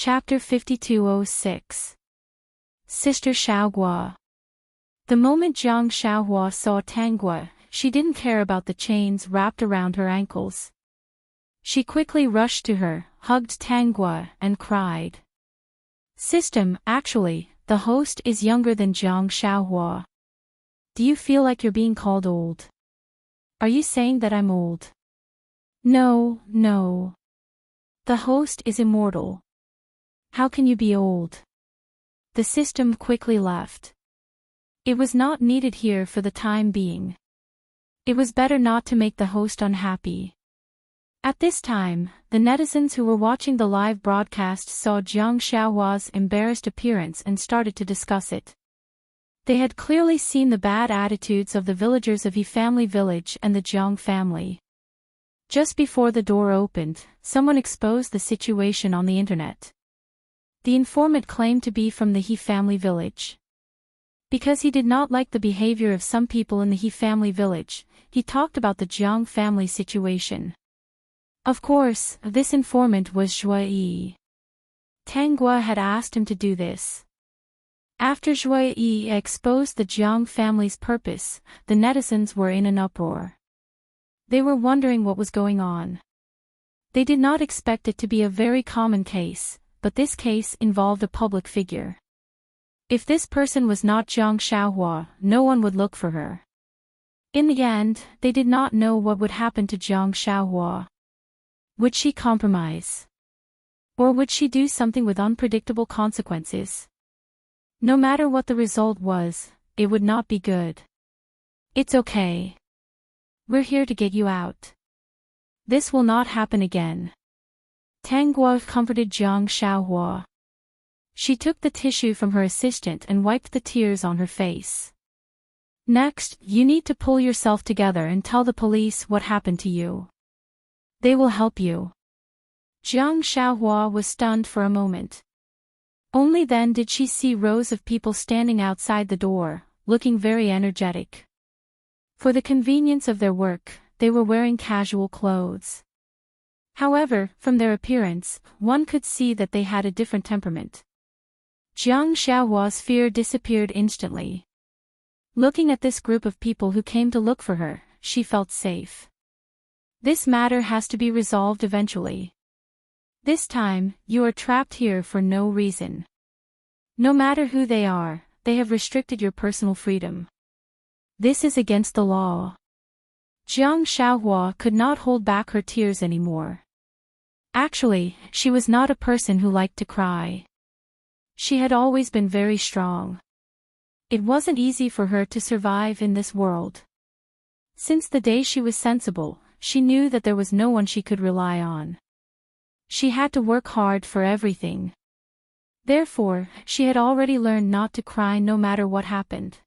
Chapter 5206. Sister Xiaoguo. The moment Jiang Xiaohua saw Tanguo, she didn't care about the chains wrapped around her ankles. She quickly rushed to her, hugged Tanguo, and cried. System, actually, the host is younger than Jiang Xiaohua. Do you feel like you're being called old? Are you saying that I'm old? No, no. The host is immortal. How can you be old? The system quickly left. It was not needed here for the time being. It was better not to make the host unhappy. At this time, the netizens who were watching the live broadcast saw Jiang Xiaohua's embarrassed appearance and started to discuss it. They had clearly seen the bad attitudes of the villagers of He family village and the Jiang family. Just before the door opened, someone exposed the situation on the internet. The informant claimed to be from the He family village. Because he did not like the behavior of some people in the He family village, he talked about the Jiang family situation. Of course, this informant was Zhuo Yi. Tanguo had asked him to do this. After Zhuo Yi exposed the Jiang family's purpose, the netizens were in an uproar. They were wondering what was going on. They did not expect it to be a very common case, but this case involved a public figure. If this person was not Jiang Xiaohua, no one would look for her. In the end, they did not know what would happen to Jiang Xiaohua. Would she compromise? Or would she do something with unpredictable consequences? No matter what the result was, it would not be good. It's okay. We're here to get you out. This will not happen again. Tanguo comforted Jiang Xiaohua. She took the tissue from her assistant and wiped the tears on her face. Next, you need to pull yourself together and tell the police what happened to you. They will help you. Jiang Xiaohua was stunned for a moment. Only then did she see rows of people standing outside the door, looking very energetic. For the convenience of their work, they were wearing casual clothes. However, from their appearance, one could see that they had a different temperament. Jiang Xiaohua's fear disappeared instantly. Looking at this group of people who came to look for her, she felt safe. This matter has to be resolved eventually. This time, you are trapped here for no reason. No matter who they are, they have restricted your personal freedom. This is against the law. Jiang Xiaohua could not hold back her tears anymore. Actually, she was not a person who liked to cry. She had always been very strong. It wasn't easy for her to survive in this world. Since the day she was sensible, she knew that there was no one she could rely on. She had to work hard for everything. Therefore, she had already learned not to cry no matter what happened.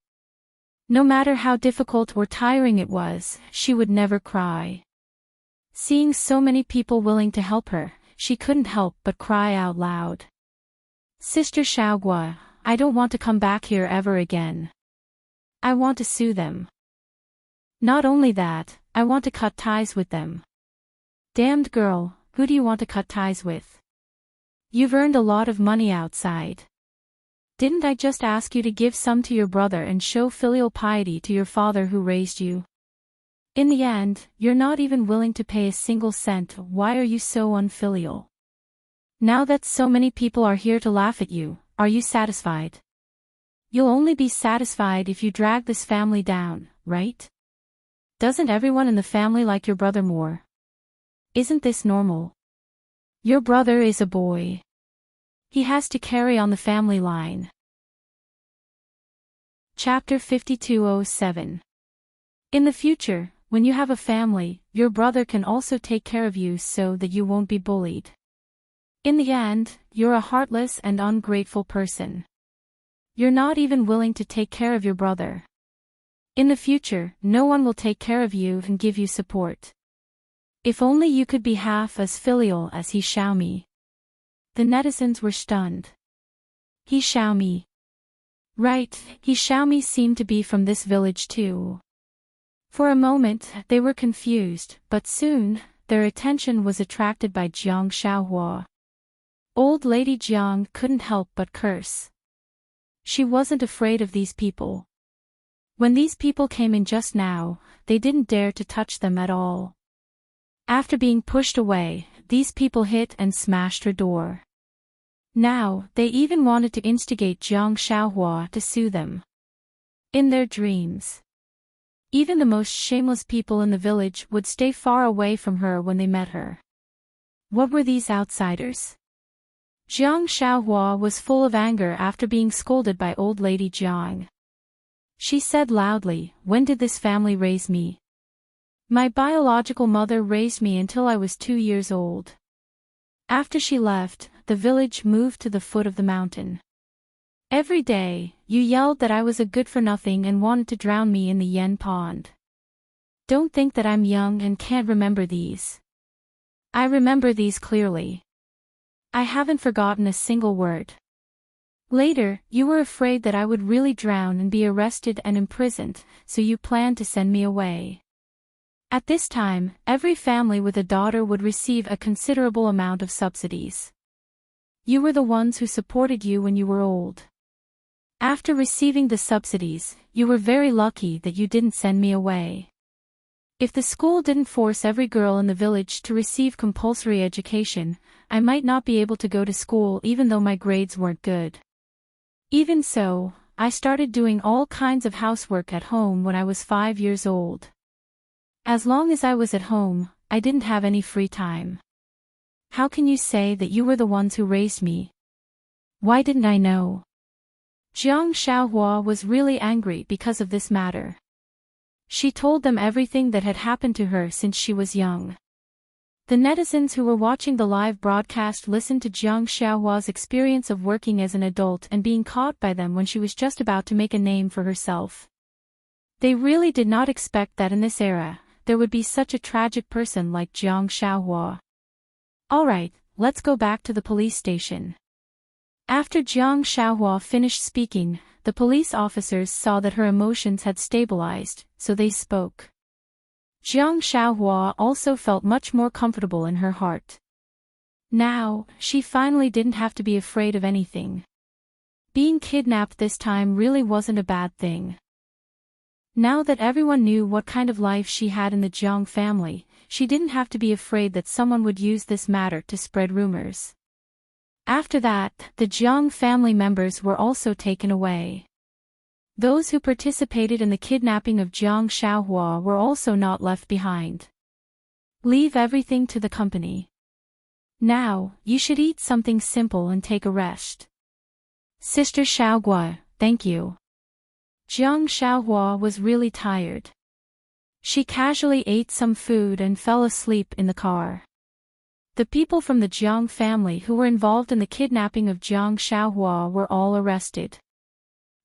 No matter how difficult or tiring it was, she would never cry. Seeing so many people willing to help her, she couldn't help but cry out loud. Sister Xiaoguo, I don't want to come back here ever again. I want to sue them. Not only that, I want to cut ties with them. Damned girl, who do you want to cut ties with? You've earned a lot of money outside. Didn't I just ask you to give some to your brother and show filial piety to your father who raised you? In the end, you're not even willing to pay a single cent. Why are you so unfilial? Now that so many people are here to laugh at you, are you satisfied? You'll only be satisfied if you drag this family down, right? Doesn't everyone in the family like your brother more? Isn't this normal? Your brother is a boy. He has to carry on the family line. Chapter 5207. In the future, when you have a family, your brother can also take care of you so that you won't be bullied. In the end, you're a heartless and ungrateful person. You're not even willing to take care of your brother. In the future, no one will take care of you and give you support. If only you could be half as filial as He Xiaomi. The netizens were stunned. He Xiaomi. Right, He Xiaomi seemed to be from this village too. For a moment, they were confused, but soon, their attention was attracted by Jiang Xiaohua. Old Lady Jiang couldn't help but curse. She wasn't afraid of these people. When these people came in just now, they didn't dare to touch them at all. After being pushed away, these people hit and smashed her door. Now, they even wanted to instigate Jiang Xiaohua to sue them. In their dreams, even the most shameless people in the village would stay far away from her when they met her. What were these outsiders? Jiang Xiaohua was full of anger after being scolded by Old Lady Jiang. She said loudly, "When did this family raise me? My biological mother raised me until I was 2 years old. After she left, the village moved to the foot of the mountain. Every day, you yelled that I was a good-for-nothing and wanted to drown me in the Yen Pond. Don't think that I'm young and can't remember these. I remember these clearly. I haven't forgotten a single word. Later, you were afraid that I would really drown and be arrested and imprisoned, so you planned to send me away. At this time, every family with a daughter would receive a considerable amount of subsidies. You were the ones who supported you when you were old. After receiving the subsidies, you were very lucky that you didn't send me away. If the school didn't force every girl in the village to receive compulsory education, I might not be able to go to school even though my grades weren't good. Even so, I started doing all kinds of housework at home when I was 5 years old. As long as I was at home, I didn't have any free time. How can you say that you were the ones who raised me? Why didn't I know?" Jiang Xiaohua was really angry because of this matter. She told them everything that had happened to her since she was young. The netizens who were watching the live broadcast listened to Jiang Xiaohua's experience of working as an adult and being caught by them when she was just about to make a name for herself. They really did not expect that in this era, there would be such a tragic person like Jiang Xiaohua. "Alright, let's go back to the police station." After Jiang Xiaohua finished speaking, the police officers saw that her emotions had stabilized, so they spoke. Jiang Xiaohua also felt much more comfortable in her heart. Now, she finally didn't have to be afraid of anything. Being kidnapped this time really wasn't a bad thing. Now that everyone knew what kind of life she had in the Jiang family, she didn't have to be afraid that someone would use this matter to spread rumors. After that, the Jiang family members were also taken away. Those who participated in the kidnapping of Jiang Xiaohua were also not left behind. Leave everything to the company. Now, you should eat something simple and take a rest. Sister Xiaogua, thank you. Jiang Xiaohua was really tired. She casually ate some food and fell asleep in the car. The people from the Jiang family who were involved in the kidnapping of Jiang Xiaohua were all arrested.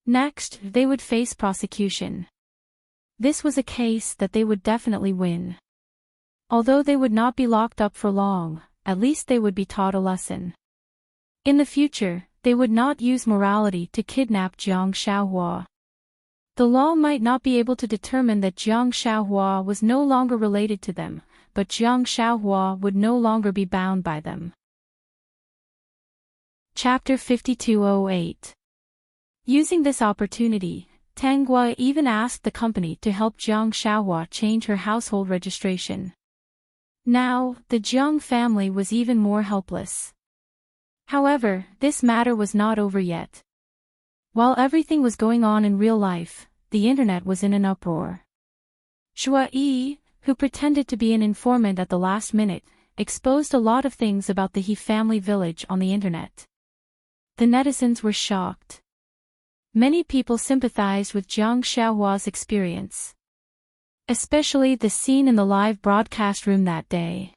Next, they would face prosecution. This was a case that they would definitely win. Although they would not be locked up for long, at least they would be taught a lesson. In the future, they would not use morality to kidnap Jiang Xiaohua. The law might not be able to determine that Jiang Xiaohua was no longer related to them, but Jiang Xiaohua would no longer be bound by them. Chapter 5208. Using this opportunity, Tang Gua even asked the company to help Jiang Xiaohua change her household registration. Now, the Jiang family was even more helpless. However, this matter was not over yet. While everything was going on in real life, the internet was in an uproar. Zhua Yi, who pretended to be an informant at the last minute, exposed a lot of things about the He family village on the internet. The netizens were shocked. Many people sympathized with Jiang Xiaohua's experience. Especially the scene in the live broadcast room that day.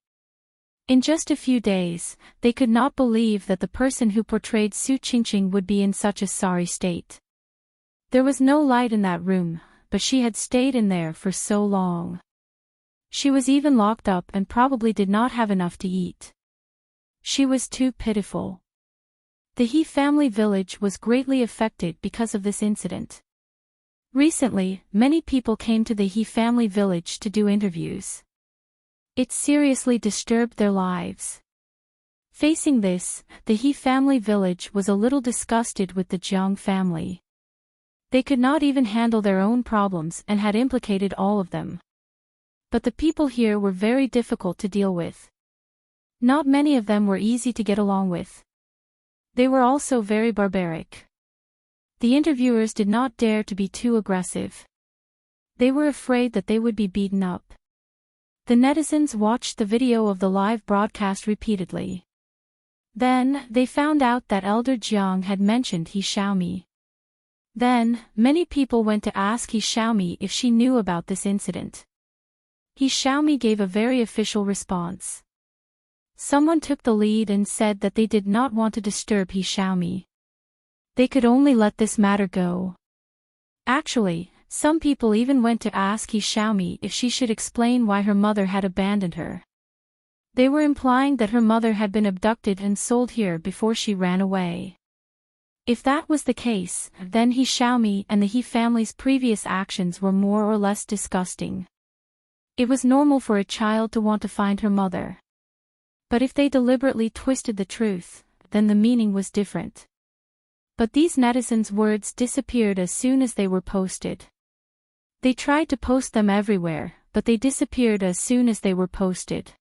In just a few days, they could not believe that the person who portrayed Su Qingqing would be in such a sorry state. There was no light in that room, but she had stayed in there for so long. She was even locked up and probably did not have enough to eat. She was too pitiful. The He family village was greatly affected because of this incident. Recently, many people came to the He family village to do interviews. It seriously disturbed their lives. Facing this, the He family village was a little disgusted with the Jiang family. They could not even handle their own problems and had implicated all of them. But the people here were very difficult to deal with. Not many of them were easy to get along with. They were also very barbaric. The interviewers did not dare to be too aggressive. They were afraid that they would be beaten up. The netizens watched the video of the live broadcast repeatedly. Then, they found out that Elder Jiang had mentioned He Xiaomi. Then, many people went to ask He Xiaomi if she knew about this incident. He Xiaomi gave a very official response. Someone took the lead and said that they did not want to disturb He Xiaomi. They could only let this matter go. Actually, some people even went to ask He Xiaomi if she should explain why her mother had abandoned her. They were implying that her mother had been abducted and sold here before she ran away. If that was the case, then He Xiaomi and the He family's previous actions were more or less disgusting. It was normal for a child to want to find her mother. But if they deliberately twisted the truth, then the meaning was different. But these netizens' words disappeared as soon as they were posted. They tried to post them everywhere, but they disappeared as soon as they were posted.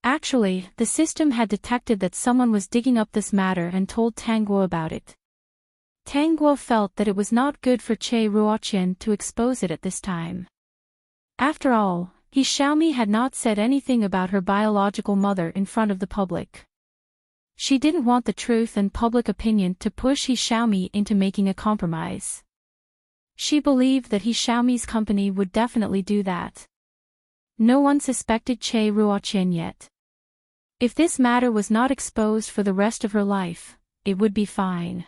Actually, the system had detected that someone was digging up this matter and told Tangguo about it. Tangguo felt that it was not good for Che Ruoqian to expose it at this time. After all, He Xiaomi had not said anything about her biological mother in front of the public. She didn't want the truth and public opinion to push He Xiaomi into making a compromise. She believed that He Xiaomi's company would definitely do that. No one suspected Che Ruoqian yet. If this matter was not exposed for the rest of her life, it would be fine.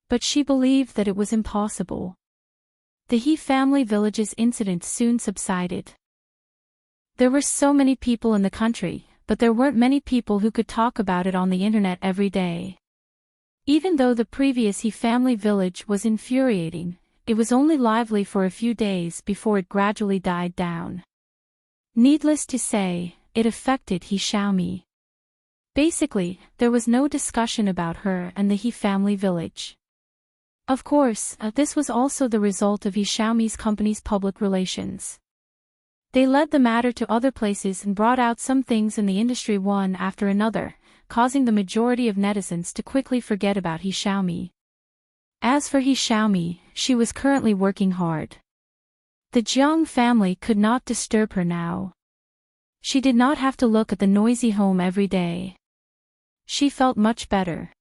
But she believed that it was impossible. The He family village's incident soon subsided. There were so many people in the country, but there weren't many people who could talk about it on the internet every day. Even though the previous He family village was infuriating, it was only lively for a few days before it gradually died down. Needless to say, it affected He Xiaomi. Basically, there was no discussion about her and the He family village. Of course, this was also the result of He Xiaomi's company's public relations. They led the matter to other places and brought out some things in the industry one after another, causing the majority of netizens to quickly forget about He Xiaomi. As for He Xiaomi, she was currently working hard. The Jiang family could not disturb her now. She did not have to look at the noisy home every day. She felt much better.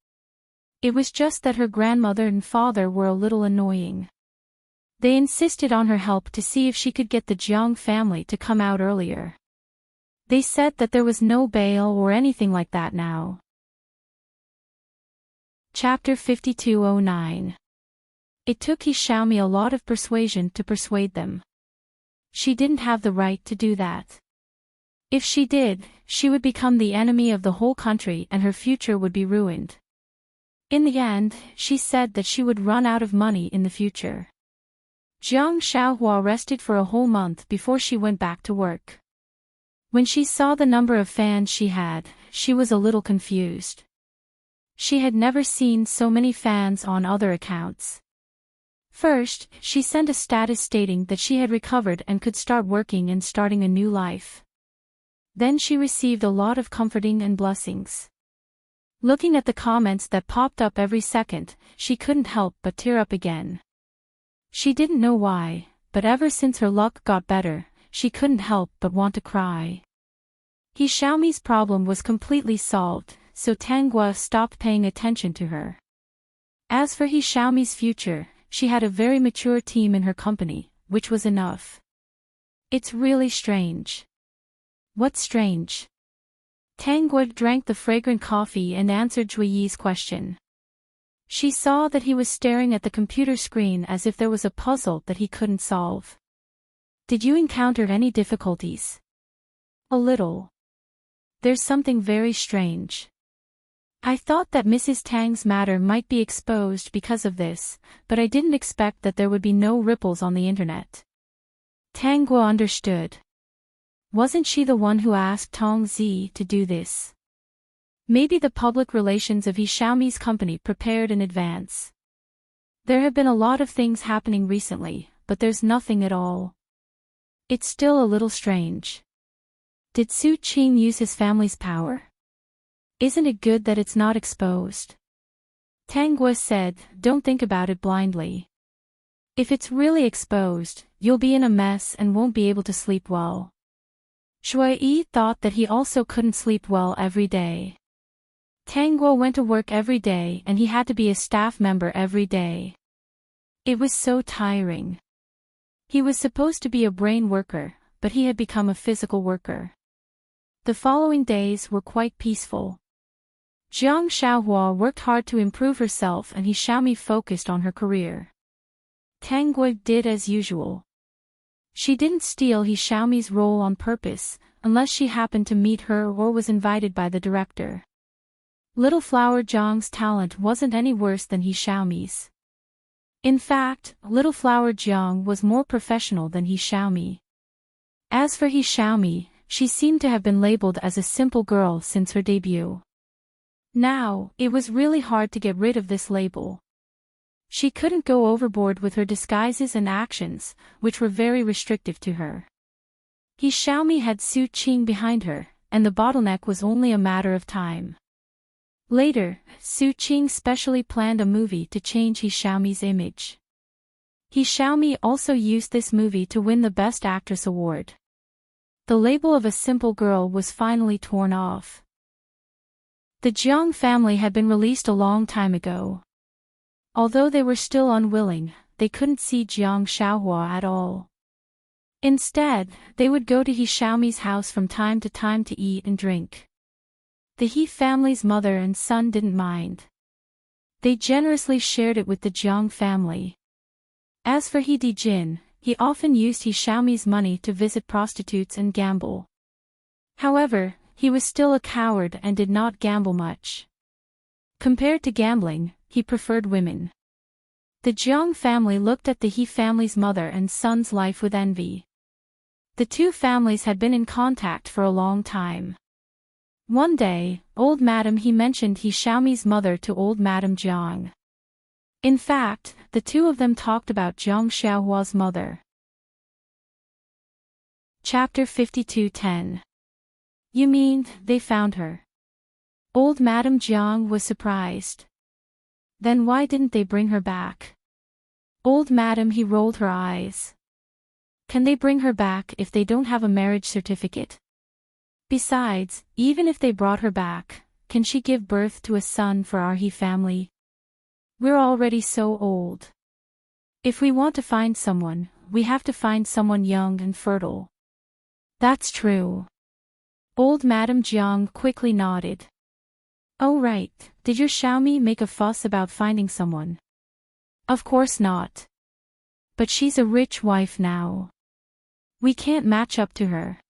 It was just that her grandmother and father were a little annoying. They insisted on her help to see if she could get the Jiang family to come out earlier. They said that there was no bail or anything like that now. Chapter 5209. It took He Xiaomi a lot of persuasion to persuade them. She didn't have the right to do that. If she did, she would become the enemy of the whole country and her future would be ruined. In the end, she said that she would run out of money in the future. Jiang Xiaohua rested for a whole month before she went back to work. When she saw the number of fans she had, she was a little confused. She had never seen so many fans on other accounts. First, she sent a status stating that she had recovered and could start working and starting a new life. Then she received a lot of comforting and blessings. Looking at the comments that popped up every second, she couldn't help but tear up again. She didn't know why, but ever since her luck got better, she couldn't help but want to cry. He Xiaomi's problem was completely solved, so Tangguo stopped paying attention to her. As for He Xiaomi's future, she had a very mature team in her company, which was enough. It's really strange. What's strange? Tangguo drank the fragrant coffee and answered Juyi's question. She saw that he was staring at the computer screen as if there was a puzzle that he couldn't solve. Did you encounter any difficulties? A little. There's something very strange. I thought that Mrs. Tang's matter might be exposed because of this, but I didn't expect that there would be no ripples on the internet. Tangguo understood. Wasn't she the one who asked Tong Zi to do this? Maybe the public relations of He Xiaomi's company prepared in advance. There have been a lot of things happening recently, but there's nothing at all. It's still a little strange. Did Su Qing use his family's power? Isn't it good that it's not exposed? Tang Guo said, don't think about it blindly. If it's really exposed, you'll be in a mess and won't be able to sleep well. Shui Yi thought that he also couldn't sleep well every day. Tang Guo went to work every day and he had to be a staff member every day. It was so tiring. He was supposed to be a brain worker, but he had become a physical worker. The following days were quite peaceful. Jiang Xiaohua worked hard to improve herself and He Xiaomi focused on her career. Tang Guo did as usual. She didn't steal He Xiaomi's role on purpose, unless she happened to meet her or was invited by the director. Little Flower Jiang's talent wasn't any worse than He Xiaomi's. In fact, Little Flower Jiang was more professional than He Xiaomi. As for He Xiaomi, she seemed to have been labeled as a simple girl since her debut. Now, it was really hard to get rid of this label. She couldn't go overboard with her disguises and actions, which were very restrictive to her. He Xiaomi had Su Qing behind her, and the bottleneck was only a matter of time. Later, Su Qing specially planned a movie to change He Xiaomi's image. He Xiaomi also used this movie to win the Best Actress award. The label of a simple girl was finally torn off. The Jiang family had been released a long time ago. Although they were still unwilling, they couldn't see Jiang Xiaohua at all. Instead, they would go to He Xiaomi's house from time to time to eat and drink. The He family's mother and son didn't mind. They generously shared it with the Jiang family. As for He Dijin, he often used He Xiaomi's money to visit prostitutes and gamble. However, he was still a coward and did not gamble much. Compared to gambling, he preferred women. The Jiang family looked at the He family's mother and son's life with envy. The two families had been in contact for a long time. One day, old Madam He mentioned He Xiaomi's mother to old Madam Jiang. In fact, the two of them talked about Jiang Xiaohua's mother. Chapter 52:10. You mean, they found her? Old Madam Jiang was surprised. Then why didn't they bring her back? Old Madam He rolled her eyes. Can they bring her back if they don't have a marriage certificate? Besides, even if they brought her back, can she give birth to a son for our He family? We're already so old. If we want to find someone, we have to find someone young and fertile. That's true. Old Madam Jiang quickly nodded. Oh right, did your Xiaomi make a fuss about finding someone? Of course not. But she's a rich wife now. We can't match up to her.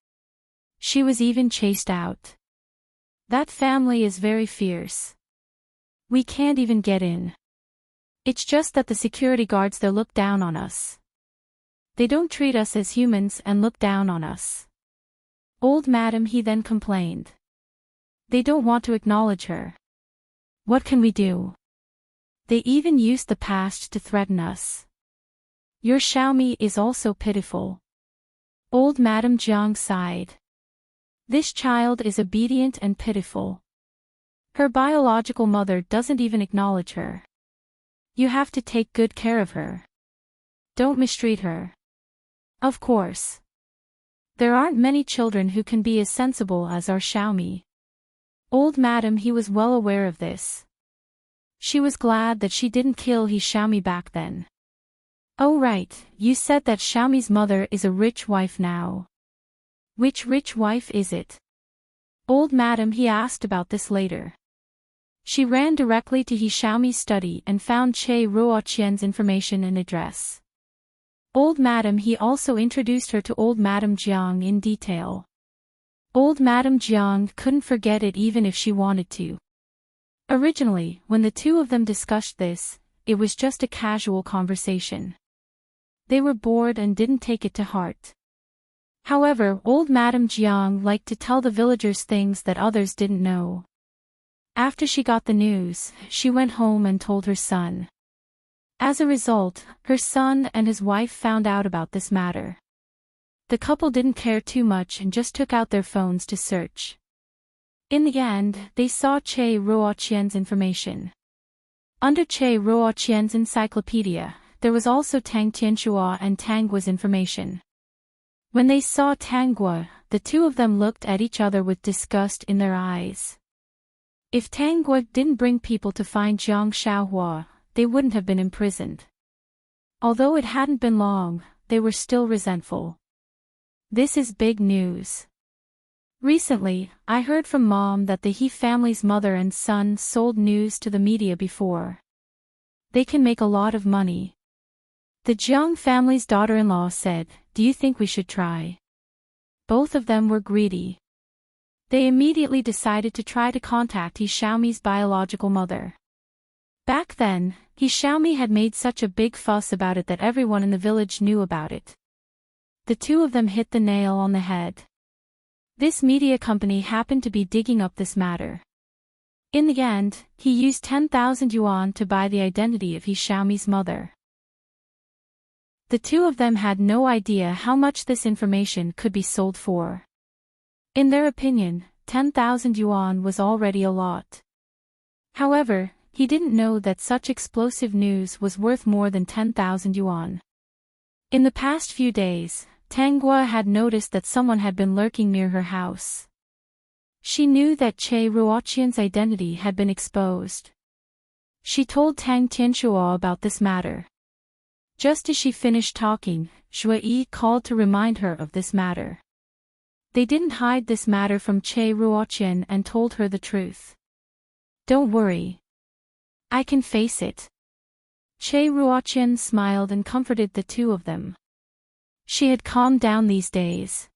She was even chased out. That family is very fierce. We can't even get in. It's just that the security guards there look down on us. They don't treat us as humans and look down on us. Old Madam He then complained. They don't want to acknowledge her. What can we do? They even used the past to threaten us. Your Xiaomi is also pitiful. Old Madam Jiang sighed. This child is obedient and pitiful. Her biological mother doesn't even acknowledge her. You have to take good care of her. Don't mistreat her. Of course. There aren't many children who can be as sensible as our Xiaomi. Old Madam He was well aware of this. She was glad that she didn't kill He Xiaomi back then. Oh right, you said that Xiaomi's mother is a rich wife now. Which rich wife is it? Old Madam He asked about this later. She ran directly to He Xiaomi's study and found Che Ruoqian's information and address. Old Madam He also introduced her to Old Madam Jiang in detail. Old Madam Jiang couldn't forget it even if she wanted to. Originally, when the two of them discussed this, it was just a casual conversation. They were bored and didn't take it to heart. However, Old Madam Jiang liked to tell the villagers things that others didn't know. After she got the news, she went home and told her son. As a result, her son and his wife found out about this matter. The couple didn't care too much and just took out their phones to search. In the end, they saw Che Ruoqian's information. Under Che Ruoqian's encyclopedia, there was also Tang Tianxua and Tang Guo's information. When they saw Tang Guo, the two of them looked at each other with disgust in their eyes. If Tang Guo didn't bring people to find Jiang Xiaohua, they wouldn't have been imprisoned. Although it hadn't been long, they were still resentful. This is big news. Recently, I heard from Mom that the He family's mother and son sold news to the media before. They can make a lot of money. The Jiang family's daughter-in-law said, "Do you think we should try?" Both of them were greedy. They immediately decided to try to contact He Xiaomi's biological mother. Back then, He Xiaomi had made such a big fuss about it that everyone in the village knew about it. The two of them hit the nail on the head. This media company happened to be digging up this matter. In the end, he used 10,000 yuan to buy the identity of He Xiaomi's mother. The two of them had no idea how much this information could be sold for. In their opinion, 10,000 yuan was already a lot. However, he didn't know that such explosive news was worth more than 10,000 yuan. In the past few days, Tang Guo had noticed that someone had been lurking near her house. She knew that Che Ruoqian's identity had been exposed. She told Tang Tianxua about this matter. Just as she finished talking, Shui called to remind her of this matter. They didn't hide this matter from Che Ruoqian and told her the truth. "Don't worry. I can face it." Che Ruoqian smiled and comforted the two of them. She had calmed down these days.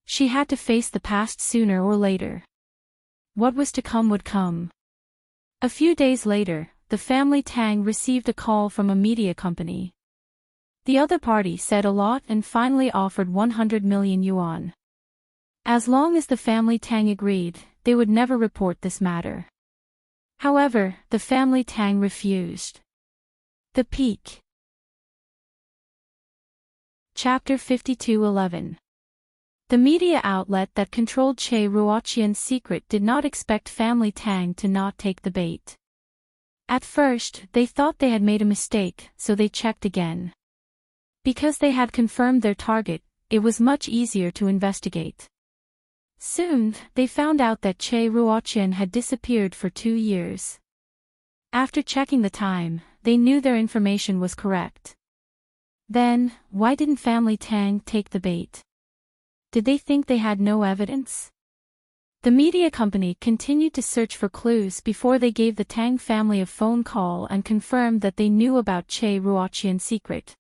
She had to face the past sooner or later. What was to come would come. A few days later, the family Tang received a call from a media company. The other party said a lot and finally offered 100 million yuan. As long as the family Tang agreed, they would never report this matter. However, the family Tang refused. The Peak. Chapter 52:11. The media outlet that controlled Che Ruoqian's secret did not expect family Tang to not take the bait. At first, they thought they had made a mistake, so they checked again. Because they had confirmed their target, it was much easier to investigate. Soon, they found out that Che Ruoqian had disappeared for 2 years. After checking the time, they knew their information was correct. Then, why didn't family Tang take the bait? Did they think they had no evidence? The media company continued to search for clues before they gave the Tang family a phone call and confirmed that they knew about Che Ruoqian's secret.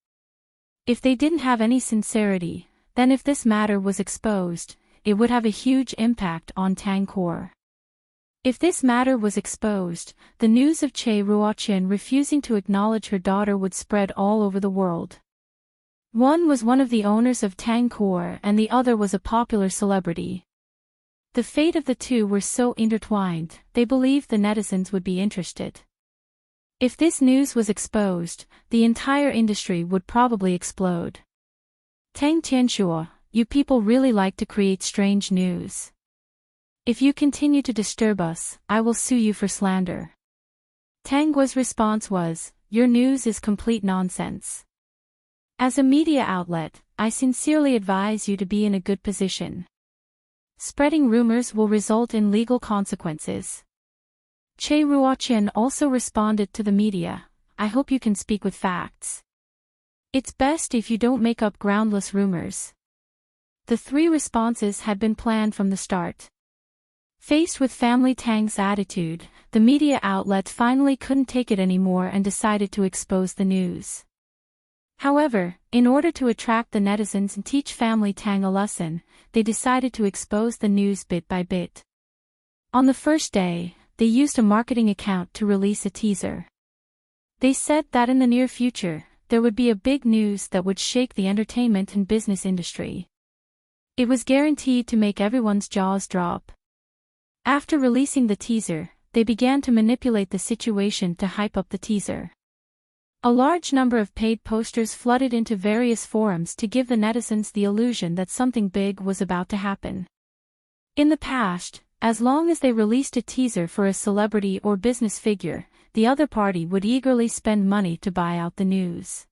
If they didn't have any sincerity, then if this matter was exposed, it would have a huge impact on Tang Core. If this matter was exposed, the news of Che Ruoqian refusing to acknowledge her daughter would spread all over the world. One was one of the owners of Tang Core and the other was a popular celebrity. The fate of the two were so intertwined, they believed the netizens would be interested. If this news was exposed, the entire industry would probably explode. Tang Tianxua, you people really like to create strange news. If you continue to disturb us, I will sue you for slander. Tang Guo's response was, your news is complete nonsense. As a media outlet, I sincerely advise you to be in a good position. Spreading rumors will result in legal consequences. Che Ruoqian also responded to the media, I hope you can speak with facts. It's best if you don't make up groundless rumors. The 3 responses had been planned from the start. Faced with family Tang's attitude, the media outlet finally couldn't take it anymore and decided to expose the news. However, in order to attract the netizens and teach family Tang a lesson, they decided to expose the news bit by bit. On the first day, they used a marketing account to release a teaser. They said that in the near future, there would be a big news that would shake the entertainment and business industry. It was guaranteed to make everyone's jaws drop. After releasing the teaser, they began to manipulate the situation to hype up the teaser. A large number of paid posters flooded into various forums to give the netizens the illusion that something big was about to happen. In the past, as long as they released a teaser for a celebrity or business figure, the other party would eagerly spend money to buy out the news.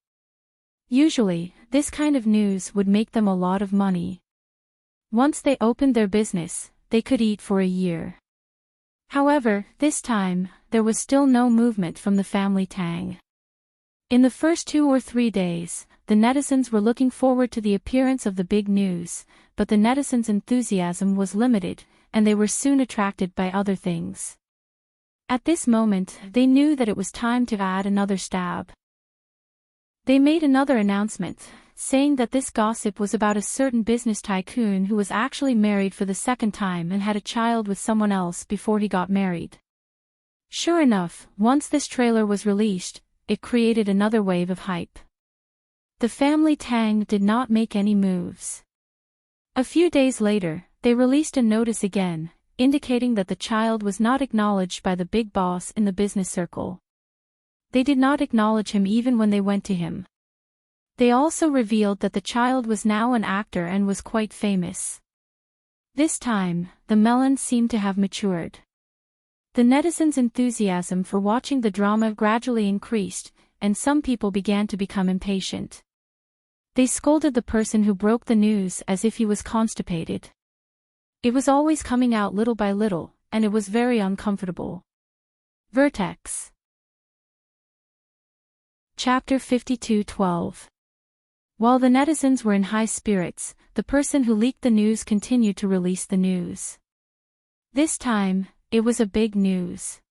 Usually, this kind of news would make them a lot of money. Once they opened their business, they could eat for a year. However, this time, there was still no movement from the family Tang. In the first 2 or 3 days, the netizens were looking forward to the appearance of the big news, but the netizens' enthusiasm was limited, and they were soon attracted by other things. At this moment, they knew that it was time to add another stab. They made another announcement, saying that this gossip was about a certain business tycoon who was actually married for the second time and had a child with someone else before he got married. Sure enough, once this trailer was released, it created another wave of hype. The family Tang did not make any moves. A few days later, they released a notice again, indicating that the child was not acknowledged by the big boss in the business circle. They did not acknowledge him even when they went to him. They also revealed that the child was now an actor and was quite famous. This time, the melon seemed to have matured. The netizens' enthusiasm for watching the drama gradually increased, and some people began to become impatient. They scolded the person who broke the news as if he was constipated. It was always coming out little by little, and it was very uncomfortable. Vertex. Chapter 52:12. While the netizens were in high spirits, the person who leaked the news continued to release the news. This time, it was a big news.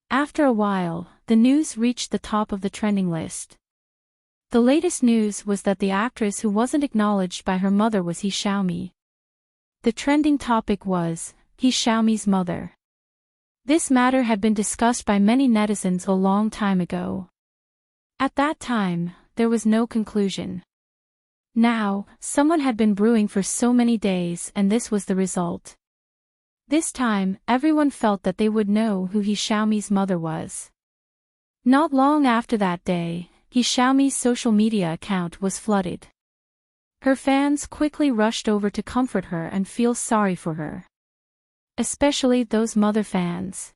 After a while, the news reached the top of the trending list. The latest news was that the actress who wasn't acknowledged by her mother was He Xiaomi. The trending topic was, He Xiaomi's mother. This matter had been discussed by many netizens a long time ago. At that time, there was no conclusion. Now, someone had been brewing for so many days and this was the result. This time, everyone felt that they would know who He Xiaomi's mother was. Not long after that day, He Xiaomi's social media account was flooded. Her fans quickly rushed over to comfort her and feel sorry for her. Especially those mother fans.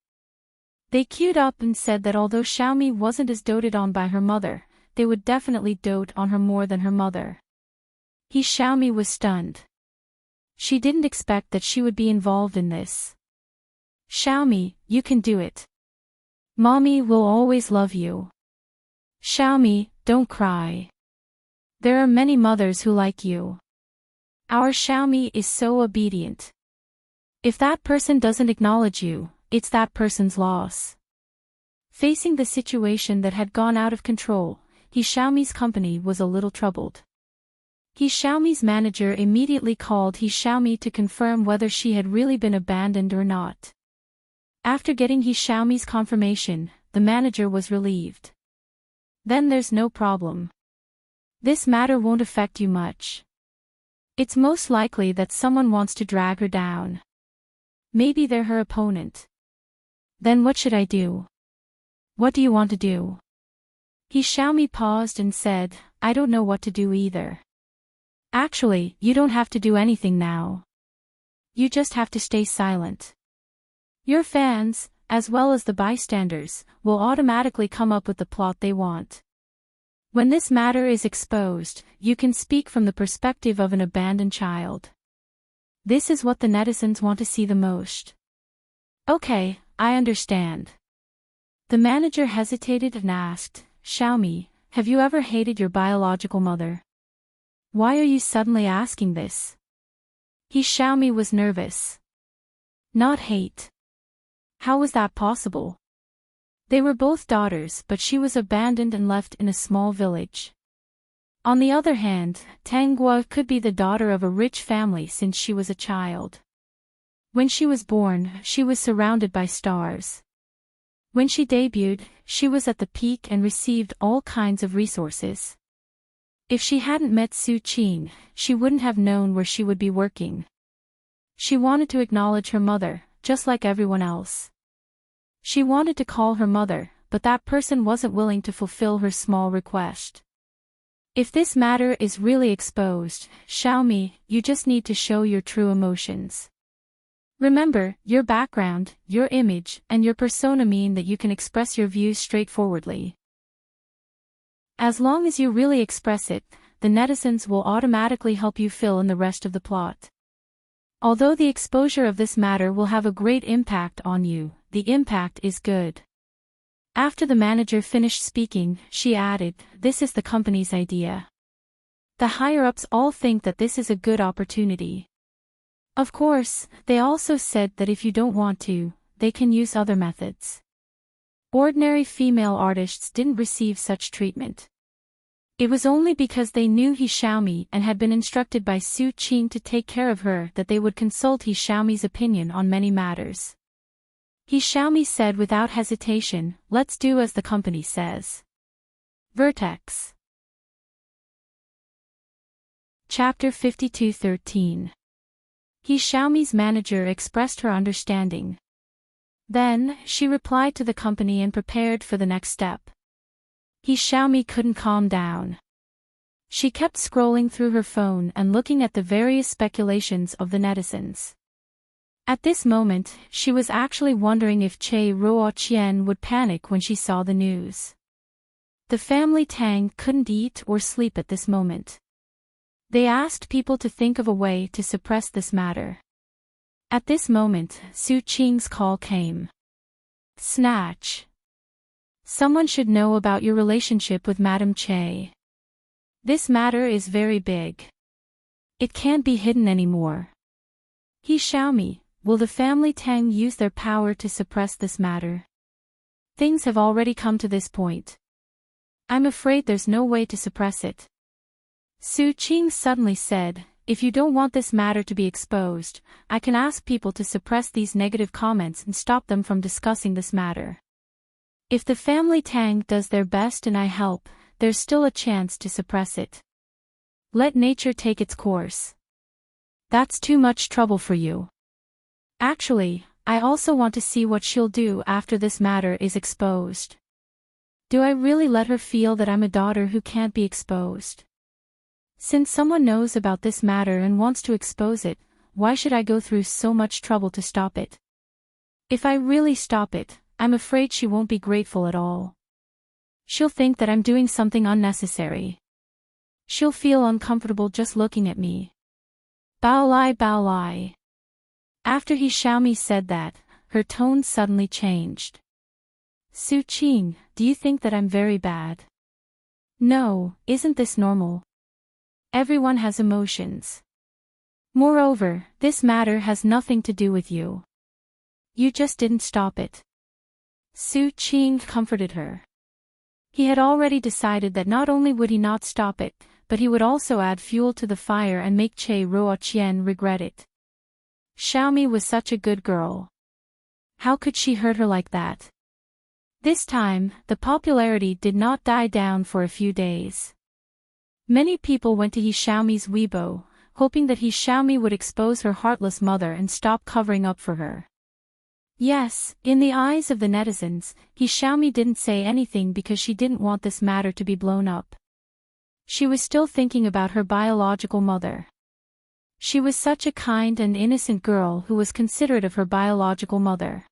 They queued up and said that although Xiaomi wasn't as doted on by her mother, they would definitely dote on her more than her mother. He Xiaomi was stunned. She didn't expect that she would be involved in this. Xiaomi, you can do it. Mommy will always love you. Xiaomi, don't cry. There are many mothers who like you. Our Xiaomi is so obedient. If that person doesn't acknowledge you, it's that person's loss. Facing the situation that had gone out of control, He Xiaomi's company was a little troubled. He Xiaomi's manager immediately called He Xiaomi to confirm whether she had really been abandoned or not. After getting He Xiaomi's confirmation, the manager was relieved. Then there's no problem. This matter won't affect you much. It's most likely that someone wants to drag her down. Maybe they're her opponent. Then what should I do? What do you want to do? He Xiaomi paused and said, I don't know what to do either. Actually, you don't have to do anything now. You just have to stay silent. Your fans, as well as the bystanders, will automatically come up with the plot they want. When this matter is exposed, you can speak from the perspective of an abandoned child. This is what the netizens want to see the most. Okay, I understand. The manager hesitated and asked, Xiaomi, have you ever hated your biological mother? Why are you suddenly asking this? He Xiaomi was nervous. Not hate. How was that possible? They were both daughters, but she was abandoned and left in a small village. On the other hand, Tang Guo could be the daughter of a rich family since she was a child. When she was born, she was surrounded by stars. When she debuted, she was at the peak and received all kinds of resources. If she hadn't met Su Qin, she wouldn't have known where she would be working. She wanted to acknowledge her mother, just like everyone else. She wanted to call her mother, but that person wasn't willing to fulfill her small request. If this matter is really exposed, Xiaomi, you just need to show your true emotions. Remember, your background, your image, and your persona mean that you can express your views straightforwardly. As long as you really express it, the netizens will automatically help you fill in the rest of the plot. Although the exposure of this matter will have a great impact on you, the impact is good. After the manager finished speaking, she added, "This is the company's idea. The higher-ups all think that this is a good opportunity. Of course, they also said that if you don't want to, they can use other methods." Ordinary female artists didn't receive such treatment. It was only because they knew He Xiaomi and had been instructed by Su Qing to take care of her that they would consult He Xiaomi's opinion on many matters. He Xiaomi said without hesitation, "Let's do as the company says." Vertex. Chapter 52:13. He Xiaomi's manager expressed her understanding. Then, she replied to the company and prepared for the next step. He Xiaomi couldn't calm down. She kept scrolling through her phone and looking at the various speculations of the netizens. At this moment, she was actually wondering if Che Ruoqian would panic when she saw the news. The family Tang couldn't eat or sleep at this moment. They asked people to think of a way to suppress this matter. At this moment, Su Qing's call came. "Snatch. Someone should know about your relationship with Madame Che. This matter is very big. It can't be hidden anymore. He Xiaomi, will the family Tang use their power to suppress this matter? Things have already come to this point. I'm afraid there's no way to suppress it." Su Qing suddenly said, "If you don't want this matter to be exposed, I can ask people to suppress these negative comments and stop them from discussing this matter. If the family Tang does their best and I help, there's still a chance to suppress it. Let nature take its course. That's too much trouble for you. Actually, I also want to see what she'll do after this matter is exposed. Do I really let her feel that I'm a daughter who can't be exposed? Since someone knows about this matter and wants to expose it, why should I go through so much trouble to stop it? If I really stop it, I'm afraid she won't be grateful at all. She'll think that I'm doing something unnecessary. She'll feel uncomfortable just looking at me. Bao Lai Bao Lai." After He Xiaomi said that, her tone suddenly changed. "Su Qing, do you think that I'm very bad? No, isn't this normal? Everyone has emotions. Moreover, this matter has nothing to do with you. You just didn't stop it." Su Qing comforted her. He had already decided that not only would he not stop it, but he would also add fuel to the fire and make Che Ruoqian regret it. Xiaomi was such a good girl. How could she hurt her like that? This time, the popularity did not die down for a few days. Many people went to He Xiaomi's Weibo, hoping that He Xiaomi would expose her heartless mother and stop covering up for her. Yes, in the eyes of the netizens, He Xiaomi didn't say anything because she didn't want this matter to be blown up. She was still thinking about her biological mother. She was such a kind and innocent girl who was considerate of her biological mother.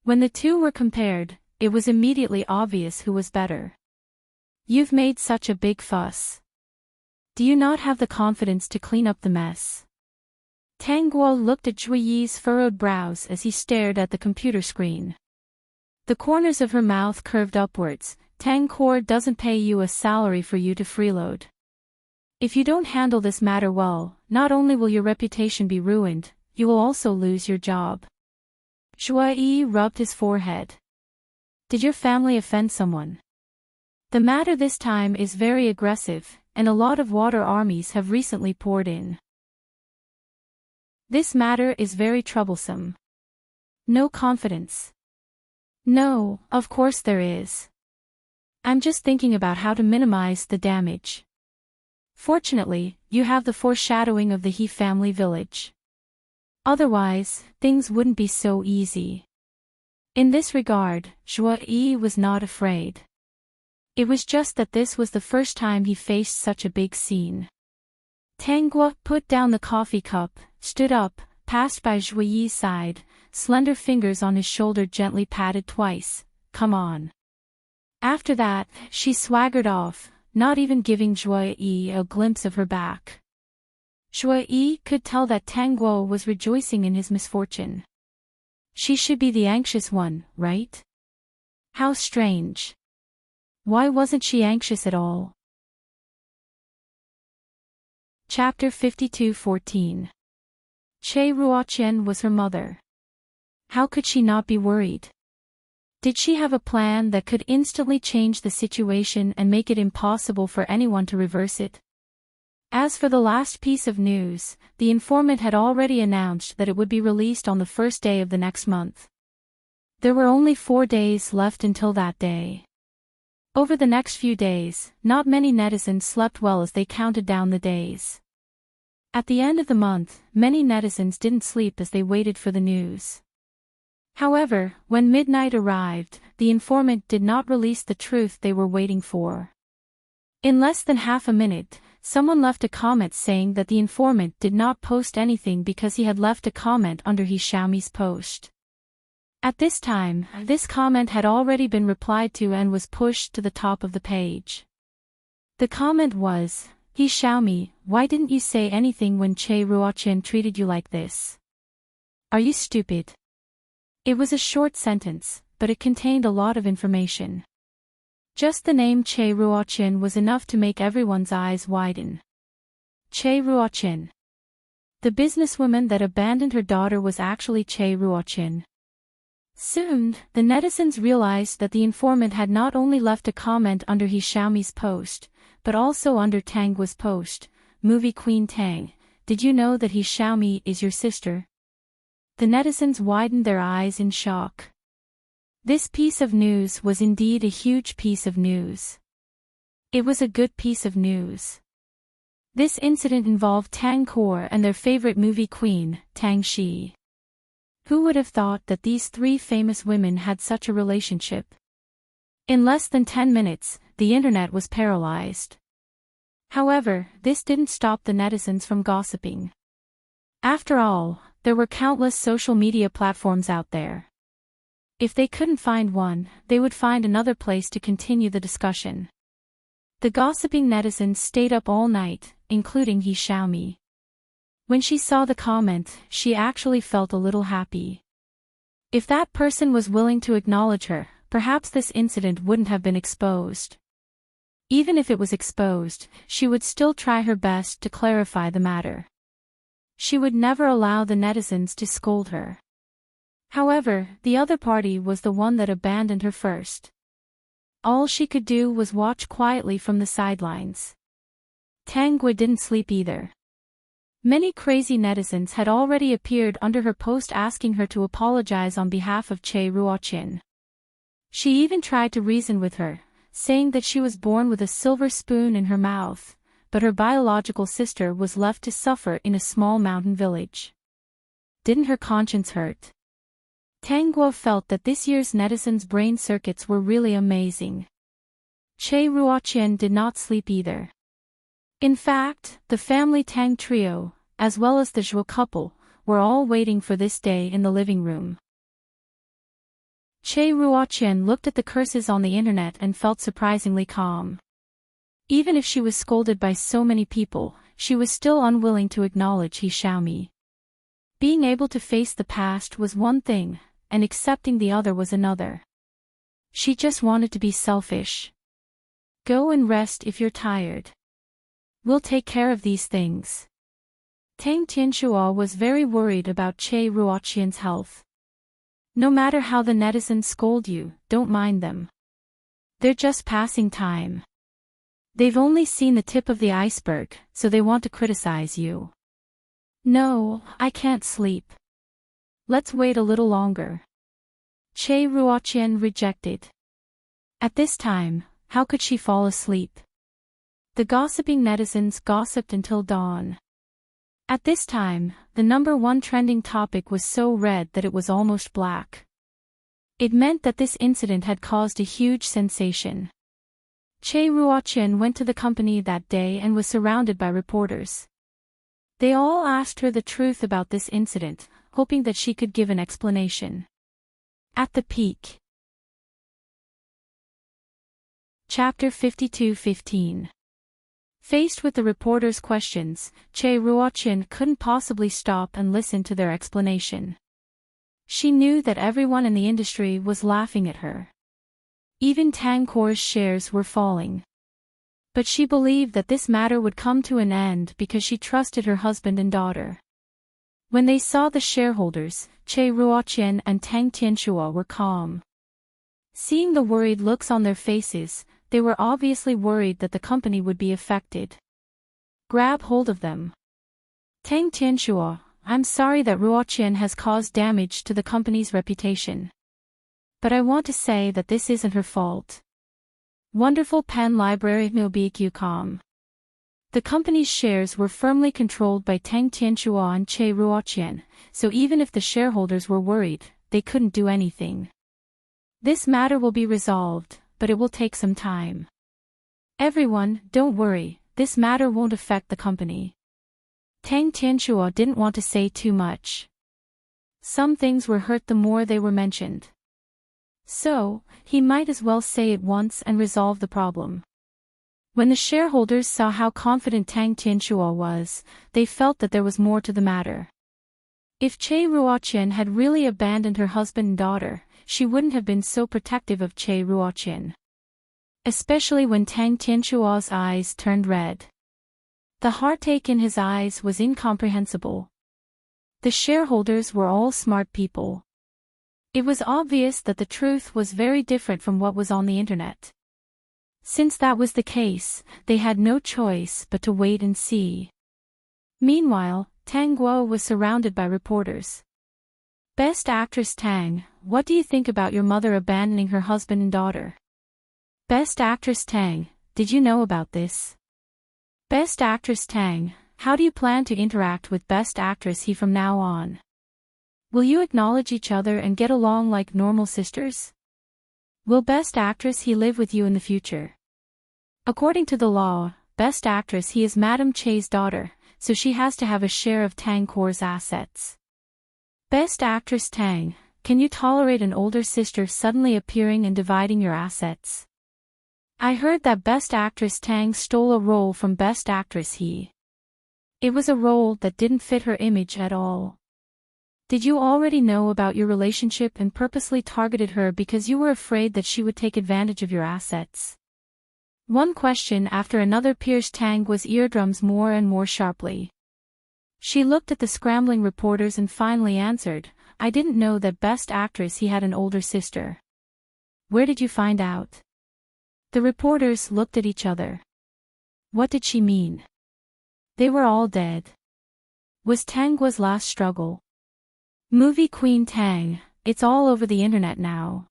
When the two were compared, it was immediately obvious who was better. "You've made such a big fuss. Do you not have the confidence to clean up the mess?" Tang Guo looked at Zhui Yi's furrowed brows as he stared at the computer screen. The corners of her mouth curved upwards. "Tang Core doesn't pay you a salary for you to freeload. If you don't handle this matter well, not only will your reputation be ruined, you will also lose your job." Zhui Yi rubbed his forehead. "Did your family offend someone? The matter this time is very aggressive, and a lot of water armies have recently poured in. This matter is very troublesome. No confidence." "No, of course there is. I'm just thinking about how to minimize the damage. Fortunately, you have the foreshadowing of the He family village. Otherwise, things wouldn't be so easy." In this regard, Zhuo was not afraid. It was just that this was the first time he faced such a big scene. Tang Guo put down the coffee cup, stood up, passed by Zhuo's side, slender fingers on his shoulder gently patted twice. "Come on." After that, she swaggered off, not even giving Zhuo a glimpse of her back. Zhuo could tell that Tang Guo was rejoicing in his misfortune. She should be the anxious one, right? How strange. Why wasn't she anxious at all? Chapter 52:14. Che Ruoqian was her mother. How could she not be worried? Did she have a plan that could instantly change the situation and make it impossible for anyone to reverse it? As for the last piece of news, the informant had already announced that it would be released on the first day of the next month. There were only 4 days left until that day. Over the next few days, not many netizens slept well as they counted down the days. At the end of the month, many netizens didn't sleep as they waited for the news. However, when midnight arrived, the informant did not release the truth they were waiting for. In less than half a minute, someone left a comment saying that the informant did not post anything because he had left a comment under Xiaomi's post. At this time, this comment had already been replied to and was pushed to the top of the page. The comment was, "Xiaomi, why didn't you say anything when Che Ruoqian treated you like this? Are you stupid?" It was a short sentence, but it contained a lot of information. Just the name Che Ruoqian was enough to make everyone's eyes widen. Che Ruoqian. The businesswoman that abandoned her daughter was actually Che Ruoqian. Soon, the netizens realized that the informant had not only left a comment under Xiaomi's post, but also under Tang Guo's post. "Movie Queen Tang, did you know that Xiaomi is your sister?" The netizens widened their eyes in shock. This piece of news was indeed a huge piece of news. It was a good piece of news. This incident involved Tang Guo and their favorite movie queen, Tang Shi. Who would have thought that these 3 famous women had such a relationship? In less than 10 minutes, the internet was paralyzed. However, this didn't stop the netizens from gossiping. After all, there were countless social media platforms out there. If they couldn't find one, they would find another place to continue the discussion. The gossiping netizens stayed up all night, including Xiaomi. When she saw the comment, she actually felt a little happy. If that person was willing to acknowledge her, perhaps this incident wouldn't have been exposed. Even if it was exposed, she would still try her best to clarify the matter. She would never allow the netizens to scold her. However, the other party was the one that abandoned her first. All she could do was watch quietly from the sidelines. Tang Guo didn't sleep either. Many crazy netizens had already appeared under her post asking her to apologize on behalf of Che Ruoqian. She even tried to reason with her, saying that she was born with a silver spoon in her mouth, but her biological sister was left to suffer in a small mountain village. Didn't her conscience hurt? Tang Guo felt that this year's netizens' brain circuits were really amazing. Che Ruoqian did not sleep either. In fact, the family Tang trio, as well as the Zhuo couple, were all waiting for this day in the living room. Che Ruoqian looked at the curses on the internet and felt surprisingly calm. Even if she was scolded by so many people, she was still unwilling to acknowledge Xiaomi. Being able to face the past was one thing, and accepting the other was another. She just wanted to be selfish. "Go and rest if you're tired. We'll take care of these things." Tang Tianxuo was very worried about Che Ruoqian's health. No matter how the netizens scold you, don't mind them. They're just passing time. They've only seen the tip of the iceberg, so they want to criticize you. "No, I can't sleep. Let's wait a little longer." Che Ruoqian rejected. At this time, how could she fall asleep? The gossiping netizens gossiped until dawn. At this time, the #1 trending topic was so red that it was almost black. It meant that this incident had caused a huge sensation. Che Ruotian went to the company that day and was surrounded by reporters. They all asked her the truth about this incident, hoping that she could give an explanation. At the peak. Chapter 52:15. Faced with the reporters' questions, Che Ruotian couldn't possibly stop and listen to their explanation. She knew that everyone in the industry was laughing at her. Even Tangkor's shares were falling. But she believed that this matter would come to an end because she trusted her husband and daughter. When they saw the shareholders, Che Ruotian and Tang Tianxua were calm. Seeing the worried looks on their faces, they were obviously worried that the company would be affected. Grab hold of them. Tang Tianxua, I'm sorry that Ruotian has caused damage to the company's reputation. But I want to say that this isn't her fault. Wonderful pen library Mobiq.com. The company's shares were firmly controlled by Tang Tianxua and Che Ruotian, so even if the shareholders were worried, they couldn't do anything. This matter will be resolved, but it will take some time. Everyone, don't worry, this matter won't affect the company. Tang Tianxua didn't want to say too much. Some things were hurt the more they were mentioned. So, he might as well say it once and resolve the problem. When the shareholders saw how confident Tang Tianxua was, they felt that there was more to the matter. If Che Ruotian had really abandoned her husband and daughter, she wouldn't have been so protective of Che Ruotian. Especially when Tang Tianxua's eyes turned red. The heartache in his eyes was incomprehensible. The shareholders were all smart people. It was obvious that the truth was very different from what was on the internet. Since that was the case, they had no choice but to wait and see. Meanwhile, Tang Guo was surrounded by reporters. Best Actress Tang, what do you think about your mother abandoning her husband and daughter? Best Actress Tang, did you know about this? Best Actress Tang, how do you plan to interact with Best Actress He from now on? Will you acknowledge each other and get along like normal sisters? Will Best Actress He live with you in the future? According to the law, Best Actress He is Madame Che's daughter, so she has to have a share of Tangkor's assets. Best Actress Tang, can you tolerate an older sister suddenly appearing and dividing your assets? I heard that Best Actress Tang stole a role from Best Actress He. It was a role that didn't fit her image at all. Did you already know about your relationship and purposely targeted her because you were afraid that she would take advantage of your assets? One question after another pierced Tang Guo's eardrums more and more sharply. She looked at the scrambling reporters and finally answered, I didn't know that Best Actress He had an older sister. Where did you find out? The reporters looked at each other. What did she mean? They were all dead. Was Tang Guo's last struggle? Movie Queen Tang, it's all over the internet now.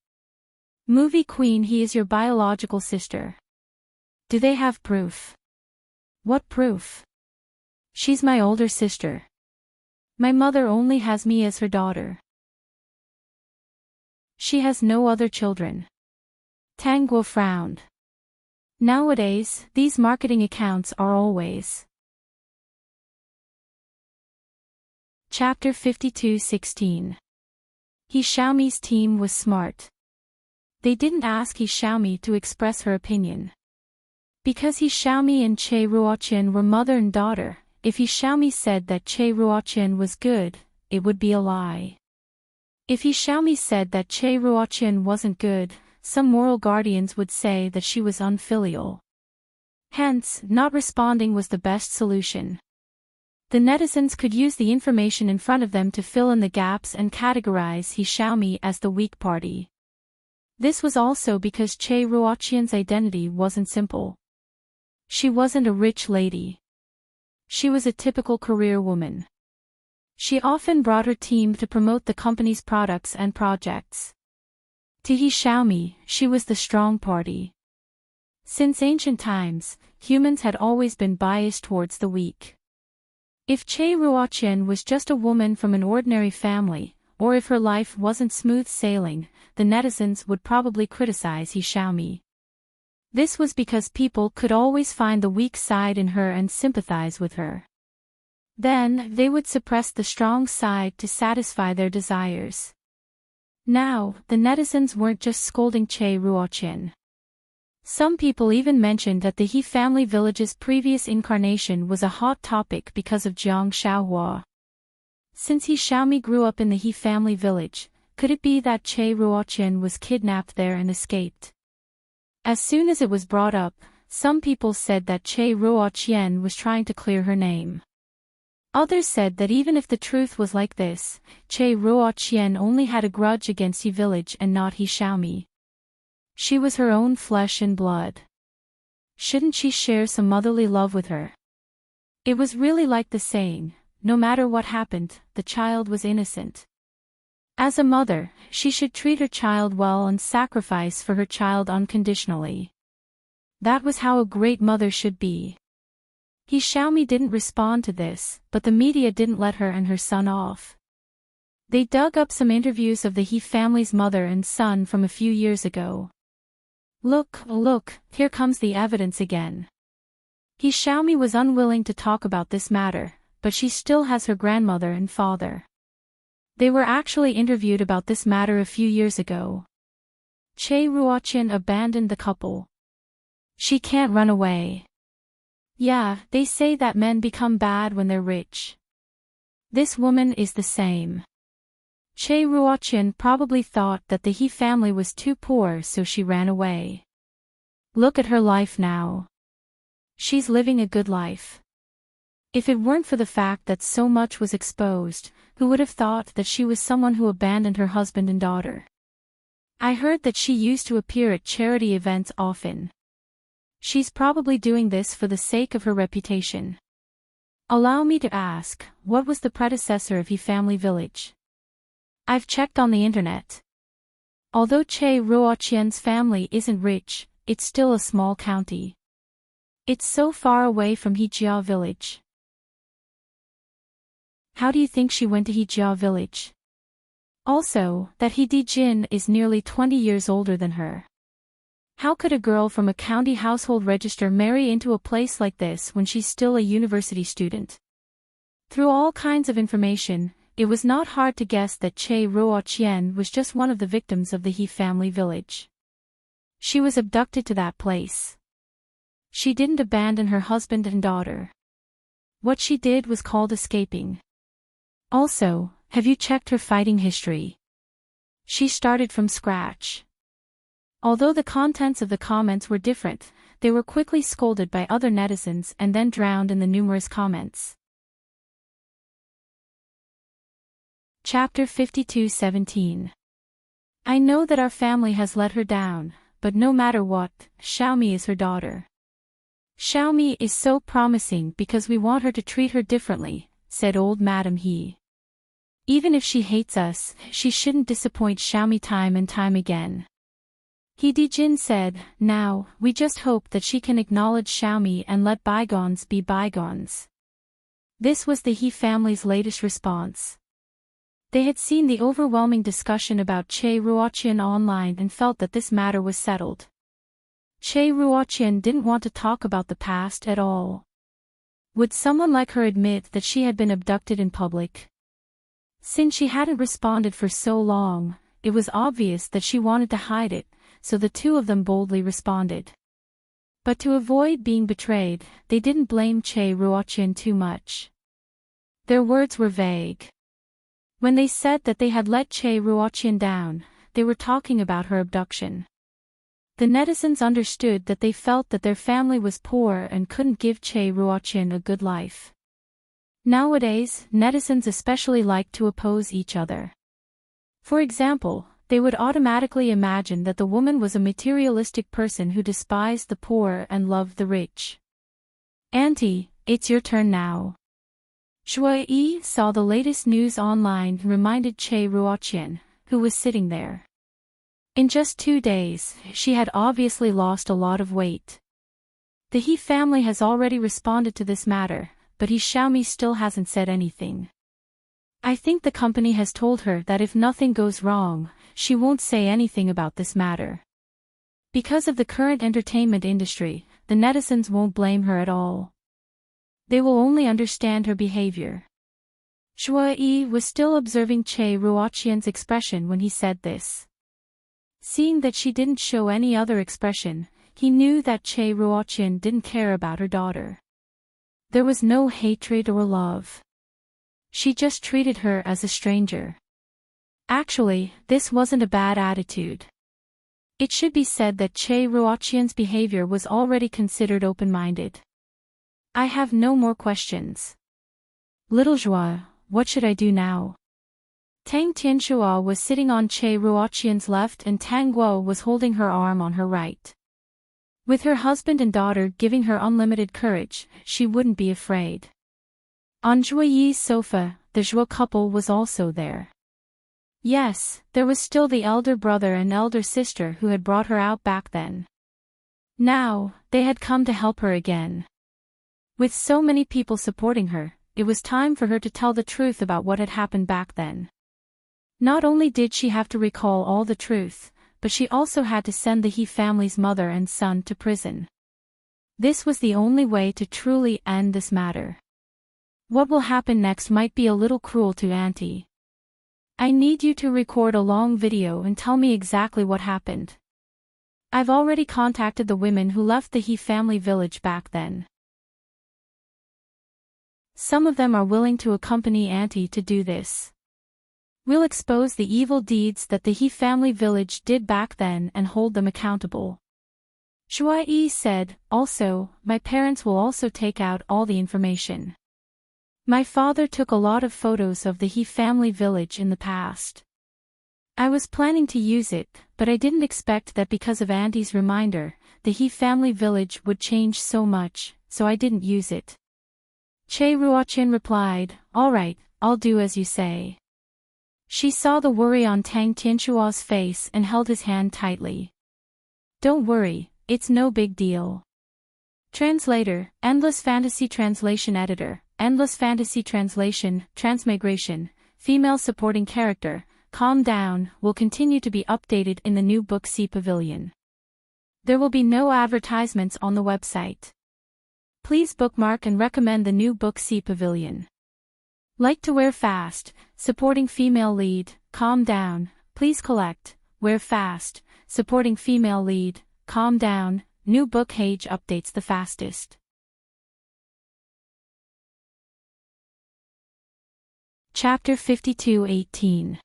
Movie Queen He is your biological sister. Do they have proof? What proof? She's my older sister. My mother only has me as her daughter. She has no other children. Tang Guo frowned. Nowadays, these marketing accounts are always. Chapter 52:16. He Xiaomi's team was smart. They didn't ask He Xiaomi to express her opinion. Because He Xiaomi and Che Ruotian were mother and daughter, if He Xiaomi said that Che Ruotian was good, it would be a lie. If He Xiaomi said that Che Ruotian wasn't good, some moral guardians would say that she was unfilial. Hence, not responding was the best solution. The netizens could use the information in front of them to fill in the gaps and categorize He Xiaomi as the weak party. This was also because Che Ruotian's identity wasn't simple. She wasn't a rich lady. She was a typical career woman. She often brought her team to promote the company's products and projects. To He Xiaomi, she was the strong party. Since ancient times, humans had always been biased towards the weak. If Che Ruotian was just a woman from an ordinary family, or if her life wasn't smooth sailing, the netizens would probably criticize He Xiaomi. This was because people could always find the weak side in her and sympathize with her. Then, they would suppress the strong side to satisfy their desires. Now, the netizens weren't just scolding Che Ruoqian. Some people even mentioned that the He family village's previous incarnation was a hot topic because of Jiang Xiaohua. Since He Xiaomi grew up in the He family village, could it be that Che Ruoqian was kidnapped there and escaped? As soon as it was brought up, some people said that Che Ruoqian was trying to clear her name. Others said that even if the truth was like this, Che Ruoqian only had a grudge against He village and not He Xiaomi. She was her own flesh and blood. Shouldn't she share some motherly love with her? It was really like the saying, no matter what happened, the child was innocent. As a mother, she should treat her child well and sacrifice for her child unconditionally. That was how a great mother should be. He Xiaomi didn't respond to this, but the media didn't let her and her son off. They dug up some interviews of the He family's mother and son from a few years ago. Look, here comes the evidence again. He Xiaomi was unwilling to talk about this matter, but she still has her grandmother and father. They were actually interviewed about this matter a few years ago. Che Ruoqian abandoned the couple. She can't run away. Yeah, they say that men become bad when they're rich. This woman is the same. Che Ruoqian probably thought that the He family was too poor, so she ran away. Look at her life now. She's living a good life. If it weren't for the fact that so much was exposed, who would have thought that she was someone who abandoned her husband and daughter? I heard that she used to appear at charity events often. She's probably doing this for the sake of her reputation. Allow me to ask, what was the predecessor of He family village? I've checked on the internet. Although Che Ruoqian's family isn't rich, it's still a small county. It's so far away from Hejia village. How do you think she went to Hejia village? Also, that He Dijin is nearly 20 years older than her. How could a girl from a county household register marry into a place like this when she's still a university student? Through all kinds of information, it was not hard to guess that Che Ruoqian was just one of the victims of the He family village. She was abducted to that place. She didn't abandon her husband and daughter. What she did was called escaping. Also, have you checked her fighting history? She started from scratch. Although the contents of the comments were different, they were quickly scolded by other netizens and then drowned in the numerous comments. Chapter 52:17. I know that our family has let her down, but no matter what, Xiaomi is her daughter. Xiaomi is so promising because we want her to treat her differently, said old Madam He. Even if she hates us, she shouldn't disappoint Xiaomi time and time again. He Dijin said, now, we just hope that she can acknowledge Xiaomi and let bygones be bygones. This was the He family's latest response. They had seen the overwhelming discussion about Che Ruoqian online and felt that this matter was settled. Che Ruoqian didn't want to talk about the past at all. Would someone like her admit that she had been abducted in public? Since she hadn't responded for so long, it was obvious that she wanted to hide it, so the two of them boldly responded. But to avoid being betrayed, they didn't blame Che Ruoqian too much. Their words were vague. When they said that they had let Che Ruoqian down, they were talking about her abduction. The netizens understood that they felt that their family was poor and couldn't give Che Ruoqian a good life. Nowadays, netizens especially like to oppose each other. For example, they would automatically imagine that the woman was a materialistic person who despised the poor and loved the rich. Auntie, it's your turn now. Shui Yi saw the latest news online and reminded Che Ruoqian, who was sitting there. In just 2 days, she had obviously lost a lot of weight. The He family has already responded to this matter, but He Xiaomi still hasn't said anything. I think the company has told her that if nothing goes wrong, she won't say anything about this matter. Because of the current entertainment industry, the netizens won't blame her at all. They will only understand her behavior. Shui was still observing Che Ruoqian's expression when he said this. Seeing that she didn't show any other expression, he knew that Che Ruoqian didn't care about her daughter. There was no hatred or love. She just treated her as a stranger. Actually, this wasn't a bad attitude. It should be said that Che Ruoqian's behavior was already considered open-minded. I have no more questions. Little Joie, what should I do now? Tang Tianxua was sitting on Che Ruoqian's left and Tang Guo was holding her arm on her right. With her husband and daughter giving her unlimited courage, she wouldn't be afraid. On Juyi's sofa, the Zhuo couple was also there. Yes, there was still the elder brother and elder sister who had brought her out back then. Now, they had come to help her again. With so many people supporting her, it was time for her to tell the truth about what had happened back then. Not only did she have to recall all the truth, but she also had to send the He family's mother and son to prison. This was the only way to truly end this matter. What will happen next might be a little cruel to Auntie. I need you to record a long video and tell me exactly what happened. I've already contacted the women who left the He family village back then. Some of them are willing to accompany Auntie to do this. We'll expose the evil deeds that the He family village did back then and hold them accountable. Shui said, also, my parents will also take out all the information. My father took a lot of photos of the He family village in the past. I was planning to use it, but I didn't expect that because of Auntie's reminder, the He family village would change so much, so I didn't use it. Che Ruoqian replied, all right, I'll do as you say. She saw the worry on Tang Tianxua's face and held his hand tightly. Don't worry, it's no big deal. Translator, Endless Fantasy Translation Editor, Endless Fantasy Translation, Transmigration, Female Supporting Character, Calm Down, will continue to be updated in the new Book C Pavilion. There will be no advertisements on the website. Please bookmark and recommend the new Book C Pavilion. Like to wear fast, supporting female lead, calm down, please collect, wear fast, supporting female lead, calm down, new book page updates the fastest. Chapter 52:18.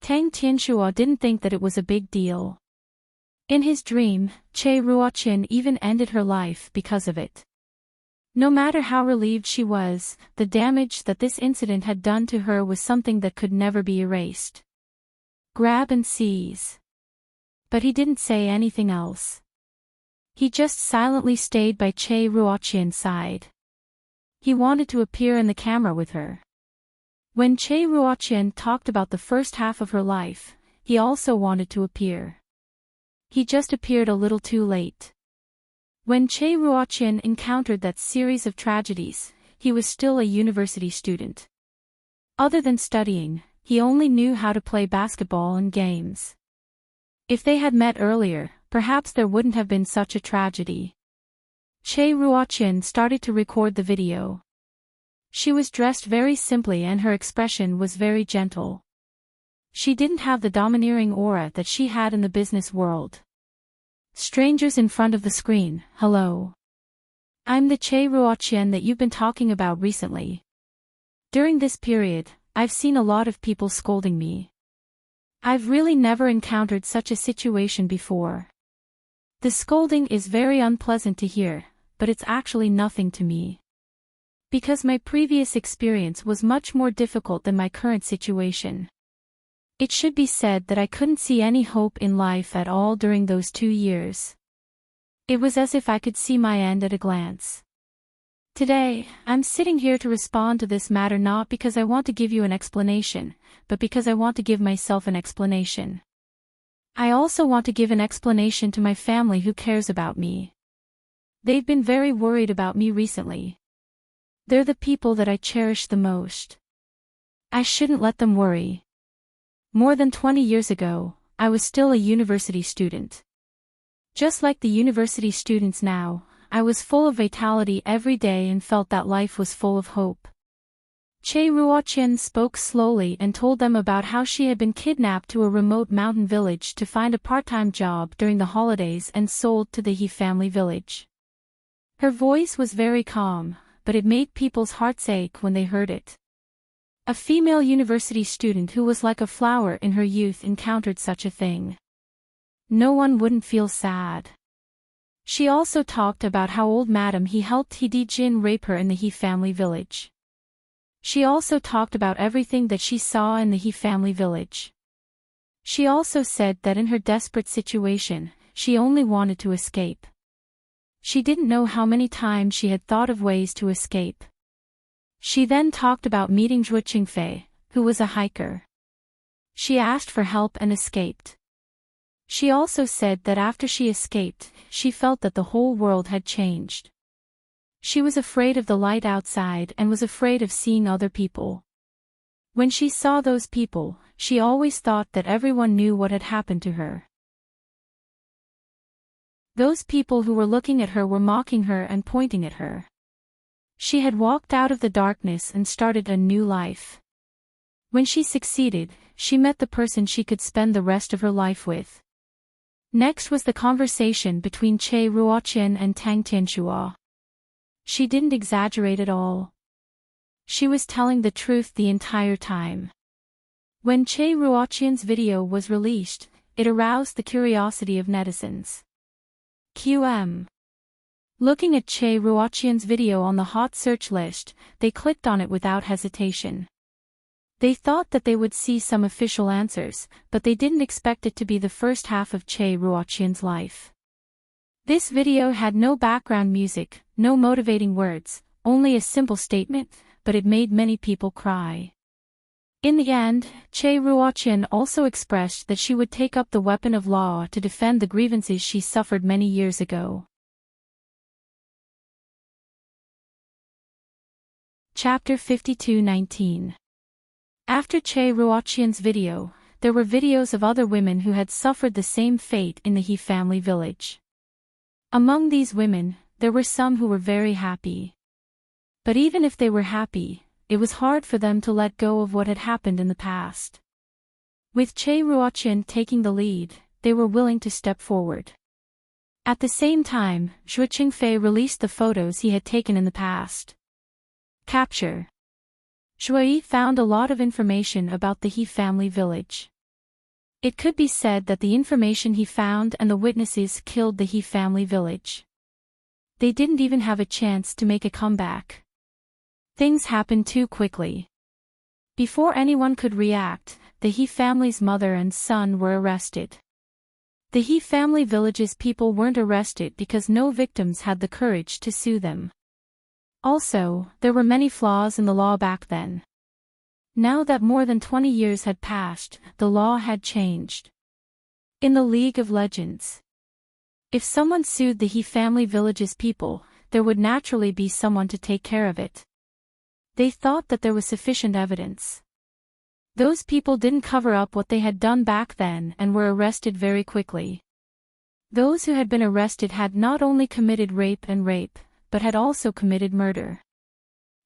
Tang Tianxua didn't think that it was a big deal. In his dream, Che Ruoqian even ended her life because of it. No matter how relieved she was, the damage that this incident had done to her was something that could never be erased. Grab and seize. But he didn't say anything else. He just silently stayed by Che Ruoqian's side. He wanted to appear in the camera with her. When Che Ruoqian talked about the first half of her life, he also wanted to appear. He just appeared a little too late. When Che Ruoqian encountered that series of tragedies, he was still a university student. Other than studying, he only knew how to play basketball and games. If they had met earlier, perhaps there wouldn't have been such a tragedy. Che Ruoqian started to record the video. She was dressed very simply and her expression was very gentle. She didn't have the domineering aura that she had in the business world. Strangers in front of the screen, hello. I'm the Che Ruoqian that you've been talking about recently. During this period, I've seen a lot of people scolding me. I've really never encountered such a situation before. The scolding is very unpleasant to hear, but it's actually nothing to me. Because my previous experience was much more difficult than my current situation. It should be said that I couldn't see any hope in life at all during those 2 years. It was as if I could see my end at a glance. Today, I'm sitting here to respond to this matter not because I want to give you an explanation, but because I want to give myself an explanation. I also want to give an explanation to my family who cares about me. They've been very worried about me recently. They're the people that I cherish the most. I shouldn't let them worry. More than 20 years ago, I was still a university student. Just like the university students now, I was full of vitality every day and felt that life was full of hope. Che Ruotian spoke slowly and told them about how she had been kidnapped to a remote mountain village to find a part-time job during the holidays and sold to the He family village. Her voice was very calm, but it made people's hearts ache when they heard it. A female university student who was like a flower in her youth encountered such a thing. No one wouldn't feel sad. She also talked about how old Madam He helped He Dijin rape her in the He family village. She also talked about everything that she saw in the He family village. She also said that in her desperate situation, she only wanted to escape. She didn't know how many times she had thought of ways to escape. She then talked about meeting Zhuo Qingfei, who was a hiker. She asked for help and escaped. She also said that after she escaped, she felt that the whole world had changed. She was afraid of the light outside and was afraid of seeing other people. When she saw those people, she always thought that everyone knew what had happened to her. Those people who were looking at her were mocking her and pointing at her. She had walked out of the darkness and started a new life. When she succeeded, she met the person she could spend the rest of her life with. Next was the conversation between Che Ruotian and Tang Tianxua. She didn't exaggerate at all. She was telling the truth the entire time. When Che Ruotian's video was released, it aroused the curiosity of netizens. QM. Looking at Che Ruotian's video on the hot search list, they clicked on it without hesitation. They thought that they would see some official answers, but they didn't expect it to be the first half of Che Ruotian's life. This video had no background music, no motivating words, only a simple statement, but it made many people cry. In the end, Che Ruotian also expressed that she would take up the weapon of law to defend the grievances she suffered many years ago. Chapter 52:19. After Che Ruotian's video, there were videos of other women who had suffered the same fate in the He family village. Among these women, there were some who were very happy. But even if they were happy, it was hard for them to let go of what had happened in the past. With Che Ruotian taking the lead, they were willing to step forward. At the same time, Zhuo Qingfei released the photos he had taken in the past. Capture. Zhuo found a lot of information about the He family village. It could be said that the information he found and the witnesses killed the He family village. They didn't even have a chance to make a comeback. Things happened too quickly. Before anyone could react, the He family's mother and son were arrested. The He family village's people weren't arrested because no victims had the courage to sue them. Also, there were many flaws in the law back then. Now that more than 20 years had passed, the law had changed. In the League of Legends, if someone sued the He family village's people, there would naturally be someone to take care of it. They thought that there was sufficient evidence. Those people didn't cover up what they had done back then and were arrested very quickly. Those who had been arrested had not only committed rape, but had also committed murder.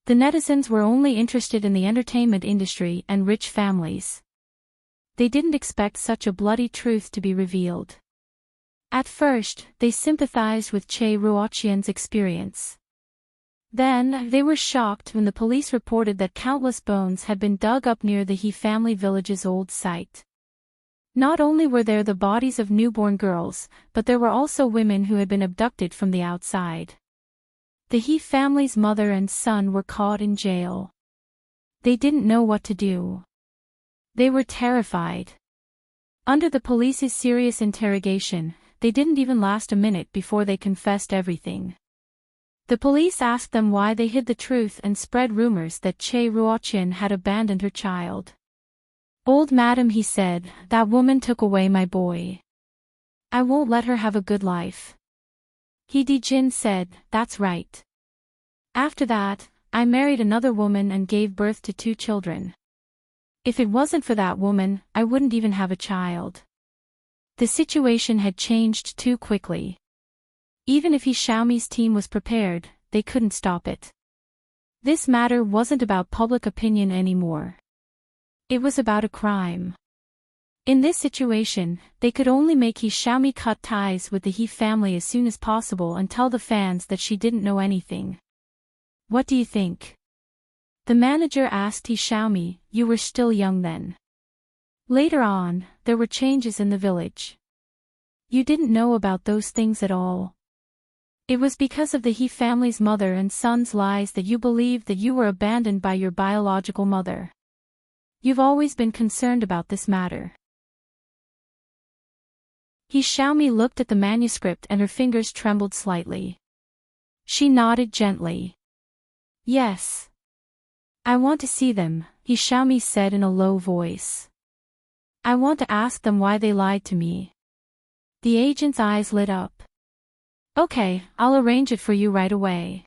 The netizens were only interested in the entertainment industry and rich families. They didn't expect such a bloody truth to be revealed. At first, they sympathized with Che Ruotian's experience. Then, they were shocked when the police reported that countless bones had been dug up near the He family village's old site. Not only were there the bodies of newborn girls, but there were also women who had been abducted from the outside. The He family's mother and son were caught in jail. They didn't know what to do. They were terrified. Under the police's serious interrogation, they didn't even last a minute before they confessed everything. The police asked them why they hid the truth and spread rumors that Che Ruotian had abandoned her child. "Old madam," he said, "that woman took away my boy. I won't let her have a good life." He Dijin said, "That's right. After that, I married another woman and gave birth to 2 children. If it wasn't for that woman, I wouldn't even have a child. The situation had changed too quickly. Even if Xiaomi's team was prepared, they couldn't stop it. This matter wasn't about public opinion anymore. It was about a crime. In this situation, they could only make Xiaomi cut ties with the He family as soon as possible and tell the fans that she didn't know anything. What do you think? The manager asked Xiaomi. You were still young then. Later on, there were changes in the village. You didn't know about those things at all. It was because of the He family's mother and son's lies that you believed that you were abandoned by your biological mother. You've always been concerned about this matter. Xiaomi looked at the manuscript and her fingers trembled slightly. She nodded gently. Yes. I want to see them, Xiaomi said in a low voice. I want to ask them why they lied to me. The agent's eyes lit up. Okay, I'll arrange it for you right away.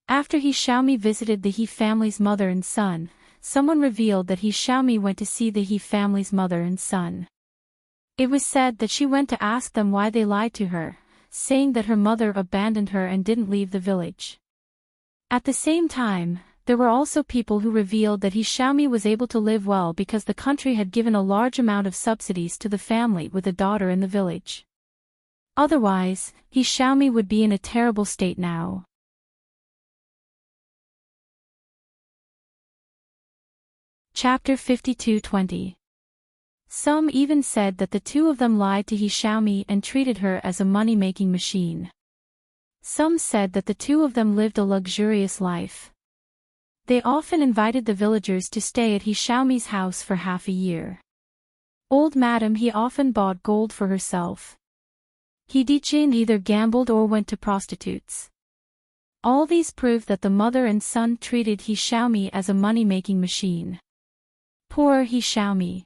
After Xiaomi visited the He family's mother and son, someone revealed that Xiaomi went to see the He family's mother and son. It was said that she went to ask them why they lied to her, saying that her mother abandoned her and didn't leave the village. At the same time, there were also people who revealed that Xiaomi was able to live well because the country had given a large amount of subsidies to the family with a daughter in the village. Otherwise, Xiaomi would be in a terrible state now. Chapter 52:20. Some even said that the two of them lied to Xiaomi and treated her as a money-making machine. Some said that the two of them lived a luxurious life. They often invited the villagers to stay at Xiaomi's house for half a year. Old Madam He often bought gold for herself. Dijin either gambled or went to prostitutes. All these prove that the mother and son treated Xiaomi as a money-making machine. Poor Xiaomi.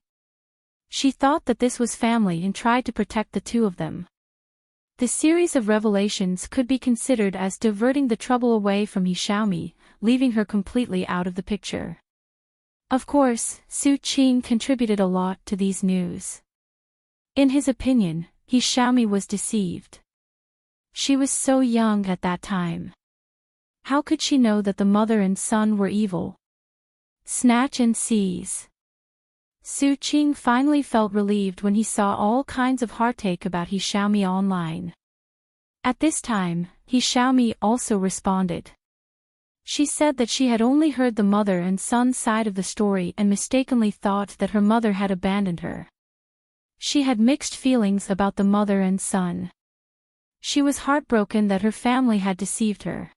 She thought that this was family and tried to protect the two of them. The series of revelations could be considered as diverting the trouble away from Xiaomi, leaving her completely out of the picture. Of course, Su Qing contributed a lot to these news. In his opinion, Xiaomi was deceived. She was so young at that time. How could she know that the mother and son were evil? Snatch and seize. Su Qing finally felt relieved when he saw all kinds of heartache about Xiaomi online. At this time, Xiaomi also responded. She said that she had only heard the mother and son side of the story and mistakenly thought that her mother had abandoned her. She had mixed feelings about the mother and son. She was heartbroken that her family had deceived her.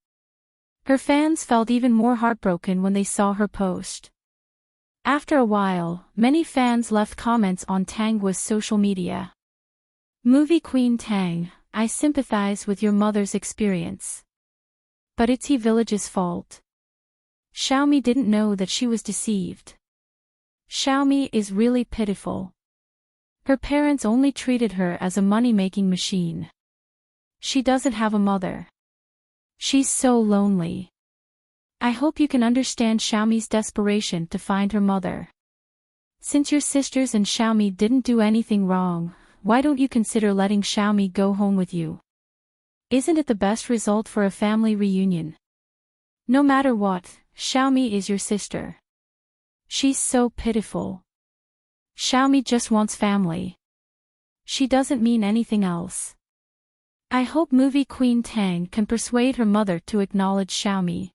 Her fans felt even more heartbroken when they saw her post. After a while, many fans left comments on Tangua's social media. Movie Queen Tang, I sympathize with your mother's experience. But it's He Village's fault. Xiaomi didn't know that she was deceived. Xiaomi is really pitiful. Her parents only treated her as a money-making machine. She doesn't have a mother. She's so lonely. I hope you can understand Xiaomi's desperation to find her mother. Since your sisters and Xiaomi didn't do anything wrong, why don't you consider letting Xiaomi go home with you? Isn't it the best result for a family reunion? No matter what, Xiaomi is your sister. She's so pitiful. Xiaomi just wants family. She doesn't mean anything else. I hope Movie Queen Tang can persuade her mother to acknowledge Xiaomi.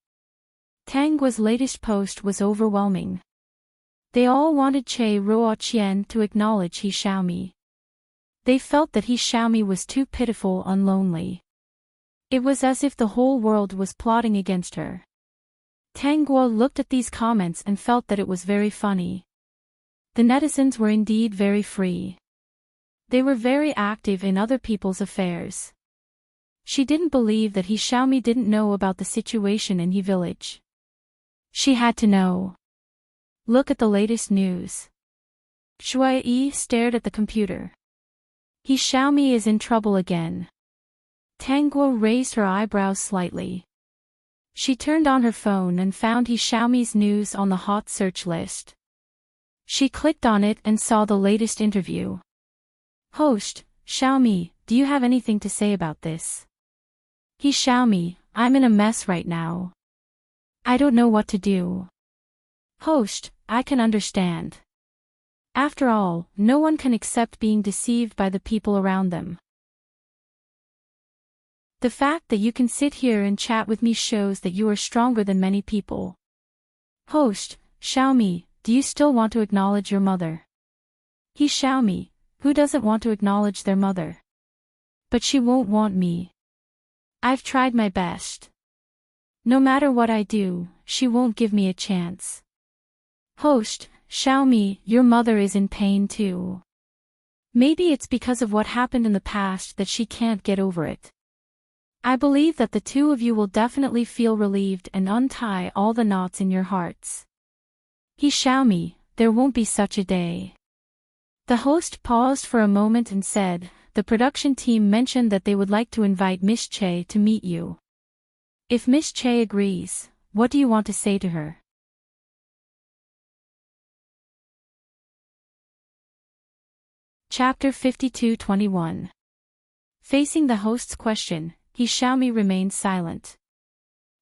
Tangua's latest post was overwhelming. They all wanted Che Ruoqian to acknowledge Xiaomi. They felt that Xiaomi was too pitiful and lonely. It was as if the whole world was plotting against her. Tangua looked at these comments and felt that it was very funny. The netizens were indeed very free. They were very active in other people's affairs. She didn't believe that Xiaomi didn't know about the situation in He Village. She had to know. Look at the latest news. Shui Yi stared at the computer. Xiaomi is in trouble again. Tangua raised her eyebrows slightly. She turned on her phone and found Xiaomi's news on the hot search list. She clicked on it and saw the latest interview. Host, Xiaomi, do you have anything to say about this? Xiaomi, I'm in a mess right now. I don't know what to do. Host, I can understand. After all, no one can accept being deceived by the people around them. The fact that you can sit here and chat with me shows that you are stronger than many people. Host, Xiaomi, do you still want to acknowledge your mother? Xiaomi, who doesn't want to acknowledge their mother? But she won't want me. I've tried my best. No matter what I do, she won't give me a chance. Host, Xiaomi, your mother is in pain too. Maybe it's because of what happened in the past that she can't get over it. I believe that the two of you will definitely feel relieved and untie all the knots in your hearts. Xiaomi, there won't be such a day. The host paused for a moment and said, the production team mentioned that they would like to invite Miss Che to meet you. If Miss Che agrees, what do you want to say to her? Chapter 52-21. Facing the host's question, Xiaomi remained silent.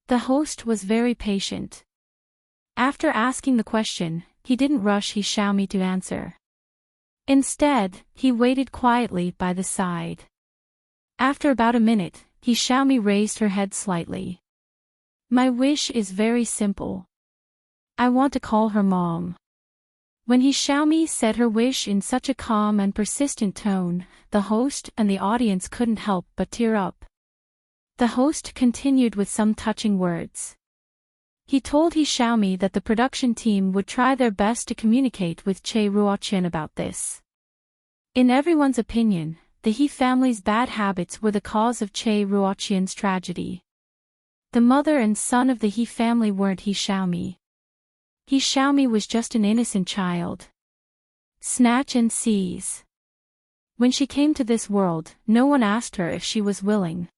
The host was very patient. After asking the question, he didn't rush Xiaomi to answer. Instead, he waited quietly by the side. After about a minute, Xiaomi raised her head slightly. My wish is very simple. I want to call her mom. When Xiaomi said her wish in such a calm and persistent tone, the host and the audience couldn't help but tear up. The host continued with some touching words. He told Xiaomi that the production team would try their best to communicate with Che Ruoqian about this. In everyone's opinion, the He family's bad habits were the cause of Che Ruoqian's tragedy. The mother and son of the He family weren't Xiaomi. Xiaomi was just an innocent child. Snatch and seize. When she came to this world, no one asked her if she was willing.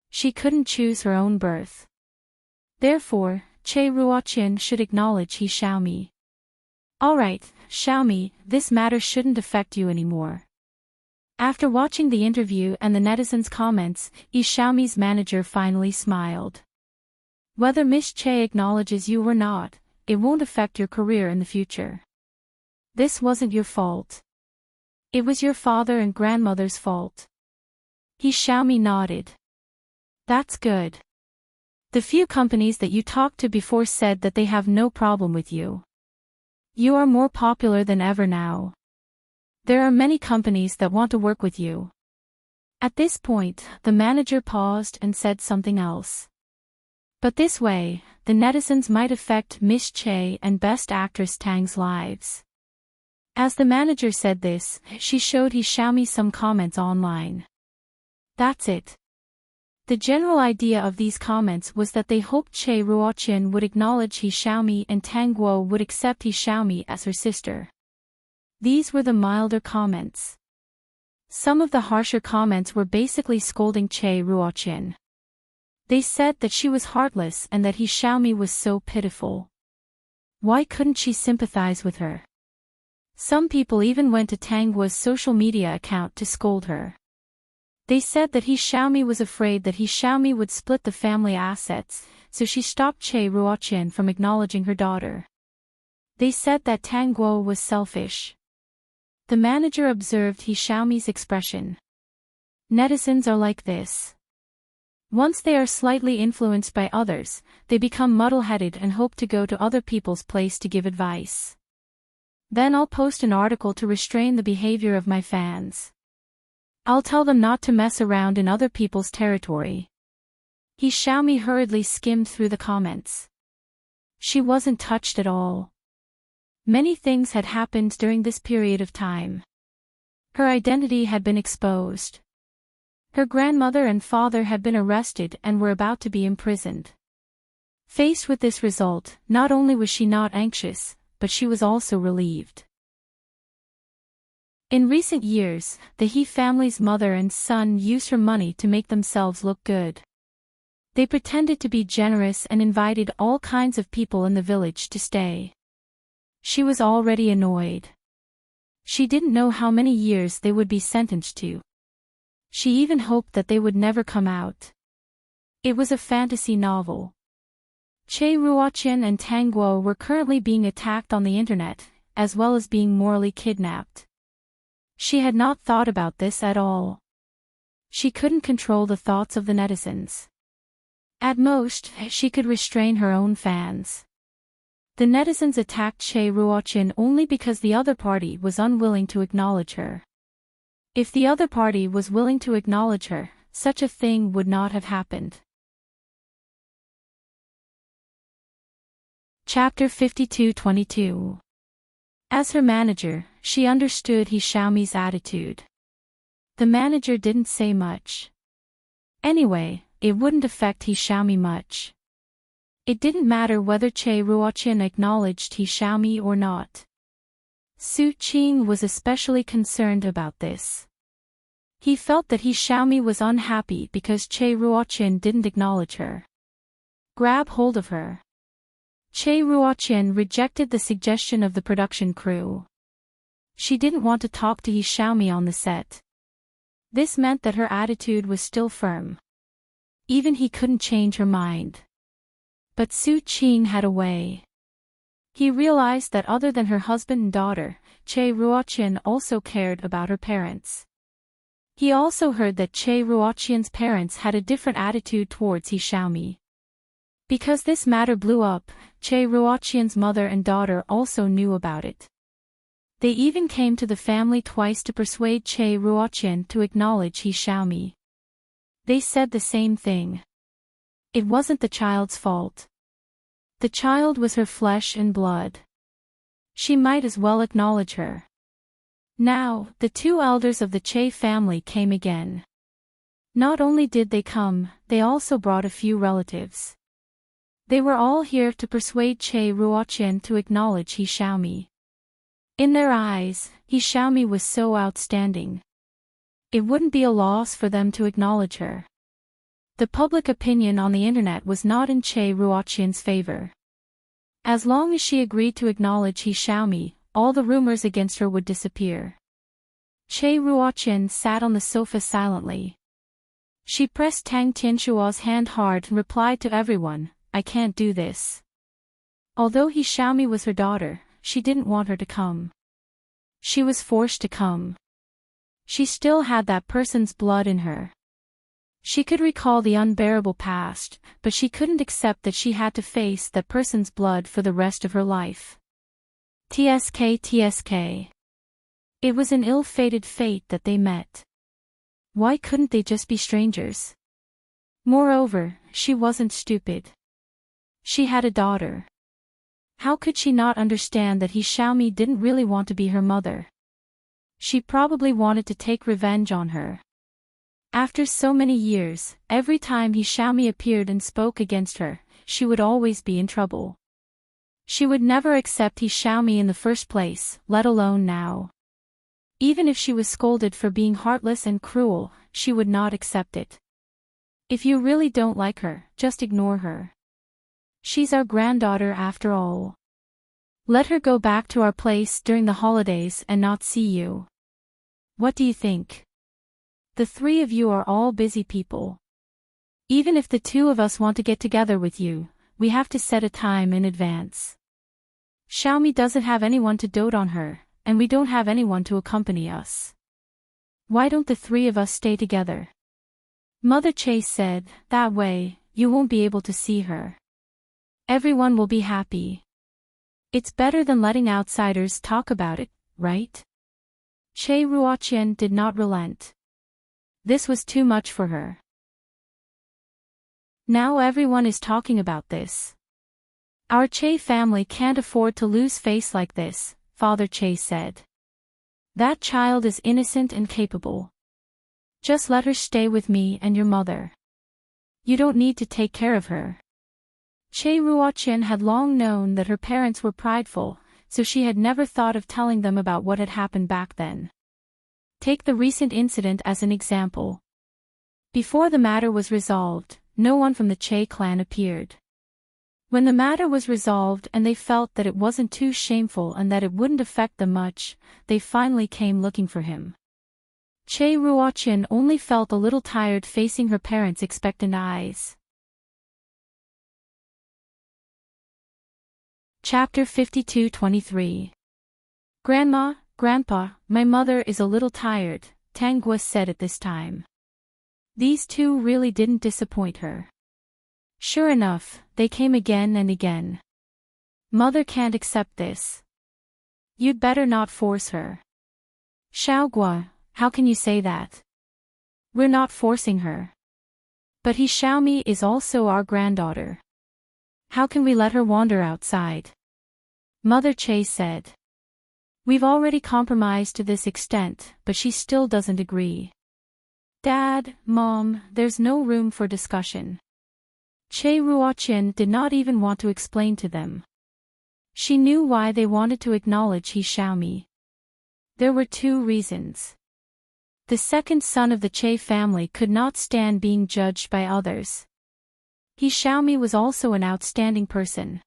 She couldn't choose her own birth. Therefore, Che Ruoqian should acknowledge Xiaomi. Alright, Xiaomi, this matter shouldn't affect you anymore. After watching the interview and the netizens' comments, Xiaomi's manager finally smiled. Whether Miss Che acknowledges you or not, it won't affect your career in the future. This wasn't your fault. It was your father and grandmother's fault. Xiaomi nodded. That's good. The few companies that you talked to before said that they have no problem with you. You are more popular than ever now. There are many companies that want to work with you. At this point, the manager paused and said something else. But this way, the netizens might affect Miss Che and Best Actress Tang's lives. As the manager said this, she showed Xiaomi some comments online. That's it. The general idea of these comments was that they hoped Che Ruoqian would acknowledge Xiaomi and Tang Guo would accept Xiaomi as her sister. These were the milder comments. Some of the harsher comments were basically scolding Che Ruoqian. They said that she was heartless and that Xiaomi was so pitiful. Why couldn't she sympathize with her? Some people even went to Tang Guo's social media account to scold her. They said that Xiaomi was afraid that Xiaomi would split the family assets, so she stopped Che Ruoqian from acknowledging her daughter. They said that Tang Guo was selfish. The manager observed Xiaomi's expression. Netizens are like this. Once they are slightly influenced by others, they become muddle-headed and hope to go to other people's place to give advice. Then I'll post an article to restrain the behavior of my fans. I'll tell them not to mess around in other people's territory. Xiaomi hurriedly skimmed through the comments. She wasn't touched at all. Many things had happened during this period of time. Her identity had been exposed. Her grandmother and father had been arrested and were about to be imprisoned. Faced with this result, not only was she not anxious, but she was also relieved. In recent years, the He family's mother and son used her money to make themselves look good. They pretended to be generous and invited all kinds of people in the village to stay. She was already annoyed. She didn't know how many years they would be sentenced to. She even hoped that they would never come out. It was a fantasy novel. Che Ruotian and Tang Guo were currently being attacked on the internet, as well as being morally kidnapped. She had not thought about this at all. She couldn't control the thoughts of the netizens. At most, she could restrain her own fans. The netizens attacked Che Ruotian only because the other party was unwilling to acknowledge her. If the other party was willing to acknowledge her, such a thing would not have happened. Chapter 52-22. As her manager, she understood He Xiaomi's attitude. The manager didn't say much. Anyway, it wouldn't affect He Xiaomi much. It didn't matter whether Che Ruotian acknowledged He Xiaomi or not. Su Qing was especially concerned about this. He felt that He Xiaomi was unhappy because Che Ruotian didn't acknowledge her. Grab hold of her. Che Ruotian rejected the suggestion of the production crew. She didn't want to talk to He Xiaomi on the set. This meant that her attitude was still firm. Even he couldn't change her mind. But Su Qing had a way. He realized that other than her husband and daughter, Che Ruotian also cared about her parents. He also heard that Che Ruotian's parents had a different attitude towards He Xiaomi. Because this matter blew up, Che Ruotian's mother and daughter also knew about it. They even came to the family twice to persuade Che Ruotian to acknowledge He Xiaomi. They said the same thing. It wasn't the child's fault. The child was her flesh and blood. She might as well acknowledge her. Now, the two elders of the Che family came again. Not only did they come, they also brought a few relatives. They were all here to persuade Che Ruotian to acknowledge He Xiaomi. In their eyes, He Xiaomi was so outstanding. It wouldn't be a loss for them to acknowledge her. The public opinion on the internet was not in Che Ruotian's favor. As long as she agreed to acknowledge He Xiaomi, all the rumors against her would disappear. Che Ruotian sat on the sofa silently. She pressed Tang Tianshua's hand hard and replied to everyone, "I can't do this." Although He Xiaomi was her daughter, she didn't want her to come. She was forced to come. She still had that person's blood in her. She could recall the unbearable past, but she couldn't accept that she had to face that person's blood for the rest of her life. TSK. It was an ill-fated fate that they met. Why couldn't they just be strangers? Moreover, she wasn't stupid. She had a daughter. How could she not understand that He Xiaomi didn't really want to be her mother? She probably wanted to take revenge on her. After so many years, every time He Xiaomi appeared and spoke against her, she would always be in trouble. She would never accept He Xiaomi in the first place, let alone now. Even if she was scolded for being heartless and cruel, she would not accept it. If you really don't like her, just ignore her. She's our granddaughter after all. Let her go back to our place during the holidays and not see you. What do you think? The three of you are all busy people. Even if the two of us want to get together with you, we have to set a time in advance. Xiaomi doesn't have anyone to dote on her, and we don't have anyone to accompany us. Why don't the three of us stay together? Mother Chase said, that way, you won't be able to see her. Everyone will be happy. It's better than letting outsiders talk about it, right? Che Ruotian did not relent. This was too much for her. Now everyone is talking about this. Our Che family can't afford to lose face like this, Father Che said. That child is innocent and capable. Just let her stay with me and your mother. You don't need to take care of her. Che Ruotian had long known that her parents were prideful, so she had never thought of telling them about what had happened back then. Take the recent incident as an example. Before the matter was resolved, no one from the Che clan appeared. When the matter was resolved and they felt that it wasn't too shameful and that it wouldn't affect them much, they finally came looking for him. Che Ruotian only felt a little tired facing her parents' expectant eyes. Chapter 52-23. Grandma, Grandpa, my mother is a little tired, Tangua said at this time. These two really didn't disappoint her. Sure enough, they came again and again. Mother can't accept this. You'd better not force her. Xiaogua, how can you say that? We're not forcing her. But He Xiaomi is also our granddaughter. How can we let her wander outside? Mother Che said. We've already compromised to this extent, but she still doesn't agree. Dad, Mom, there's no room for discussion. Che Ruotian did not even want to explain to them. She knew why they wanted to acknowledge He Xiaomi. There were two reasons. The second son of the Che family could not stand being judged by others. He Xiaomi was also an outstanding person.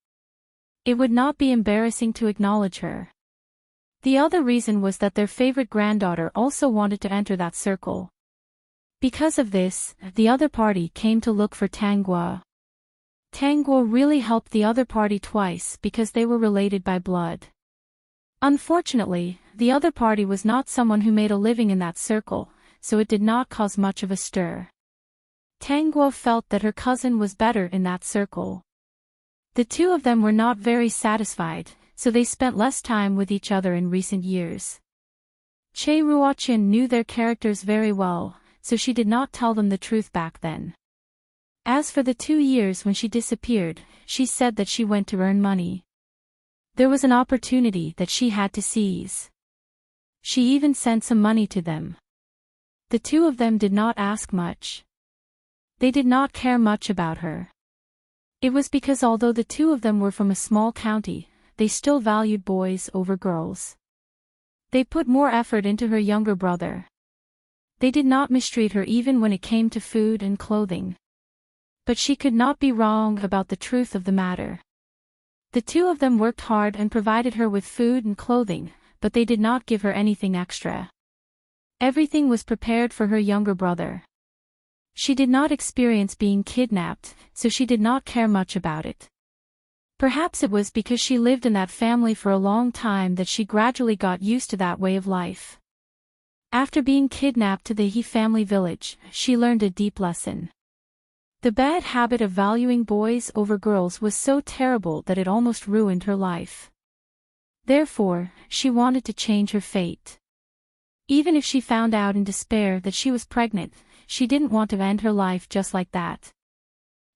It would not be embarrassing to acknowledge her. The other reason was that their favorite granddaughter also wanted to enter that circle. Because of this, the other party came to look for Tangua. Tangua really helped the other party twice because they were related by blood. Unfortunately, the other party was not someone who made a living in that circle, so it did not cause much of a stir. Tangua felt that her cousin was better in that circle. The two of them were not very satisfied, so they spent less time with each other in recent years. Che Ruotian knew their characters very well, so she did not tell them the truth back then. As for the 2 years when she disappeared, she said that she went to earn money. There was an opportunity that she had to seize. She even sent some money to them. The two of them did not ask much. They did not care much about her. It was because although the two of them were from a small county, they still valued boys over girls. They put more effort into her younger brother. They did not mistreat her even when it came to food and clothing. But she could not be wrong about the truth of the matter. The two of them worked hard and provided her with food and clothing, but they did not give her anything extra. Everything was prepared for her younger brother. She did not experience being kidnapped, so she did not care much about it. Perhaps it was because she lived in that family for a long time that she gradually got used to that way of life. After being kidnapped to the He family village, she learned a deep lesson. The bad habit of valuing boys over girls was so terrible that it almost ruined her life. Therefore, she wanted to change her fate. Even if she found out in despair that she was pregnant, she didn't want to end her life just like that.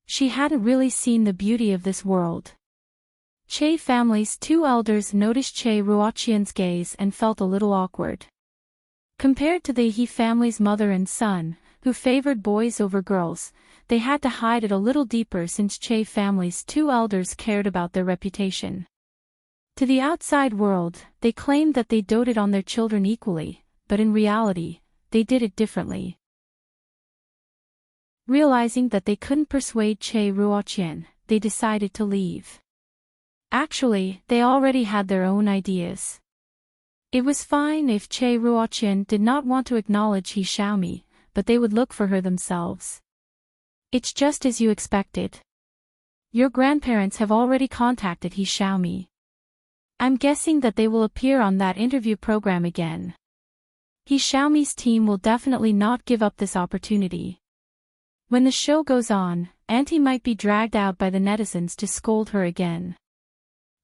She hadn't really seen the beauty of this world. Che family's two elders noticed Che Ruotian's gaze and felt a little awkward. Compared to the He family's mother and son, who favored boys over girls, they had to hide it a little deeper since Che family's two elders cared about their reputation. To the outside world, they claimed that they doted on their children equally, but in reality, they did it differently. Realizing that they couldn't persuade Che Ruotian, they decided to leave. Actually, they already had their own ideas. It was fine if Che Ruotian did not want to acknowledge He Xiaomi, but they would look for her themselves. It's just as you expected. Your grandparents have already contacted He Xiaomi. I'm guessing that they will appear on that interview program again. He Xiaomi's team will definitely not give up this opportunity. When the show goes on, Auntie might be dragged out by the netizens to scold her again.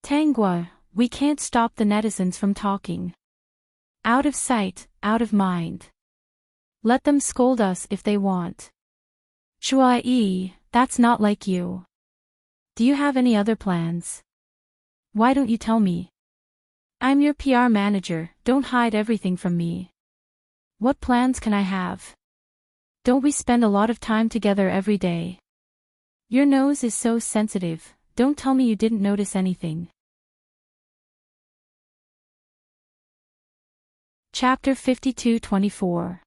Tangua, we can't stop the netizens from talking. Out of sight, out of mind. Let them scold us if they want. Shuai, that's not like you. Do you have any other plans? Why don't you tell me? I'm your PR manager, don't hide everything from me. What plans can I have? Don't we spend a lot of time together every day? Your nose is so sensitive, don't tell me you didn't notice anything. Chapter 52-24.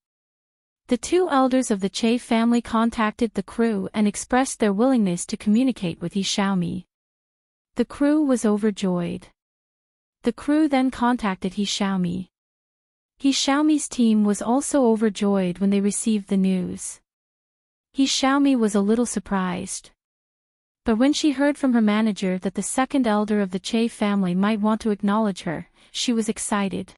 The two elders of the Che family contacted the crew and expressed their willingness to communicate with He Xiaomi. The crew was overjoyed. The crew then contacted He Xiaomi. He Xiaomi's team was also overjoyed when they received the news. He Xiaomi was a little surprised. But when she heard from her manager that the second elder of the Che family might want to acknowledge her, she was excited.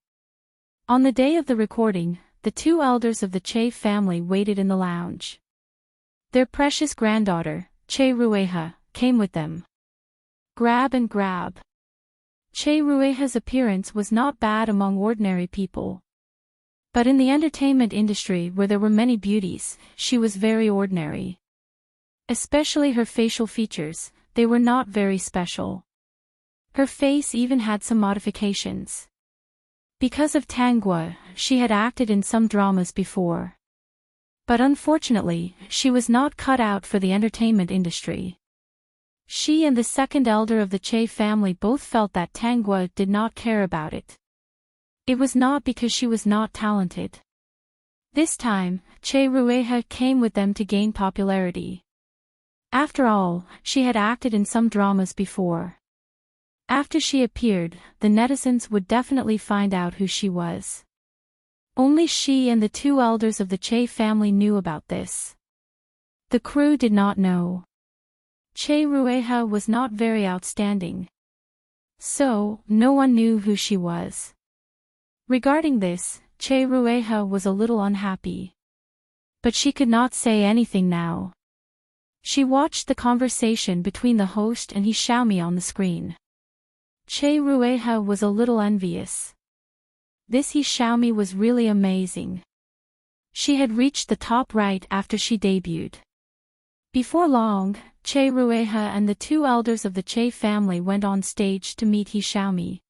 On the day of the recording, the two elders of the Che family waited in the lounge. Their precious granddaughter, Che Rueha, came with them. Grab and grab. Che Rueha's appearance was not bad among ordinary people. But in the entertainment industry where there were many beauties, she was very ordinary. Especially her facial features, they were not very special. Her face even had some modifications. Because of Tangua, she had acted in some dramas before. But unfortunately, she was not cut out for the entertainment industry. She and the second elder of the Che family both felt that Tangua did not care about it. It was not because she was not talented. This time, Che Rueha came with them to gain popularity. After all, she had acted in some dramas before. After she appeared, the netizens would definitely find out who she was. Only she and the two elders of the Che family knew about this. The crew did not know. Che Rueha was not very outstanding. So, no one knew who she was. Regarding this, Che Rueha was a little unhappy. But she could not say anything now. She watched the conversation between the host and He Xiaomi on the screen. Che Rueha was a little envious. This He Xiaomi was really amazing. She had reached the top right after she debuted. Before long, Che Rueha and the two elders of the Che family went on stage to meet He Xiaomi.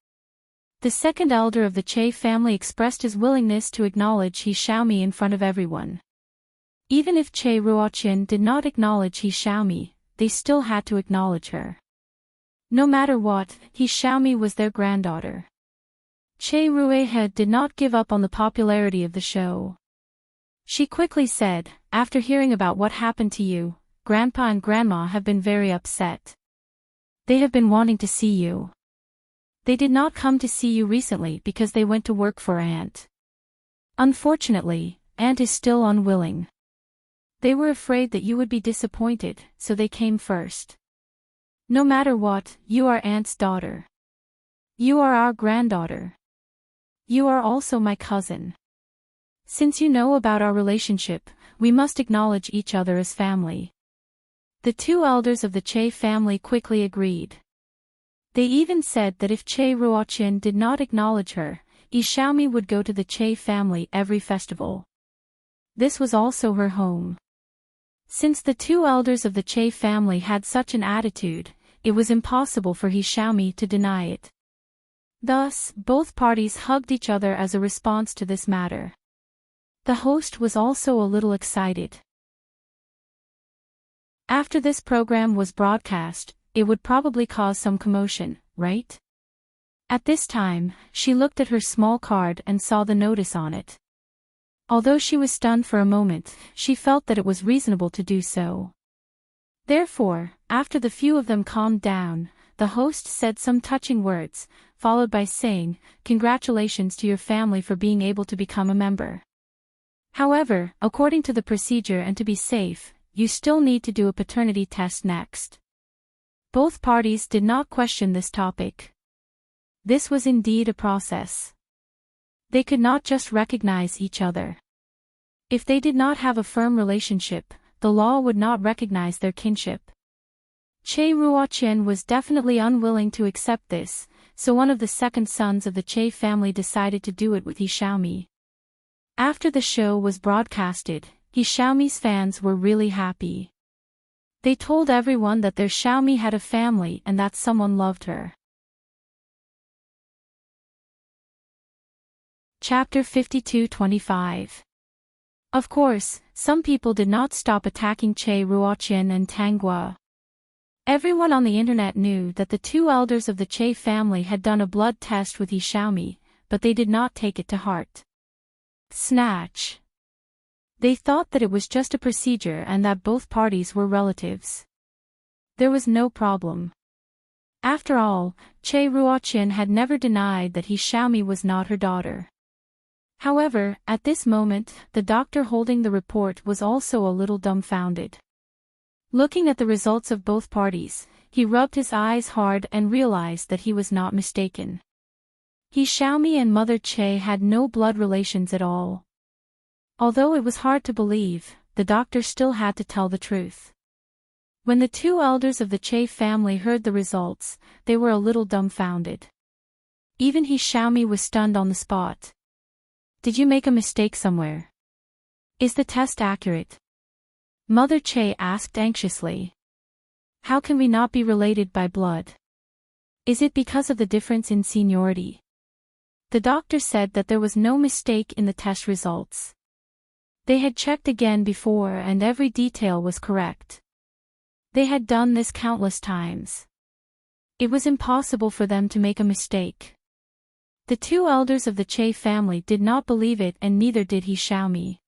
The second elder of the Che family expressed his willingness to acknowledge He Xiaomi in front of everyone. Even if Che Ruoqian did not acknowledge He Xiaomi, they still had to acknowledge her. No matter what, He Xiaomi was their granddaughter. Che Rueha did not give up on the popularity of the show. She quickly said, "After hearing about what happened to you, Grandpa and Grandma have been very upset. They have been wanting to see you. They did not come to see you recently because they went to work for Aunt. Unfortunately, Aunt is still unwilling. They were afraid that you would be disappointed, so they came first. No matter what, you are Aunt's daughter. You are our granddaughter. You are also my cousin. Since you know about our relationship, we must acknowledge each other as family." The two elders of the Che family quickly agreed. They even said that if Che Ruoqian did not acknowledge her, He Xiaomi would go to the Che family every festival. This was also her home. Since the two elders of the Che family had such an attitude, it was impossible for He Xiaomi to deny it. Thus, both parties hugged each other as a response to this matter. The host was also a little excited. After this program was broadcast, it would probably cause some commotion, right? At this time, she looked at her small card and saw the notice on it. Although she was stunned for a moment, she felt that it was reasonable to do so. Therefore, after the few of them calmed down, the host said some touching words, followed by saying, "Congratulations to your family for being able to become a member. However, according to the procedure and to be safe, you still need to do a paternity test next." Both parties did not question this topic. This was indeed a process. They could not just recognize each other. If they did not have a firm relationship, the law would not recognize their kinship. Che Ruoqian was definitely unwilling to accept this, so one of the second sons of the Che family decided to do it with He Xiaomi. After the show was broadcasted, He Xiaomi's fans were really happy. They told everyone that their Xiaomi had a family and that someone loved her. Chapter 52-25. Of course, some people did not stop attacking Che Ruoqian and Tangua. Everyone on the internet knew that the two elders of the Che family had done a blood test with He Xiaomi, but they did not take it to heart. Snatch. They thought that it was just a procedure and that both parties were relatives. There was no problem. After all, Che Ruoqian had never denied that He Xiaomi was not her daughter. However, at this moment, the doctor holding the report was also a little dumbfounded. Looking at the results of both parties, he rubbed his eyes hard and realized that he was not mistaken. He Xiaomi and Mother Che had no blood relations at all. Although it was hard to believe, the doctor still had to tell the truth. When the two elders of the Che family heard the results, they were a little dumbfounded. Even He Xiaomi was stunned on the spot. Did you make a mistake somewhere? Is the test accurate? Mother Che asked anxiously. How can we not be related by blood? Is it because of the difference in seniority? The doctor said that there was no mistake in the test results. They had checked again before and every detail was correct. They had done this countless times. It was impossible for them to make a mistake. The two elders of the Che family did not believe it and neither did He Xiaomi.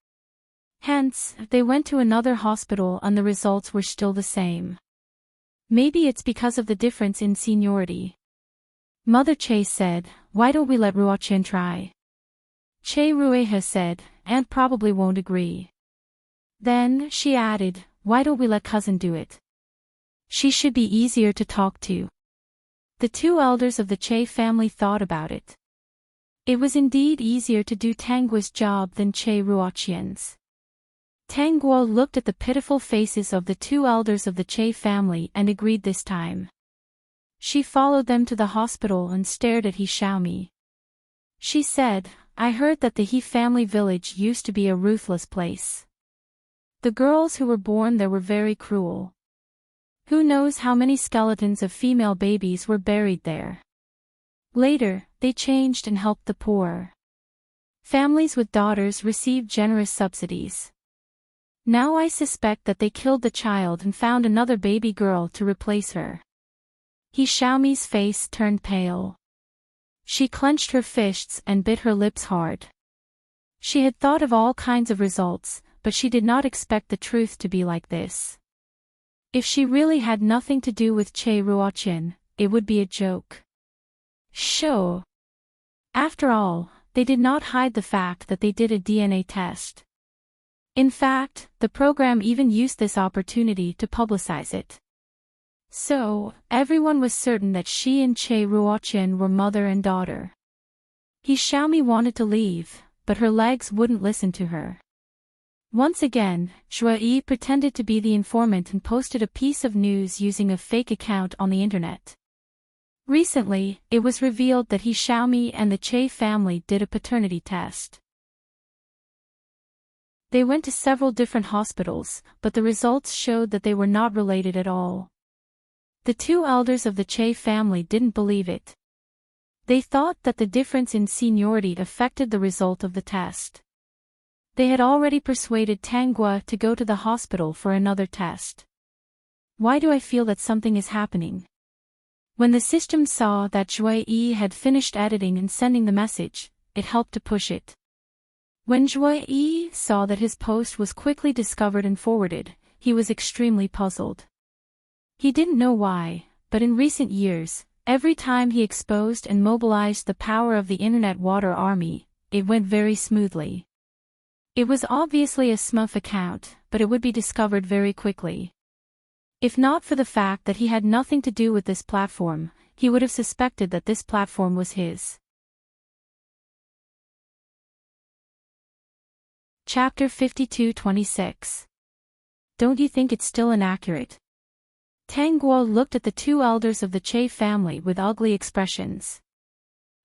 Hence, they went to another hospital and the results were still the same. Maybe it's because of the difference in seniority. Mother Che said, why don't we let Ruoqian try? Che Rueha said, Aunt probably won't agree. Then, she added, why don't we let cousin do it? She should be easier to talk to. The two elders of the Che family thought about it. It was indeed easier to do Tangua's job than Che Ruoqian's. Tangua looked at the pitiful faces of the two elders of the Che family and agreed this time. She followed them to the hospital and stared at He Xiaomi. She said, I heard that the He family village used to be a ruthless place. The girls who were born there were very cruel. Who knows how many skeletons of female babies were buried there. Later, they changed and helped the poor. Families with daughters received generous subsidies. Now I suspect that they killed the child and found another baby girl to replace her. He Xiaomi's face turned pale. She clenched her fists and bit her lips hard. She had thought of all kinds of results, but she did not expect the truth to be like this. If she really had nothing to do with Che Ruoqian, it would be a joke. Sure. After all, they did not hide the fact that they did a DNA test. In fact, the program even used this opportunity to publicize it. So, everyone was certain that she and Che Ruoqian were mother and daughter. He Xiaomi wanted to leave, but her legs wouldn't listen to her. Once again, Zhuai pretended to be the informant and posted a piece of news using a fake account on the internet. Recently, it was revealed that He Xiaomi and the Che family did a paternity test. They went to several different hospitals, but the results showed that they were not related at all. The two elders of the Che family didn't believe it. They thought that the difference in seniority affected the result of the test. They had already persuaded Tangua to go to the hospital for another test. Why do I feel that something is happening? When the system saw that Zhuai had finished editing and sending the message, it helped to push it. When Zhuai saw that his post was quickly discovered and forwarded, he was extremely puzzled. He didn't know why, but in recent years, every time he exposed and mobilized the power of the Internet Water Army, it went very smoothly. It was obviously a smurf account, but it would be discovered very quickly. If not for the fact that he had nothing to do with this platform, he would have suspected that this platform was his. Chapter 52-26. Don't you think it's still inaccurate? Tangua looked at the two elders of the Che family with ugly expressions.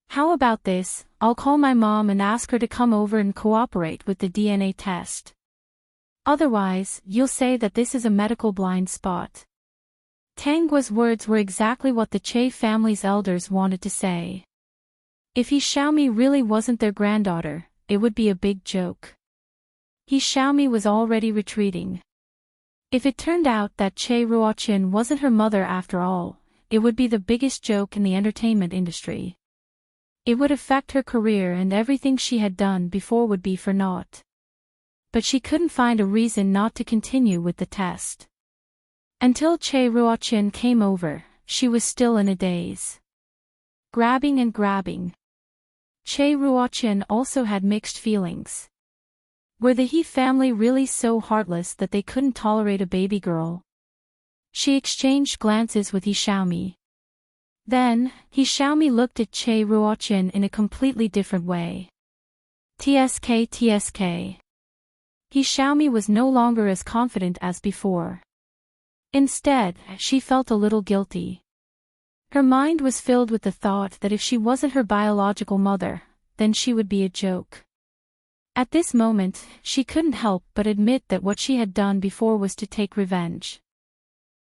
How about this, I'll call my mom and ask her to come over and cooperate with the DNA test. Otherwise, you'll say that this is a medical blind spot. Tangua's words were exactly what the Che family's elders wanted to say. If He Xiaomi really wasn't their granddaughter, it would be a big joke. He Xiaomi was already retreating. If it turned out that Che Ruoqian wasn't her mother after all, it would be the biggest joke in the entertainment industry. It would affect her career and everything she had done before would be for naught. But she couldn't find a reason not to continue with the test. Until Che Ruoqian came over, she was still in a daze. Grabbing and grabbing. Che Ruotian also had mixed feelings. Were the He family really so heartless that they couldn't tolerate a baby girl? She exchanged glances with He Xiaomi. Then, He Xiaomi looked at Che Ruotian in a completely different way. TSK. He Xiaomi was no longer as confident as before. Instead, she felt a little guilty. Her mind was filled with the thought that if she wasn't her biological mother, then she would be a joke. At this moment, she couldn't help but admit that what she had done before was to take revenge.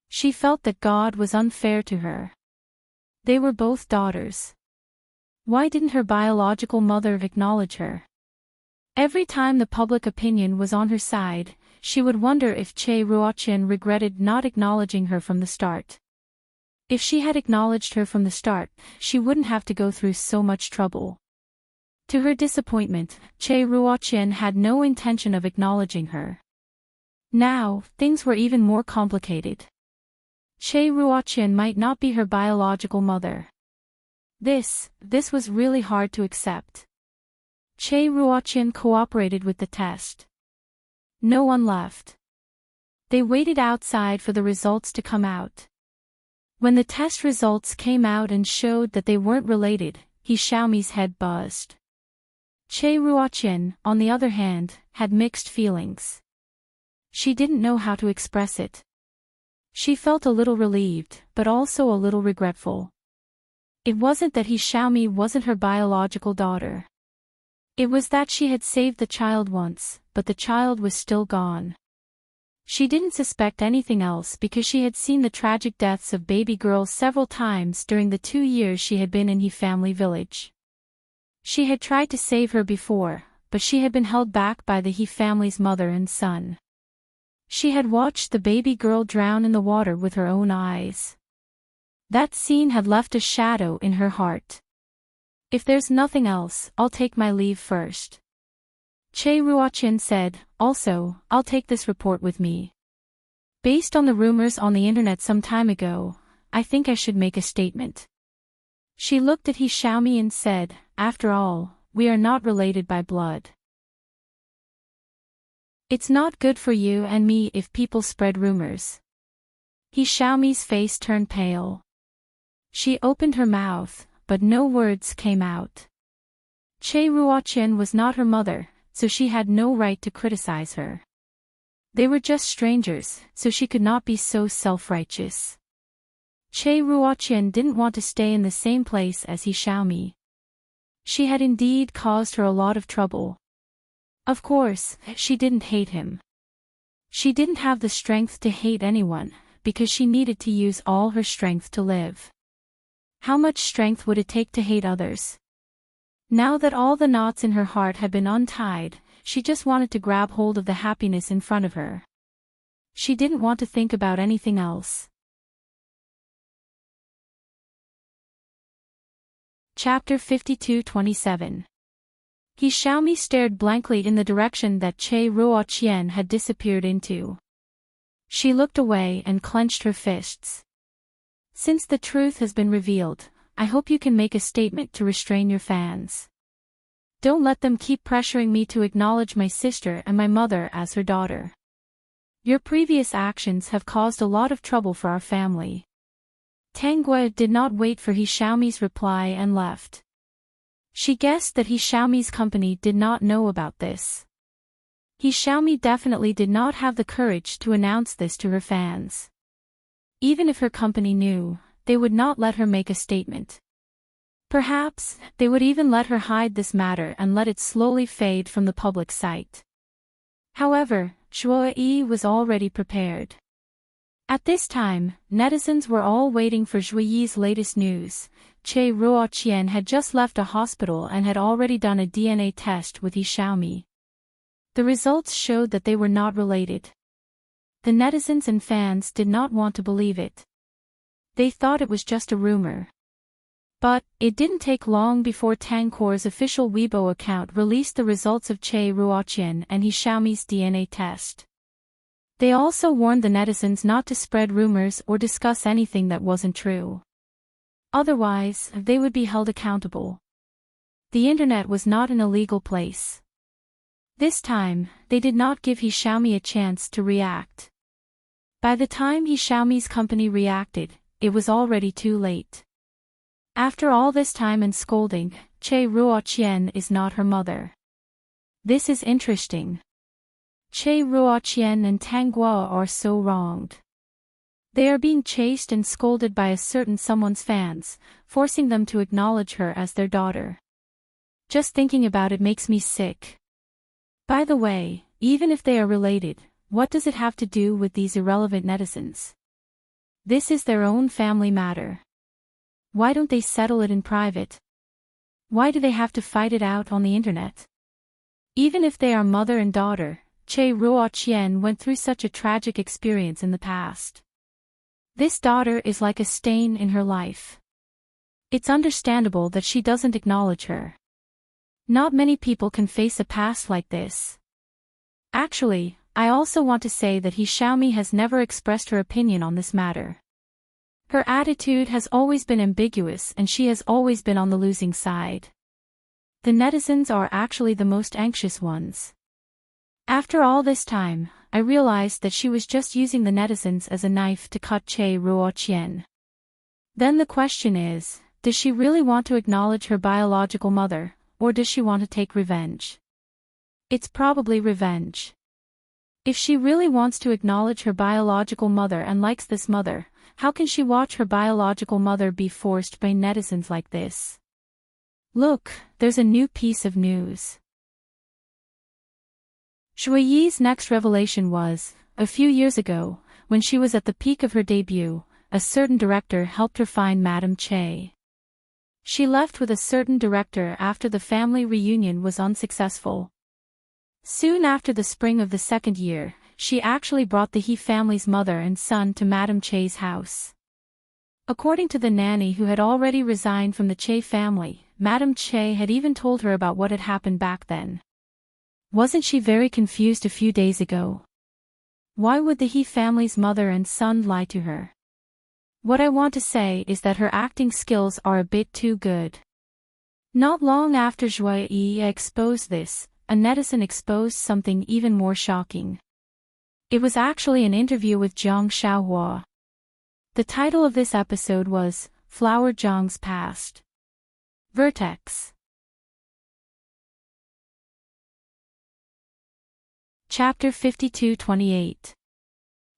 She felt that God was unfair to her. They were both daughters. Why didn't her biological mother acknowledge her? Every time the public opinion was on her side, she would wonder if Che Ruotian regretted not acknowledging her from the start. If she had acknowledged her from the start, she wouldn't have to go through so much trouble. To her disappointment, Che Ruotian had no intention of acknowledging her. Now, things were even more complicated. Che Ruotian might not be her biological mother. This was really hard to accept. Che Ruotian cooperated with the test. No one left. They waited outside for the results to come out. When the test results came out and showed that they weren't related, He Xiaomi's head buzzed. Che Ruotian, on the other hand, had mixed feelings. She didn't know how to express it. She felt a little relieved, but also a little regretful. It wasn't that He Xiaomi wasn't her biological daughter. It was that she had saved the child once, but the child was still gone. She didn't suspect anything else because she had seen the tragic deaths of baby girls several times during the 2 years she had been in He family village. She had tried to save her before, but she had been held back by the He family's mother and son. She had watched the baby girl drown in the water with her own eyes. That scene had left a shadow in her heart. If there's nothing else, I'll take my leave first. Che Ruotian said, also, I'll take this report with me. Based on the rumors on the internet some time ago, I think I should make a statement. She looked at He Xiaomi and said, after all, we are not related by blood. It's not good for you and me if people spread rumors. He Xiaomi's face turned pale. She opened her mouth, but no words came out. Che Ruotian was not her mother, so she had no right to criticize her. They were just strangers, so she could not be so self-righteous. Che Ruotian didn't want to stay in the same place as He Xiaomi. She had indeed caused her a lot of trouble. Of course, she didn't hate him. She didn't have the strength to hate anyone, because she needed to use all her strength to live. How much strength would it take to hate others? Now that all the knots in her heart had been untied, she just wanted to grab hold of the happiness in front of her. She didn't want to think about anything else. Chapter 52-27. He Xiaomi stared blankly in the direction that Che Ruotian had disappeared into. She looked away and clenched her fists. Since the truth has been revealed, I hope you can make a statement to restrain your fans. Don't let them keep pressuring me to acknowledge my sister and my mother as her daughter. Your previous actions have caused a lot of trouble for our family. Tang Gui did not wait for He Xiaomi's reply and left. She guessed that He Xiaomi's company did not know about this. He Xiaomi definitely did not have the courage to announce this to her fans. Even if her company knew, they would not let her make a statement. Perhaps, they would even let her hide this matter and let it slowly fade from the public sight. However, Zhuo Yi was already prepared. At this time, netizens were all waiting for Zhuo Yi's latest news. Che Ruotian had just left a hospital and had already done a DNA test with He Xiaomi. The results showed that they were not related. The netizens and fans did not want to believe it. They thought it was just a rumor. But, it didn't take long before Tangkor's official Weibo account released the results of Che Ruotian and He Xiaomi's DNA test. They also warned the netizens not to spread rumors or discuss anything that wasn't true. Otherwise, they would be held accountable. The internet was not an illegal place. This time, they did not give He Xiaomi a chance to react. By the time He Xiaomi's company reacted, it was already too late. After all this time and scolding, Che Ruoqian is not her mother. This is interesting. Che Ruoqian and Tang Guo are so wronged. They are being chased and scolded by a certain someone's fans, forcing them to acknowledge her as their daughter. Just thinking about it makes me sick. By the way, even if they are related, what does it have to do with these irrelevant netizens? This is their own family matter. Why don't they settle it in private? Why do they have to fight it out on the internet? Even if they are mother and daughter, Che Ruoqian went through such a tragic experience in the past. This daughter is like a stain in her life. It's understandable that she doesn't acknowledge her. Not many people can face a past like this. Actually, I also want to say that He Xiaomi has never expressed her opinion on this matter. Her attitude has always been ambiguous and she has always been on the losing side. The netizens are actually the most anxious ones. After all this time, I realized that she was just using the netizens as a knife to cut Che Ruoqian. Then the question is, does she really want to acknowledge her biological mother, or does she want to take revenge? It's probably revenge. If she really wants to acknowledge her biological mother and likes this mother, how can she watch her biological mother be forced by netizens like this? Look, there's a new piece of news. Shui Yi's next revelation was, a few years ago, when she was at the peak of her debut, a certain director helped her find Madame Che. She left with a certain director after the family reunion was unsuccessful. Soon after the spring of the second year, she actually brought the He family's mother and son to Madame Che's house. According to the nanny who had already resigned from the Che family, Madame Che had even told her about what had happened back then. Wasn't she very confused a few days ago? Why would the He family's mother and son lie to her? What I want to say is that her acting skills are a bit too good. Not long after Shui Yi exposed this, a netizen exposed something even more shocking. It was actually an interview with Zhang Xiaohua. The title of this episode was, Flower Zhang's Past. Vertex. Chapter 52-28.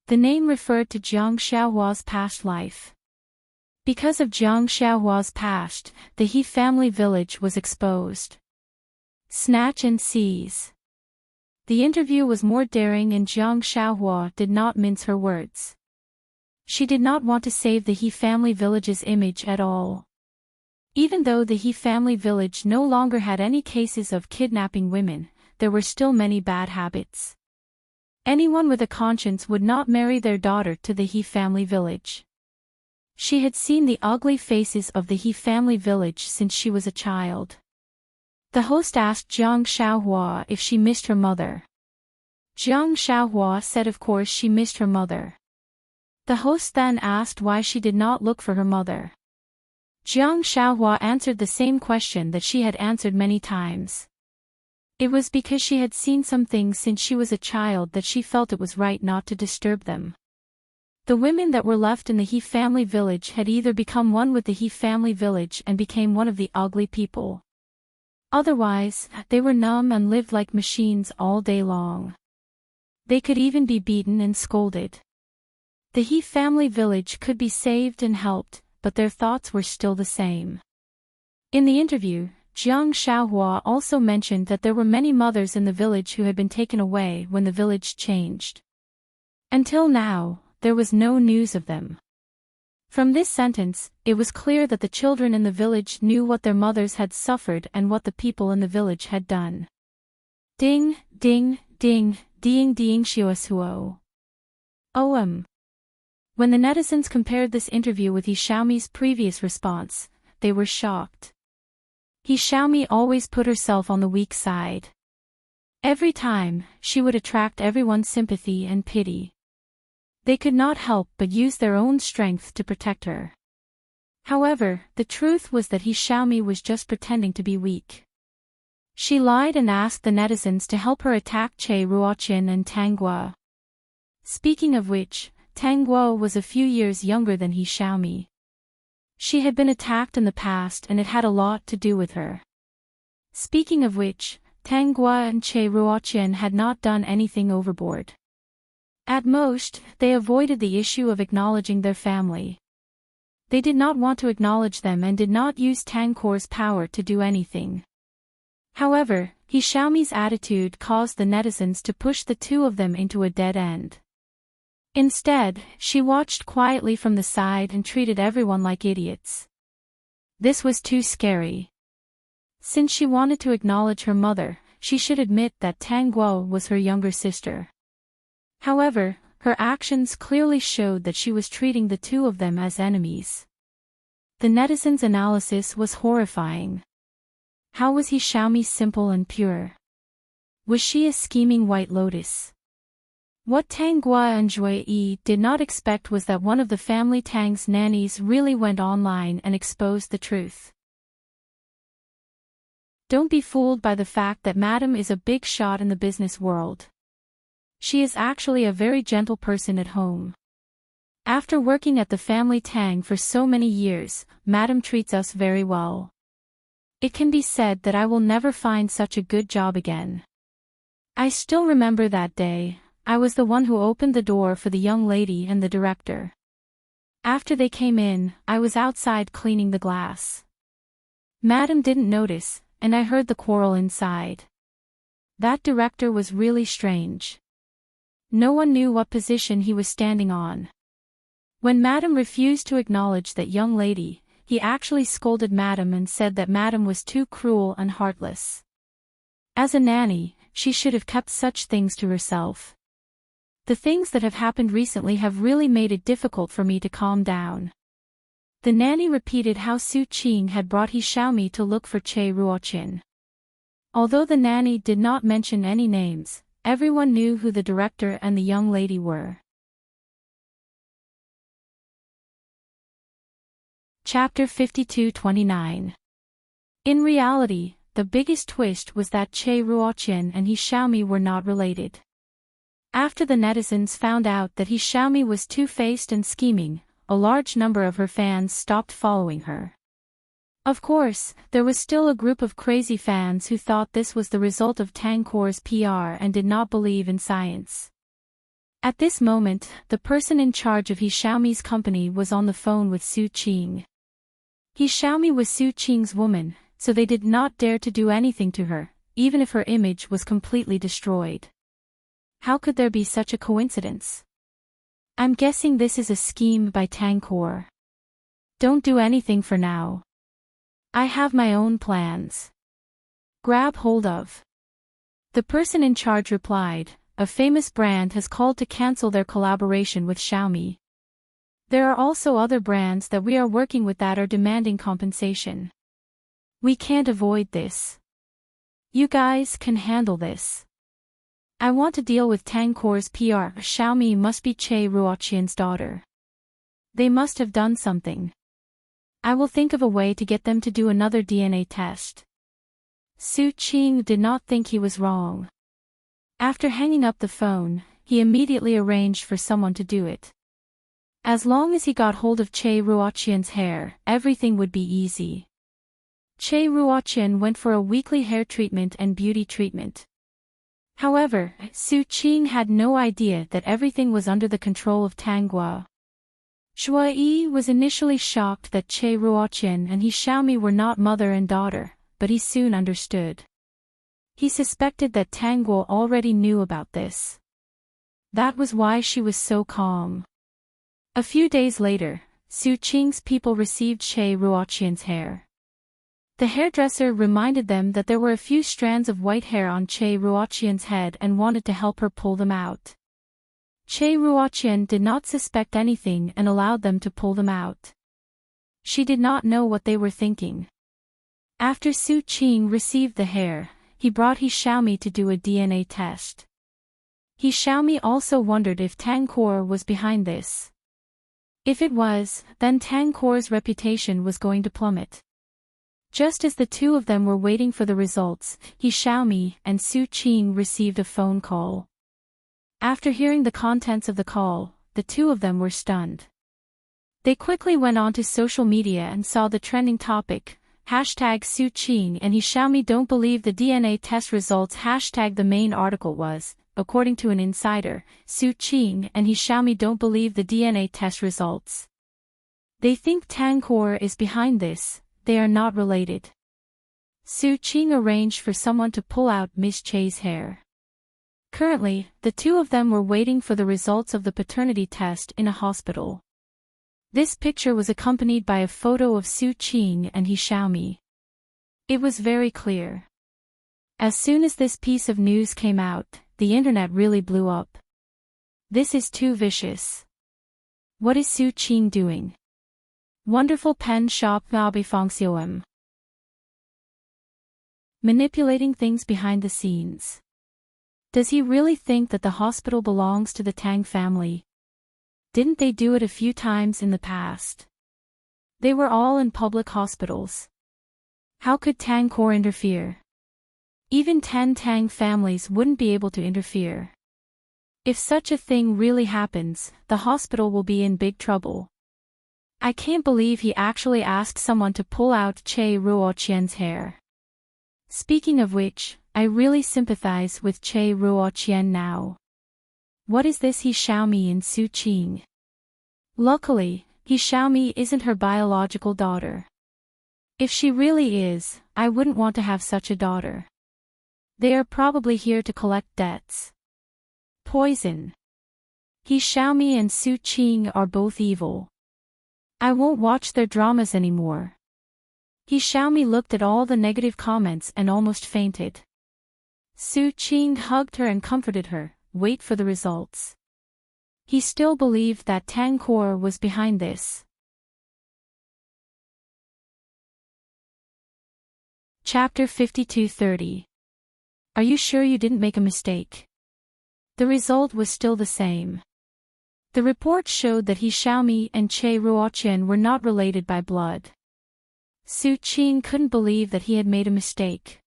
The name referred to Zhang Xiaohua's past life. Because of Zhang Xiaohua's past, the He family village was exposed. Snatch and seize. The interview was more daring and Zhang Xiaohua did not mince her words. She did not want to save the He family village's image at all. Even though the He family village no longer had any cases of kidnapping women, there were still many bad habits. Anyone with a conscience would not marry their daughter to the He family village. She had seen the ugly faces of the He family village since she was a child. The host asked Zhang Xiaohua if she missed her mother. Zhang Xiaohua said of course she missed her mother. The host then asked why she did not look for her mother. Zhang Xiaohua answered the same question that she had answered many times. It was because she had seen some things since she was a child that she felt it was right not to disturb them. The women that were left in the He family village had either become one with the He family village and became one of the ugly people. Otherwise, they were numb and lived like machines all day long. They could even be beaten and scolded. The He family village could be saved and helped, but their thoughts were still the same. In the interview, Zhang Xiaohua also mentioned that there were many mothers in the village who had been taken away when the village changed. Until now, there was no news of them. From this sentence, it was clear that the children in the village knew what their mothers had suffered and what the people in the village had done. Ding, ding, ding, ding ding xiuasuo. When the netizens compared this interview with He Xiaomi's previous response, they were shocked. He Xiaomi always put herself on the weak side. Every time, she would attract everyone's sympathy and pity. They could not help but use their own strength to protect her. However, the truth was that Xiaomi was just pretending to be weak. She lied and asked the netizens to help her attack Che Ruoqian and Tang Guo. Speaking of which, Tang Guo was a few years younger than Xiaomi. She had been attacked in the past and it had a lot to do with her. Speaking of which, Tang Guo and Che Ruoqian had not done anything overboard. At most, they avoided the issue of acknowledging their family. They did not want to acknowledge them and did not use Tang Guo's power to do anything. However, Xiaomi's attitude caused the netizens to push the two of them into a dead end. Instead, she watched quietly from the side and treated everyone like idiots. This was too scary. Since she wanted to acknowledge her mother, she should admit that Tang Guo was her younger sister. However, her actions clearly showed that she was treating the two of them as enemies. The netizens' analysis was horrifying. How was Xiaomi simple and pure? Was she a scheming white lotus? What Tang Guo and Jue Yi did not expect was that one of the family Tang's nannies really went online and exposed the truth. Don't be fooled by the fact that Madam is a big shot in the business world. She is actually a very gentle person at home. After working at the family Tang for so many years, Madam treats us very well. It can be said that I will never find such a good job again. I still remember that day. I was the one who opened the door for the young lady and the director. After they came in, I was outside cleaning the glass. Madam didn't notice, and I heard the quarrel inside. That director was really strange. No one knew what position he was standing on. When Madam refused to acknowledge that young lady, he actually scolded Madam and said that Madam was too cruel and heartless. As a nanny, she should have kept such things to herself. The things that have happened recently have really made it difficult for me to calm down. The nanny repeated how Su Qing had brought Xiaomi to look for Che Ruoqian. Although the nanny did not mention any names, everyone knew who the director and the young lady were. Chapter 52-29. In reality, the biggest twist was that Che Ruoqian and Xiaomi were not related. After the netizens found out that Xiaomi was two-faced and scheming, a large number of her fans stopped following her. Of course, there was still a group of crazy fans who thought this was the result of Tang Guo's PR and did not believe in science. At this moment, the person in charge of Xiaomi's company was on the phone with Su Qing. Xiaomi was Su Qing's woman, so they did not dare to do anything to her, even if her image was completely destroyed. How could there be such a coincidence? I'm guessing this is a scheme by Tang Guo. Don't do anything for now. I have my own plans. Grab hold of. The person in charge replied, a famous brand has called to cancel their collaboration with Xiaomi. There are also other brands that we are working with that are demanding compensation. We can't avoid this. You guys can handle this. I want to deal with Tang Guo's PR. Xiaomi must be Che Ruoqian's daughter. They must have done something. I will think of a way to get them to do another DNA test. Su Qing did not think he was wrong. After hanging up the phone, he immediately arranged for someone to do it. As long as he got hold of Che Ruoqian's hair, everything would be easy. Che Ruoqian went for a weekly hair treatment and beauty treatment. However, Su Qing had no idea that everything was under the control of Tang Guo. Jue Yi was initially shocked that Che Ruoqian and Xiaomi were not mother and daughter, but he soon understood. He suspected that Tang Guo already knew about this. That was why she was so calm. A few days later, Su Qing's people received Che Ruoqian's hair. The hairdresser reminded them that there were a few strands of white hair on Che Ruoqian's head and wanted to help her pull them out. Che Ruoqian did not suspect anything and allowed them to pull them out. She did not know what they were thinking. After Su Qing received the hair, he brought He Xiaomi to do a DNA test. He Xiaomi also wondered if Tang Core was behind this. If it was, then Tang Core's reputation was going to plummet. Just as the two of them were waiting for the results, He Xiaomi and Su Qing received a phone call. After hearing the contents of the call, the two of them were stunned. They quickly went onto social media and saw the trending topic, hashtag Su Qing and He Xiaomi don't believe the DNA test results. Hashtag the main article was, according to an insider, Su Qing and He Xiaomi don't believe the DNA test results. They think Tang Core is behind this, they are not related. Su Qing arranged for someone to pull out Miss Che's hair. Currently, the two of them were waiting for the results of the paternity test in a hospital. This picture was accompanied by a photo of Su Qing and He Xiaomi. It was very clear. As soon as this piece of news came out, the internet really blew up. This is too vicious. What is Su Qing doing? Wonderful pen shop Manipulating things behind the scenes. Does he really think that the hospital belongs to the Tang family? Didn't they do it a few times in the past? They were all in public hospitals. How could Tang Core interfere? Even 10 Tang families wouldn't be able to interfere. If such a thing really happens, the hospital will be in big trouble. I can't believe he actually asked someone to pull out Che Ruoqian's hair. Speaking of which, I really sympathize with Che Ruoqian now. What is this He Xiaomi and Su Qing? Luckily, He Xiaomi isn't her biological daughter. If she really is, I wouldn't want to have such a daughter. They are probably here to collect debts. Poison. He Xiaomi and Su Qing are both evil. I won't watch their dramas anymore. He Xiaomi looked at all the negative comments and almost fainted. Su Qing hugged her and comforted her. Wait for the results. He still believed that Tang Core was behind this. Chapter 52:30. Are you sure you didn't make a mistake? The result was still the same. The report showed that He Xiaomi and Che Ruoqian were not related by blood. Su Qing couldn't believe that he had made a mistake.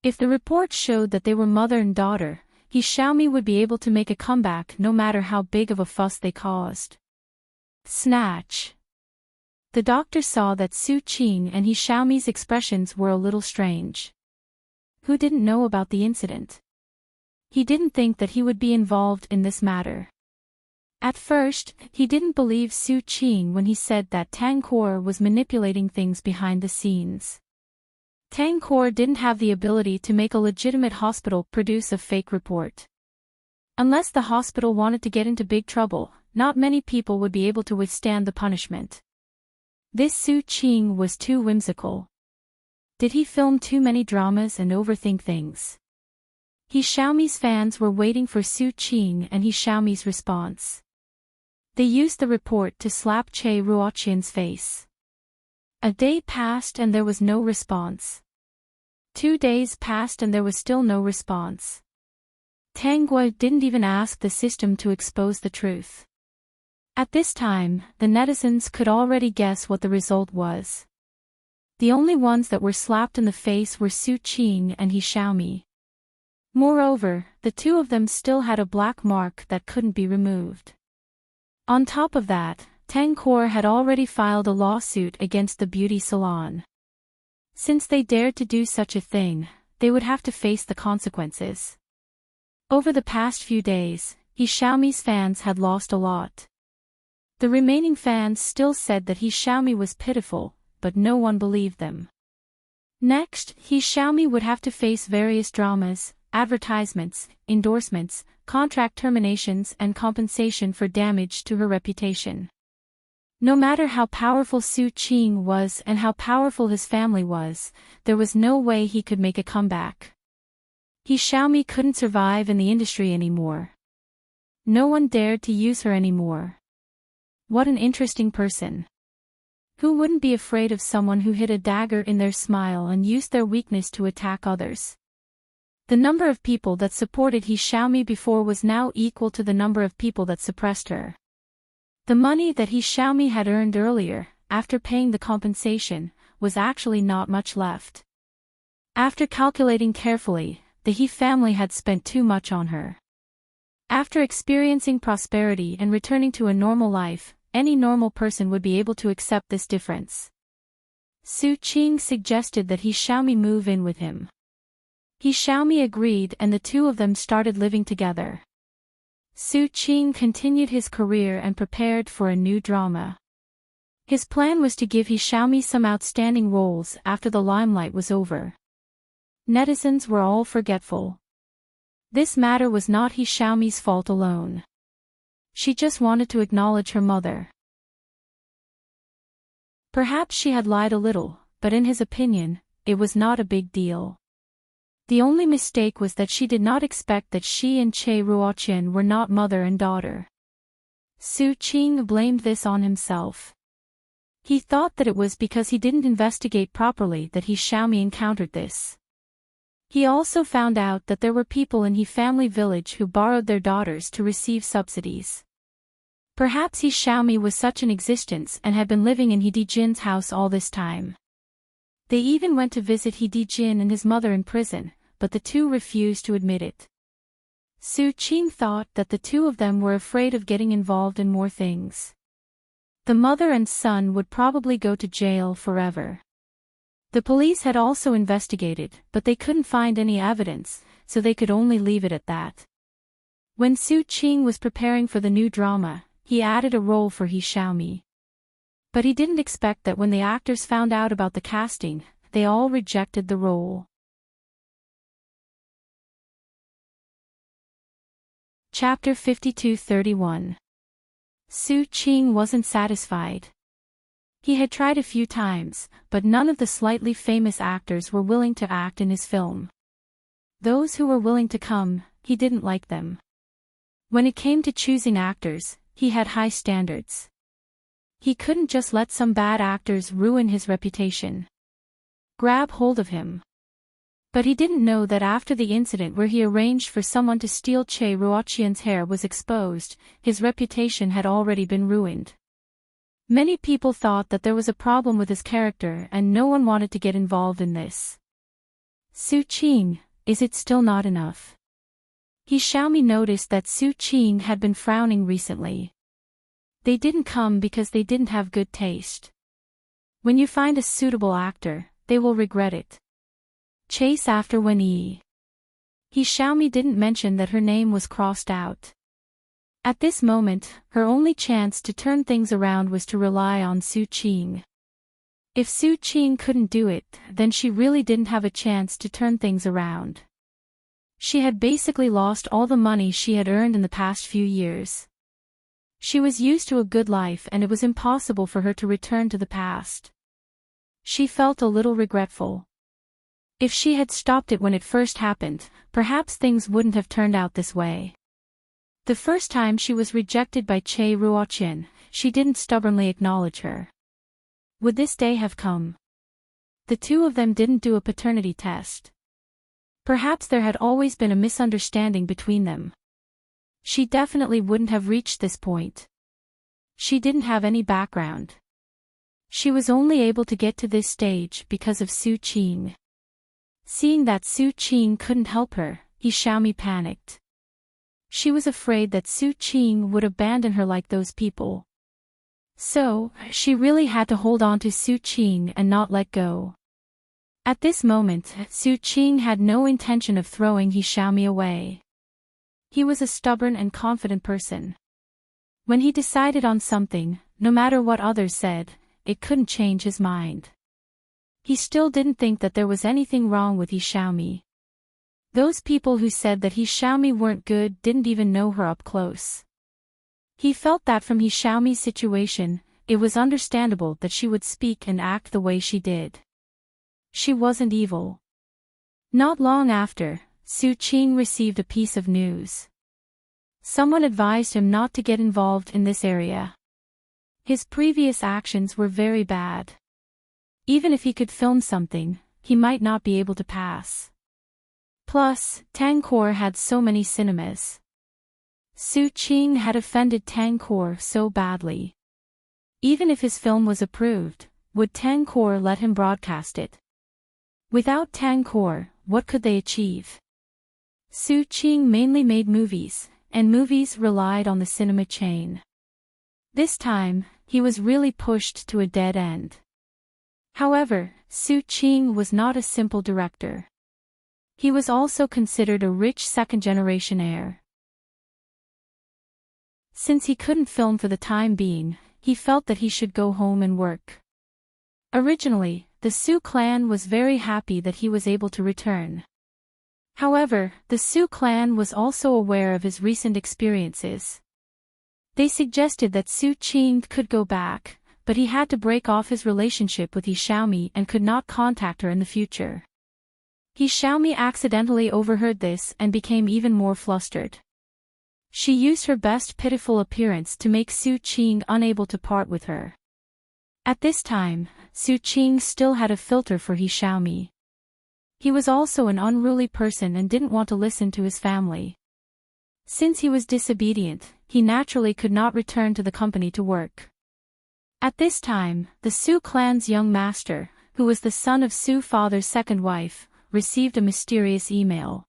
If the report showed that they were mother and daughter, He Xiaomi would be able to make a comeback no matter how big of a fuss they caused. Snatch. The doctor saw that Su Qing and He Xiaomi's expressions were a little strange. Who didn't know about the incident? He didn't think that he would be involved in this matter. At first, he didn't believe Su Qing when he said that Tang Core was manipulating things behind the scenes. Tang Core didn't have the ability to make a legitimate hospital produce a fake report. Unless the hospital wanted to get into big trouble, not many people would be able to withstand the punishment. This Su Qing was too whimsical. Did he film too many dramas and overthink things? He Xiaomi's fans were waiting for Su Qing and He Xiaomi's response. They used the report to slap Che Ruoqian's face. A day passed and there was no response. 2 days passed and there was still no response. Tang Gui didn't even ask the system to expose the truth. At this time, the netizens could already guess what the result was. The only ones that were slapped in the face were Su Qing and He Xiaomi. Moreover, the two of them still had a black mark that couldn't be removed. On top of that, Tang Core had already filed a lawsuit against the beauty salon. Since they dared to do such a thing, they would have to face the consequences. Over the past few days, He Xiaomi's fans had lost a lot. The remaining fans still said that He Xiaomi was pitiful, but no one believed them. Next, He Xiaomi would have to face various dramas, advertisements, endorsements, contract terminations and compensation for damage to her reputation. No matter how powerful Su Qing was and how powerful his family was, there was no way he could make a comeback. He Xiaomi couldn't survive in the industry anymore. No one dared to use her anymore. What an interesting person. Who wouldn't be afraid of someone who hid a dagger in their smile and used their weakness to attack others? The number of people that supported He Xiaomi before was now equal to the number of people that suppressed her. The money that He Xiaomi had earned earlier, after paying the compensation, was actually not much left. After calculating carefully, the He family had spent too much on her. After experiencing prosperity and returning to a normal life, any normal person would be able to accept this difference. Su Qing suggested that He Xiaomi move in with him. He Xiaomi agreed and the two of them started living together. Su Qing continued his career and prepared for a new drama. His plan was to give He Xiaomi some outstanding roles after the limelight was over. Netizens were all forgetful. This matter was not He Xiaomi's fault alone. She just wanted to acknowledge her mother. Perhaps she had lied a little, but in his opinion, it was not a big deal. The only mistake was that she did not expect that she and Che Ruoqian were not mother and daughter. Su Qing blamed this on himself. He thought that it was because he didn't investigate properly that He Xiaomi encountered this. He also found out that there were people in He family village who borrowed their daughters to receive subsidies. Perhaps He Xiaomi was such an existence and had been living in He Dijin's house all this time. They even went to visit He Dijin and his mother in prison, but the two refused to admit it. Su Qing thought that the two of them were afraid of getting involved in more things. The mother and son would probably go to jail forever. The police had also investigated, but they couldn't find any evidence, so they could only leave it at that. When Su Qing was preparing for the new drama, he added a role for He Xiaomi. But he didn't expect that when the actors found out about the casting, they all rejected the role. Chapter 52-31. Su Qing wasn't satisfied. He had tried a few times, but none of the slightly famous actors were willing to act in his film. Those who were willing to come, he didn't like them. When it came to choosing actors, he had high standards. He couldn't just let some bad actors ruin his reputation. Grab hold of him. But he didn't know that after the incident where he arranged for someone to steal Che Ruoqian's hair was exposed, his reputation had already been ruined. Many people thought that there was a problem with his character and no one wanted to get involved in this. Su Qing, is it still not enough? He Xiaomi noticed that Su Qing had been frowning recently. They didn't come because they didn't have good taste. When you find a suitable actor, they will regret it. Chase after Wen Yi. He Xiaomi didn't mention that her name was crossed out. At this moment, her only chance to turn things around was to rely on Su Qing. If Su Qing couldn't do it, then she really didn't have a chance to turn things around. She had basically lost all the money she had earned in the past few years. She was used to a good life and it was impossible for her to return to the past. She felt a little regretful. If she had stopped it when it first happened, perhaps things wouldn't have turned out this way. The first time she was rejected by Che Ruoqian, she didn't stubbornly acknowledge her. Would this day have come? The two of them didn't do a paternity test. Perhaps there had always been a misunderstanding between them. She definitely wouldn't have reached this point. She didn't have any background. She was only able to get to this stage because of Su Qing. Seeing that Su Qing couldn't help her, He Xiaomi panicked. She was afraid that Su Qing would abandon her like those people. So, she really had to hold on to Su Qing and not let go. At this moment, Su Qing had no intention of throwing He Xiaomi away. He was a stubborn and confident person. When he decided on something, no matter what others said, it couldn't change his mind. He still didn't think that there was anything wrong with He Xiaomi. Those people who said that He Xiaomi weren't good didn't even know her up close. He felt that from He Xiaomi's situation, it was understandable that she would speak and act the way she did. She wasn't evil. Not long after, Su Qing received a piece of news. Someone advised him not to get involved in this area. His previous actions were very bad. Even if he could film something, he might not be able to pass. Plus, Tangkor had so many cinemas. Su Qing had offended Tangkor so badly. Even if his film was approved, would Tangkor let him broadcast it? Without Tangkor, what could they achieve? Su Qing mainly made movies, and movies relied on the cinema chain. This time, he was really pushed to a dead end. However, Su Qing was not a simple director. He was also considered a rich second-generation heir. Since he couldn't film for the time being, he felt that he should go home and work. Originally, the Su clan was very happy that he was able to return. However, the Su clan was also aware of his recent experiences. They suggested that Su Qing could go back, but he had to break off his relationship with He Xiaomi and could not contact her in the future. He Xiaomi accidentally overheard this and became even more flustered. She used her best pitiful appearance to make Su Qing unable to part with her. At this time, Su Qing still had a filter for He Xiaomi. He was also an unruly person and didn't want to listen to his family. Since he was disobedient, he naturally could not return to the company to work. At this time, the Su clan's young master, who was the son of Su father's second wife, received a mysterious email.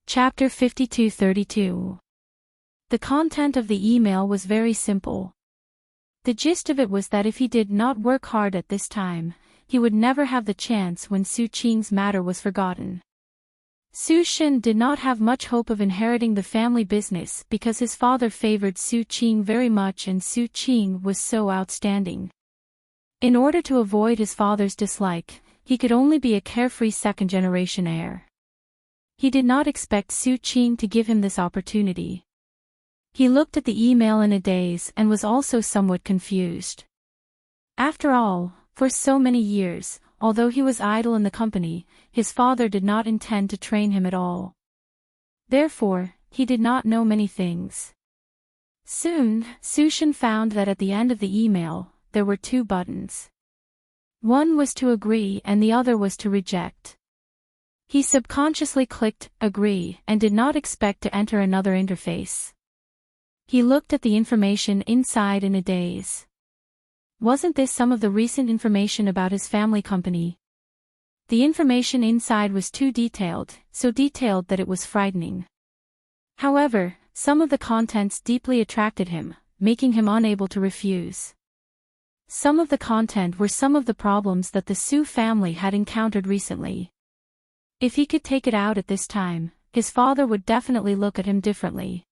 Chapter 52-32. The content of the email was very simple. The gist of it was that if he did not work hard at this time, he would never have the chance when Su Qing's matter was forgotten. Su Shen did not have much hope of inheriting the family business because his father favored Su Qing very much and Su Qing was so outstanding. In order to avoid his father's dislike, he could only be a carefree second-generation heir. He did not expect Su Qing to give him this opportunity. He looked at the email in a daze and was also somewhat confused. After all, for so many years, although he was idle in the company, his father did not intend to train him at all. Therefore, he did not know many things. Soon, Su Shen found that at the end of the email, there were two buttons. One was to agree and the other was to reject. He subconsciously clicked agree and did not expect to enter another interface. He looked at the information inside in a daze. Wasn't this some of the recent information about his family company? The information inside was too detailed, so detailed that it was frightening. However, some of the contents deeply attracted him, making him unable to refuse. Some of the content were some of the problems that the Su family had encountered recently. If he could take it out at this time, his father would definitely look at him differently.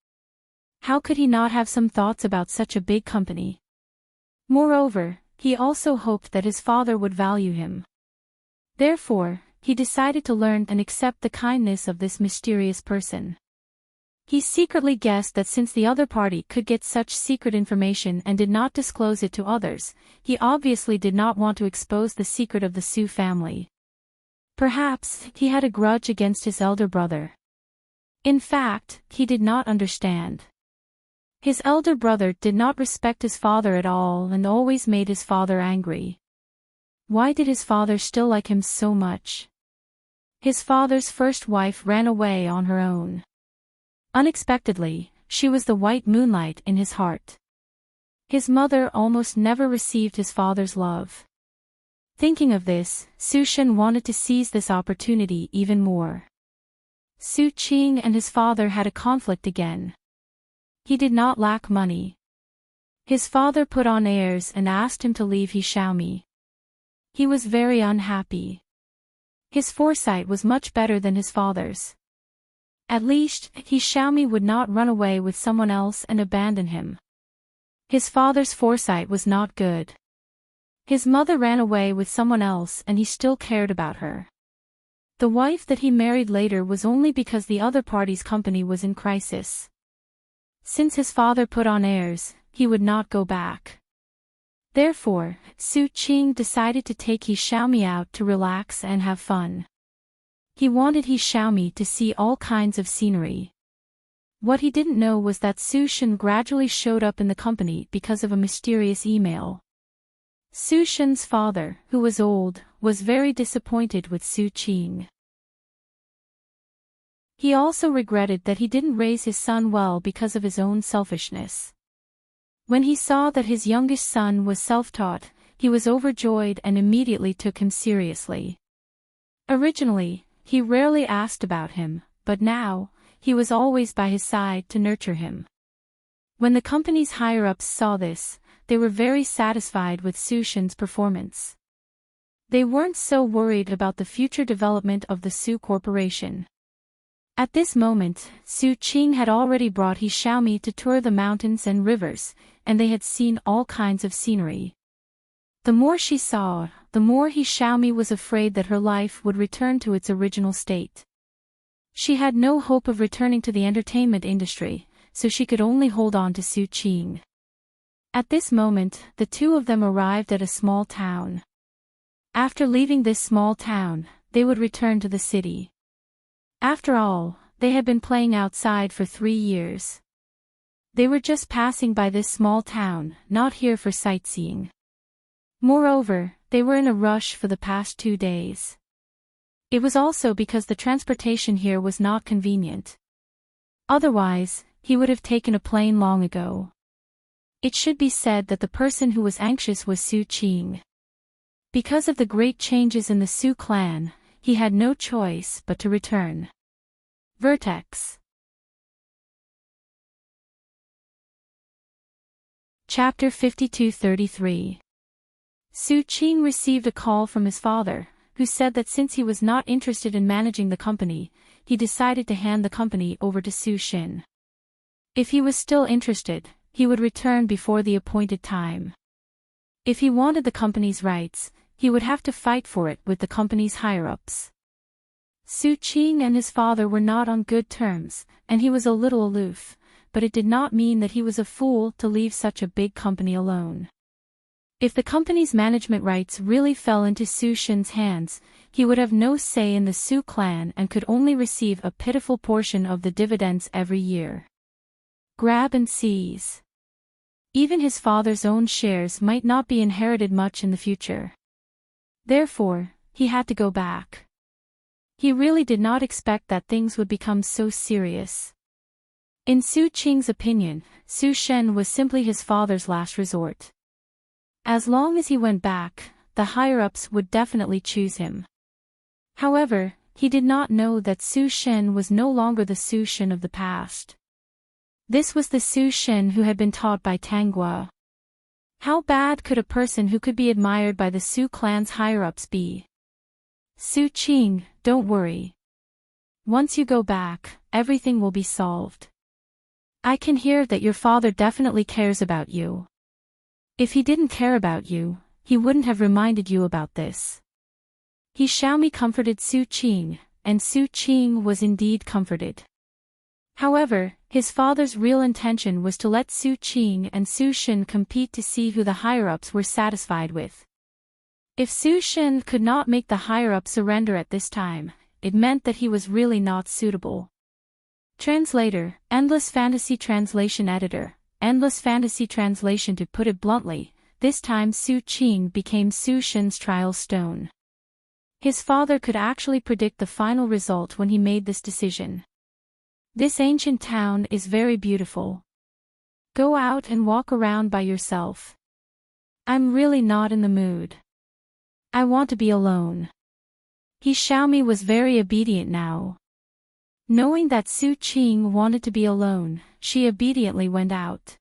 How could he not have some thoughts about such a big company? Moreover, he also hoped that his father would value him. Therefore, he decided to learn and accept the kindness of this mysterious person. He secretly guessed that since the other party could get such secret information and did not disclose it to others, he obviously did not want to expose the secret of the Su family. Perhaps, he had a grudge against his elder brother. In fact, he did not understand. His elder brother did not respect his father at all and always made his father angry. Why did his father still like him so much? His father's first wife ran away on her own. Unexpectedly, she was the white moonlight in his heart. His mother almost never received his father's love. Thinking of this, Su Shen wanted to seize this opportunity even more. Su Qing and his father had a conflict again. He did not lack money. His father put on airs and asked him to leave He Xiaomi. He was very unhappy. His foresight was much better than his father's. At least, He Xiaomi would not run away with someone else and abandon him. His father's foresight was not good. His mother ran away with someone else and he still cared about her. The wife that he married later was only because the other party's company was in crisis. Since his father put on airs, he would not go back. Therefore, Su Qing decided to take He Xiaomi out to relax and have fun. He wanted He Xiaomi to see all kinds of scenery. What he didn't know was that Su Shen gradually showed up in the company because of a mysterious email. Su Shen's father, who was old, was very disappointed with Su Qing. He also regretted that he didn't raise his son well because of his own selfishness. When he saw that his youngest son was self-taught, he was overjoyed and immediately took him seriously. Originally, he rarely asked about him, but now, he was always by his side to nurture him. When the company's higher-ups saw this, they were very satisfied with Su Shen's performance. They weren't so worried about the future development of the Su Corporation. At this moment, Su Qing had already brought He Xiaomi to tour the mountains and rivers, and they had seen all kinds of scenery. The more she saw, the more He Xiaomi was afraid that her life would return to its original state. She had no hope of returning to the entertainment industry, so she could only hold on to Su Qing. At this moment, the two of them arrived at a small town. After leaving this small town, they would return to the city. After all, they had been playing outside for 3 years. They were just passing by this small town, not here for sightseeing. Moreover, they were in a rush for the past 2 days. It was also because the transportation here was not convenient. Otherwise, he would have taken a plane long ago. It should be said that the person who was anxious was Su Qing. Because of the great changes in the Su clan, he had no choice but to return. Vertex. Chapter 52-33. Su Qing received a call from his father, who said that since he was not interested in managing the company, he decided to hand the company over to Su Shen. If he was still interested, he would return before the appointed time. If he wanted the company's rights, he would have to fight for it with the company's higher-ups. Su Qing and his father were not on good terms, and he was a little aloof, but it did not mean that he was a fool to leave such a big company alone. If the company's management rights really fell into Su Shen's hands, he would have no say in the Su clan and could only receive a pitiful portion of the dividends every year. Grab and seize. Even his father's own shares might not be inherited much in the future. Therefore, he had to go back. He really did not expect that things would become so serious. In Su Qing's opinion, Su Shen was simply his father's last resort. As long as he went back, the higher-ups would definitely choose him. However, he did not know that Su Shen was no longer the Su Shen of the past. This was the Su Shen who had been taught by Tanghua. How bad could a person who could be admired by the Su clan's higher-ups be? Su Qing, don't worry. Once you go back, everything will be solved. I can hear that your father definitely cares about you. If he didn't care about you, he wouldn't have reminded you about this. He Xiaomi comforted Su Qing, and Su Qing was indeed comforted. However, his father's real intention was to let Su Qing and Su Shen compete to see who the higher-ups were satisfied with. If Su Shen could not make the higher-up surrender at this time, it meant that he was really not suitable. Translator, Endless Fantasy Translation Editor, Endless Fantasy Translation. To put it bluntly, this time Su Qing became Su Shen's trial stone. His father could actually predict the final result when he made this decision. This ancient town is very beautiful. Go out and walk around by yourself. I'm really not in the mood. I want to be alone. He Xiaomi was very obedient now. Knowing that Su Qing wanted to be alone, she obediently went out.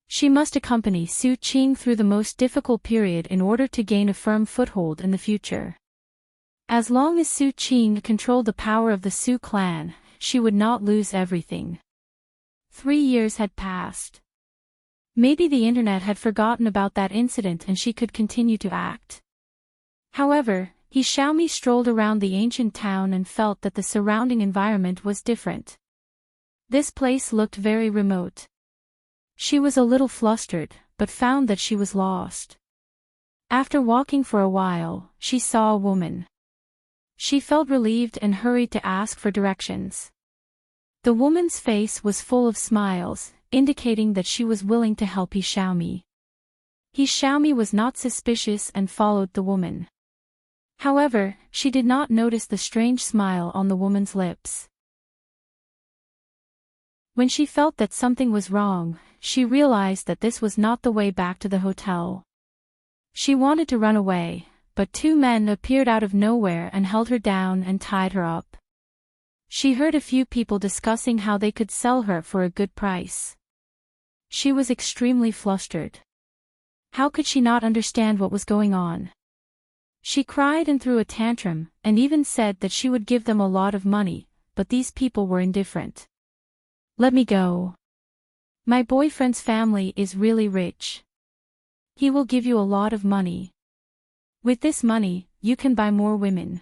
She must accompany Su Qing through the most difficult period in order to gain a firm foothold in the future. As long as Su Qing controlled the power of the Su clan, she would not lose everything. 3 years had passed. Maybe the internet had forgotten about that incident and she could continue to act. However, He Xiaomi strolled around the ancient town and felt that the surrounding environment was different. This place looked very remote. She was a little flustered, but found that she was lost. After walking for a while, she saw a woman. She felt relieved and hurried to ask for directions. The woman's face was full of smiles, indicating that she was willing to help He Xiaomi. He Xiaomi was not suspicious and followed the woman. However, she did not notice the strange smile on the woman's lips. When she felt that something was wrong, she realized that this was not the way back to the hotel. She wanted to run away, but two men appeared out of nowhere and held her down and tied her up. She heard a few people discussing how they could sell her for a good price. She was extremely flustered. How could she not understand what was going on? She cried and threw a tantrum, and even said that she would give them a lot of money, but these people were indifferent. "Let me go. My boyfriend's family is really rich. He will give you a lot of money. With this money, you can buy more women."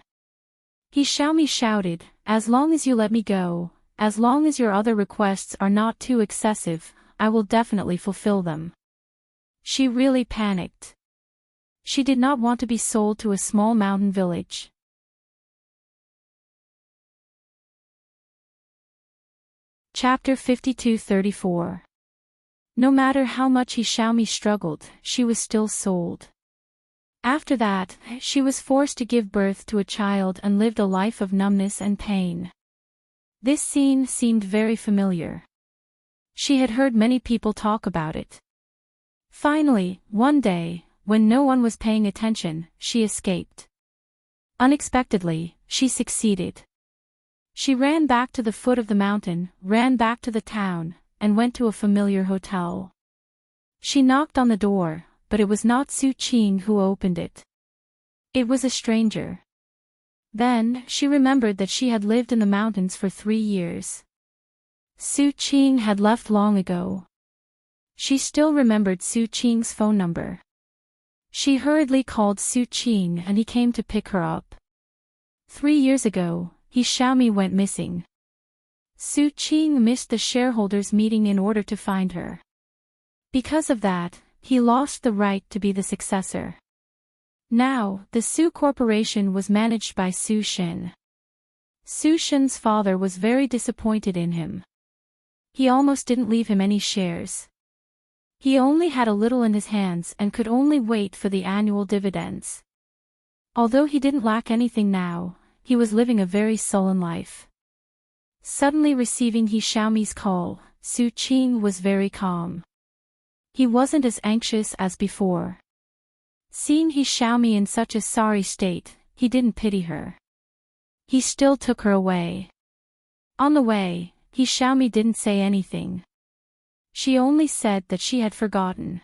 He Xiaomi shouted, "As long as you let me go, as long as your other requests are not too excessive, I will definitely fulfill them." She really panicked. She did not want to be sold to a small mountain village. Chapter 52-34. No matter how much he Xiaomi struggled, she was still sold. After that, she was forced to give birth to a child and lived a life of numbness and pain. This scene seemed very familiar. She had heard many people talk about it. Finally, one day, when no one was paying attention, she escaped. Unexpectedly, she succeeded. She ran back to the foot of the mountain, ran back to the town, and went to a familiar hotel. She knocked on the door, but it was not Su Qing who opened it. It was a stranger. Then, she remembered that she had lived in the mountains for 3 years. Su Qing had left long ago. She still remembered Su Qing's phone number. She hurriedly called Su Qing and he came to pick her up. 3 years ago, he Xiaomi went missing. Su Qing missed the shareholders' meeting in order to find her. Because of that, he lost the right to be the successor. Now, the Su Corporation was managed by Su Shen. Su Shen's father was very disappointed in him. He almost didn't leave him any shares. He only had a little in his hands and could only wait for the annual dividends. Although he didn't lack anything now, he was living a very sullen life. Suddenly receiving he Xiaomi's call, Su Qing was very calm. He wasn't as anxious as before. Seeing he Xiaomi in such a sorry state, he didn't pity her. He still took her away. On the way, he Xiaomi didn't say anything. She only said that she had forgotten.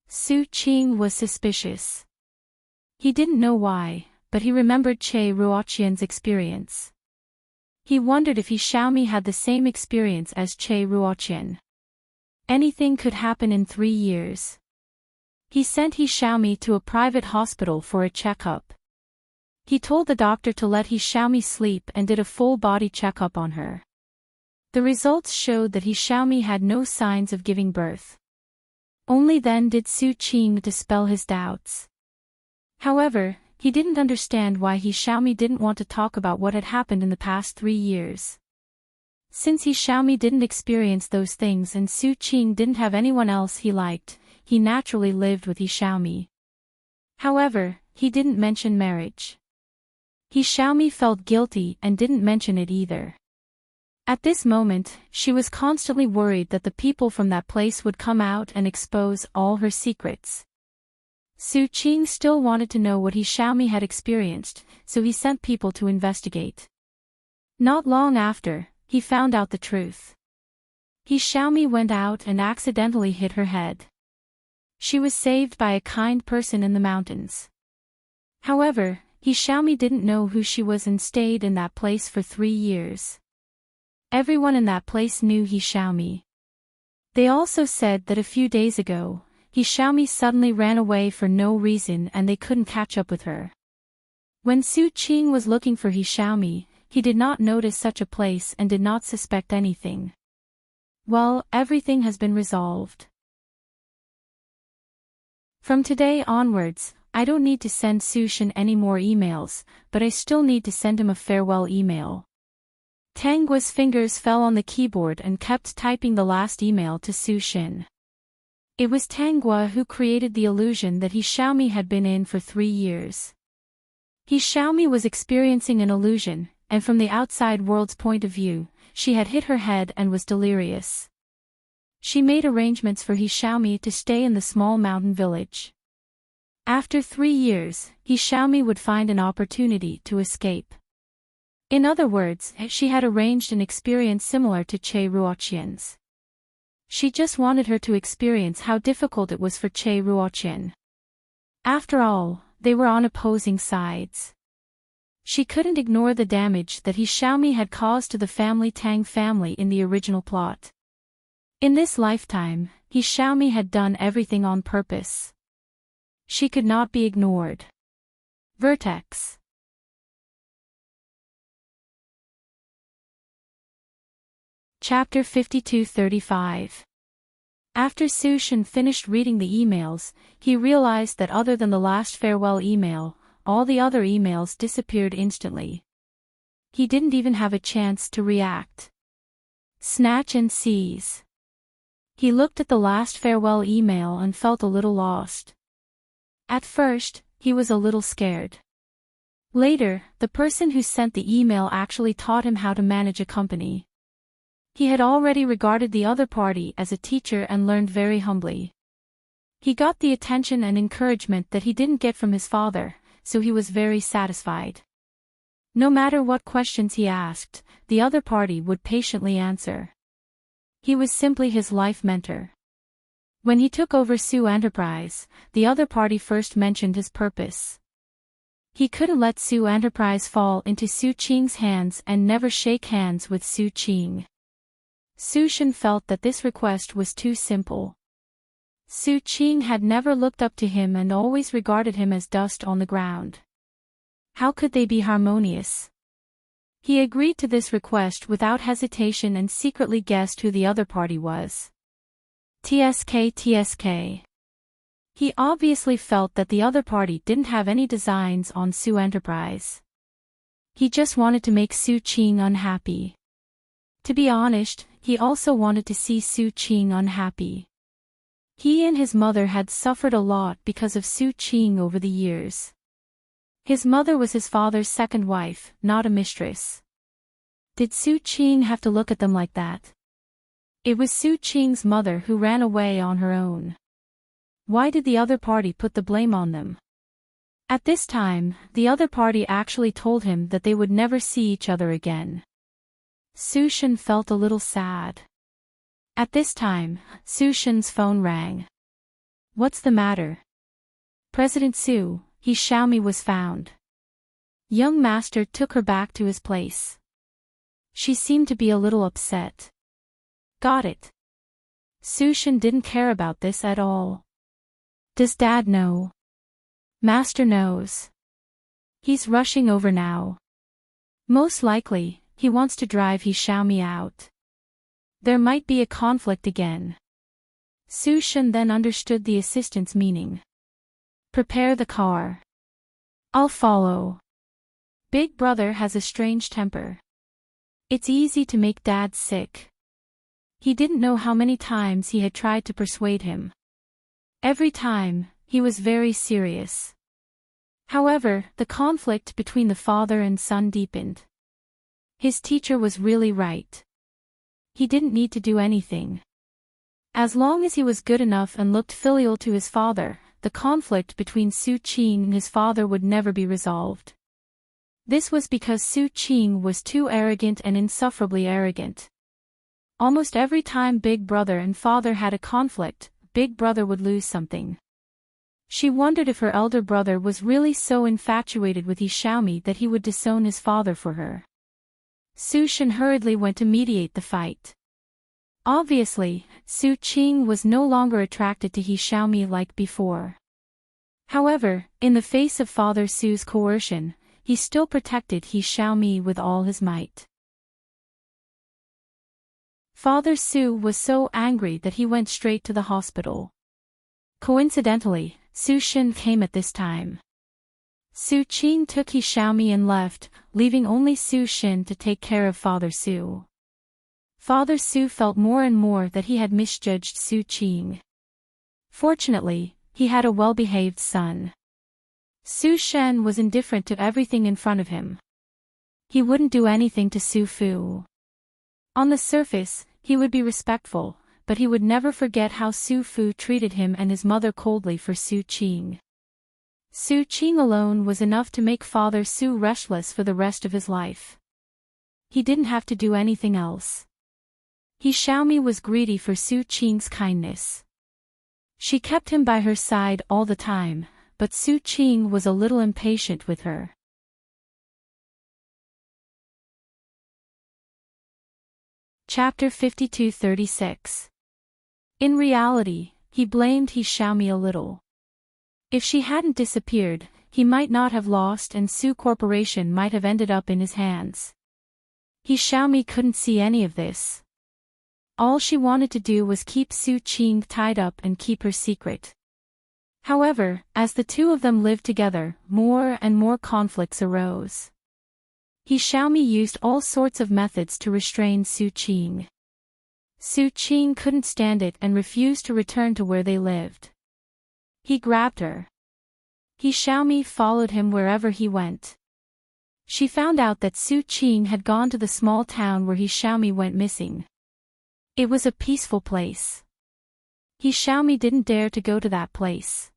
Su Qing was suspicious. He didn't know why, but he remembered Che Ruoqian's experience. He wondered if he Xiaomi had the same experience as Che Ruoqian. Anything could happen in 3 years. He sent he Xiaomi to a private hospital for a checkup. He told the doctor to let he Xiaomi sleep and did a full body checkup on her. The results showed that he Xiaomi had no signs of giving birth. Only then did Su Qing dispel his doubts. However, he didn't understand why he Xiaomi didn't want to talk about what had happened in the past 3 years. Since he Xiaomi didn't experience those things and Su Qing didn't have anyone else he liked, he naturally lived with he Xiaomi. However, he didn't mention marriage. He Xiaomi felt guilty and didn't mention it either. At this moment, she was constantly worried that the people from that place would come out and expose all her secrets. Su Qing still wanted to know what he Xiaomi had experienced, so he sent people to investigate. Not long after, he found out the truth. He Xiaomi went out and accidentally hit her head. She was saved by a kind person in the mountains. However, he Xiaomi didn't know who she was and stayed in that place for 3 years. Everyone in that place knew he Xiaomi. They also said that a few days ago, he Xiaomi suddenly ran away for no reason and they couldn't catch up with her. When Su Qing was looking for he Xiaomi, he did not notice such a place and did not suspect anything. Well, everything has been resolved. From today onwards, I don't need to send Su Shen any more emails, but I still need to send him a farewell email. Tangua's fingers fell on the keyboard and kept typing the last email to Su Shen. It was Tanggua who created the illusion that He Xiaomi had been in for 3 years. He Xiaomi was experiencing an illusion, and from the outside world's point of view, she had hit her head and was delirious. She made arrangements for He Xiaomi to stay in the small mountain village. After 3 years, He Xiaomi would find an opportunity to escape. In other words, she had arranged an experience similar to Che Ruoqian's. She just wanted her to experience how difficult it was for Che Ruoqian. After all, they were on opposing sides. She couldn't ignore the damage that He Xiaomi had caused to the Tang family in the original plot. In this lifetime, He Xiaomi had done everything on purpose. She could not be ignored. Vertex. Chapter 52-35. After Su Shen finished reading the emails, he realized that other than the last farewell email, all the other emails disappeared instantly. He didn't even have a chance to react. Snatch and seize. He looked at the last farewell email and felt a little lost. At first, he was a little scared. Later, the person who sent the email actually taught him how to manage a company. He had already regarded the other party as a teacher and learned very humbly. He got the attention and encouragement that he didn't get from his father, so he was very satisfied. No matter what questions he asked, the other party would patiently answer. He was simply his life mentor. When he took over Su Enterprise, the other party first mentioned his purpose. He couldn't let Su Enterprise fall into Su Qing's hands and never shake hands with Su Qing. Su Shen felt that this request was too simple. Su Qing had never looked up to him and always regarded him as dust on the ground. How could they be harmonious? He agreed to this request without hesitation and secretly guessed who the other party was. TSK. He obviously felt that the other party didn't have any designs on Su Enterprise. He just wanted to make Su Qing unhappy. To be honest, he also wanted to see Su Qing unhappy. He and his mother had suffered a lot because of Su Qing over the years. His mother was his father's second wife, not a mistress. Did Su Qing have to look at them like that? It was Su Qing's mother who ran away on her own. Why did the other party put the blame on them? At this time, the other party actually told him that they would never see each other again. Su Shen felt a little sad. At this time, Su Shen's phone rang. What's the matter? President Su, He Xiaomi was found. Young master took her back to his place. She seemed to be a little upset. Got it. Su Shen didn't care about this at all. Does Dad know? Master knows. He's rushing over now. Most likely, he wants to drive He Xiaomi out. There might be a conflict again. Su Shen then understood the assistant's meaning. Prepare the car. I'll follow. Big brother has a strange temper. It's easy to make Dad sick. He didn't know how many times he had tried to persuade him. Every time, he was very serious. However, the conflict between the father and son deepened. His teacher was really right. He didn't need to do anything. As long as he was good enough and looked filial to his father, the conflict between Su Qing and his father would never be resolved. This was because Su Qing was too arrogant and insufferably arrogant. Almost every time Big Brother and father had a conflict, Big Brother would lose something. She wondered if her elder brother was really so infatuated with He Xiaomi that he would disown his father for her. Su Shen hurriedly went to mediate the fight. Obviously, Su Qing was no longer attracted to He Xiaomi like before. However, in the face of Father Su's coercion, he still protected He Xiaomi with all his might. Father Su was so angry that he went straight to the hospital. Coincidentally, Su Shen came at this time. Su Qing took He Xiaomi and left, leaving only Su Shen to take care of Father Su. Father Su felt more and more that he had misjudged Su Qing. Fortunately, he had a well-behaved son. Su Shen was indifferent to everything in front of him. He wouldn't do anything to Su Fu. On the surface, he would be respectful, but he would never forget how Su Fu treated him and his mother coldly for Su Qing. Su Qing alone was enough to make Father Su restless for the rest of his life. He didn't have to do anything else. He Xiaomi was greedy for Su Qing's kindness. She kept him by her side all the time, but Su Qing was a little impatient with her. Chapter 52-36. In reality, he blamed He Xiaomi a little. If she hadn't disappeared, he might not have lost and Su Corporation might have ended up in his hands. He Xiaomi couldn't see any of this. All she wanted to do was keep Su Qing tied up and keep her secret. However, as the two of them lived together, more and more conflicts arose. He Xiaomi used all sorts of methods to restrain Su Qing. Su Qing couldn't stand it and refused to return to where they lived. He grabbed her. He Xiaomi followed him wherever he went. She found out that Su Qing had gone to the small town where He Xiaomi went missing. It was a peaceful place. He Xiaomi didn't dare to go to that place.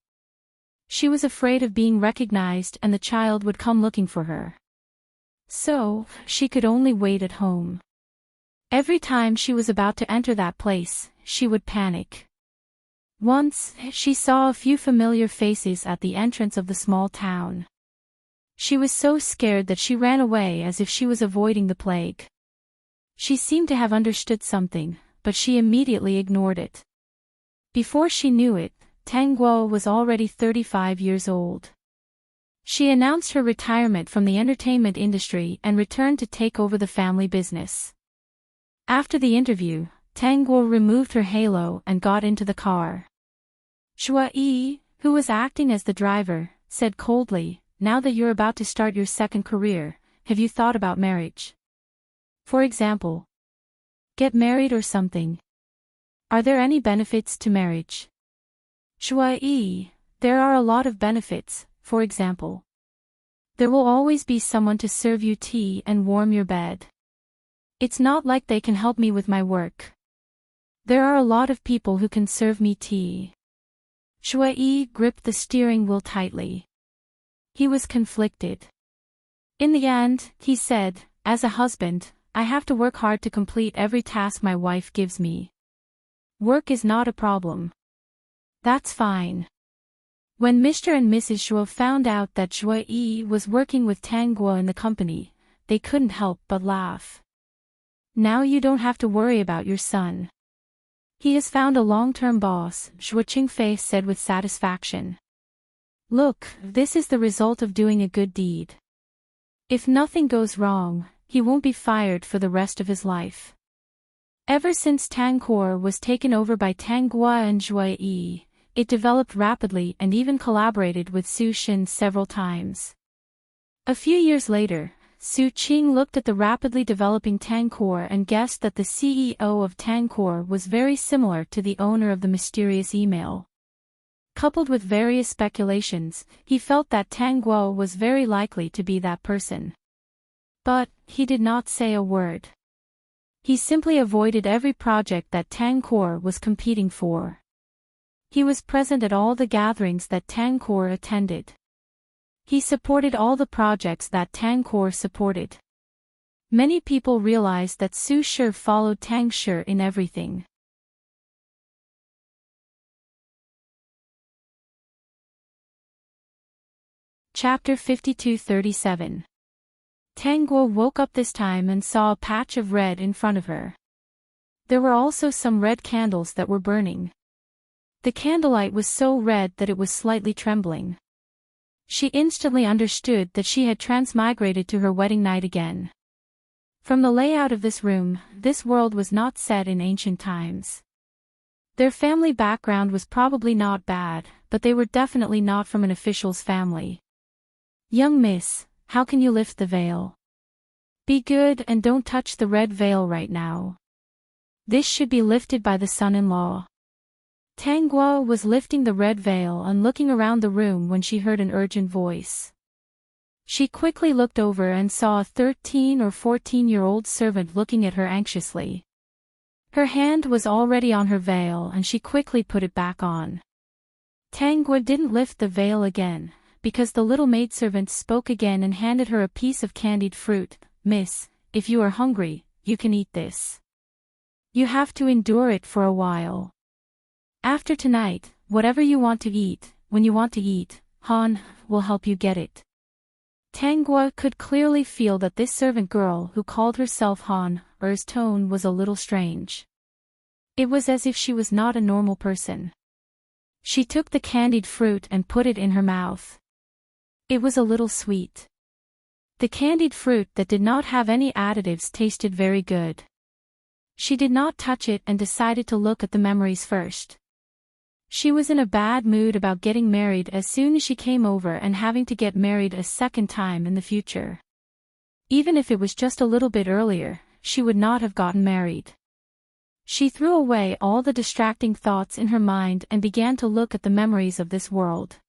She was afraid of being recognized and the child would come looking for her. So, she could only wait at home. Every time she was about to enter that place, she would panic. Once, she saw a few familiar faces at the entrance of the small town. She was so scared that she ran away as if she was avoiding the plague. She seemed to have understood something, but she immediately ignored it. Before she knew it, Tang Guo was already 35 years old. She announced her retirement from the entertainment industry and returned to take over the family business. After the interview, Tang Guo removed her halo and got into the car. Shuai Yi, who was acting as the driver, said coldly, "Now that you're about to start your second career, have you thought about marriage? For example, get married or something. Are there any benefits to marriage?" Shuai Yi, there are a lot of benefits. For example, there will always be someone to serve you tea and warm your bed. It's not like they can help me with my work. There are a lot of people who can serve me tea. Shuai Yi gripped the steering wheel tightly. He was conflicted. In the end, he said, "As a husband, I have to work hard to complete every task my wife gives me. Work is not a problem. That's fine." When Mr. and Mrs. Shuo found out that Shuai Yi was working with Tang Guo in the company, they couldn't help but laugh. "Now you don't have to worry about your son. He has found a long-term boss," Shuo Qingfei said with satisfaction. "Look, this is the result of doing a good deed. If nothing goes wrong, he won't be fired for the rest of his life." Ever since Tang Guo was taken over by Tang Guo and Shuai Yi, it developed rapidly and even collaborated with Su Shen several times. A few years later, Su Qing looked at the rapidly developing Tang Guo and guessed that the CEO of Tang Guo was very similar to the owner of the mysterious email. Coupled with various speculations, he felt that Tang Guo was very likely to be that person. But, he did not say a word. He simply avoided every project that Tang Guo was competing for. He was present at all the gatherings that Tang Guo attended. He supported all the projects that Tang Guo supported. Many people realized that Su Shi followed Tang Shi in everything. Chapter 52-37. Tang Guo woke up this time and saw a patch of red in front of her. There were also some red candles that were burning. The candlelight was so red that it was slightly trembling. She instantly understood that she had transmigrated to her wedding night again. From the layout of this room, this world was not set in ancient times. Their family background was probably not bad, but they were definitely not from an official's family. "Young miss, how can you lift the veil? Be good and don't touch the red veil right now. This should be lifted by the son-in-law." Tangua was lifting the red veil and looking around the room when she heard an urgent voice. She quickly looked over and saw a 13 or 14-year-old servant looking at her anxiously. Her hand was already on her veil and she quickly put it back on. Tangua didn't lift the veil again, because the little maidservant spoke again and handed her a piece of candied fruit. "Miss, if you are hungry, you can eat this. You have to endure it for a while. After tonight, whatever you want to eat, when you want to eat, Han will help you get it." Tangua could clearly feel that this servant girl who called herself Her's tone was a little strange. It was as if she was not a normal person. She took the candied fruit and put it in her mouth. It was a little sweet. The candied fruit that did not have any additives tasted very good. She did not touch it and decided to look at the memories first. She was in a bad mood about getting married as soon as she came over and having to get married a second time in the future. Even if it was just a little bit earlier, she would not have gotten married. She threw away all the distracting thoughts in her mind and began to look at the memories of this world.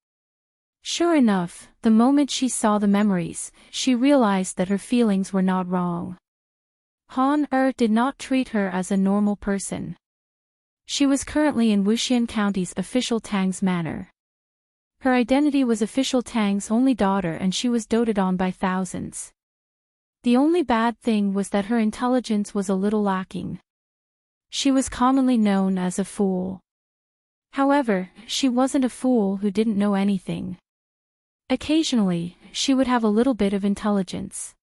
Sure enough, the moment she saw the memories, she realized that her feelings were not wrong. Did not treat her as a normal person. She was currently in Wuxian County's official Tang's manor. Her identity was official Tang's only daughter and she was doted on by thousands. The only bad thing was that her intelligence was a little lacking. She was commonly known as a fool. However, she wasn't a fool who didn't know anything. Occasionally, she would have a little bit of intelligence.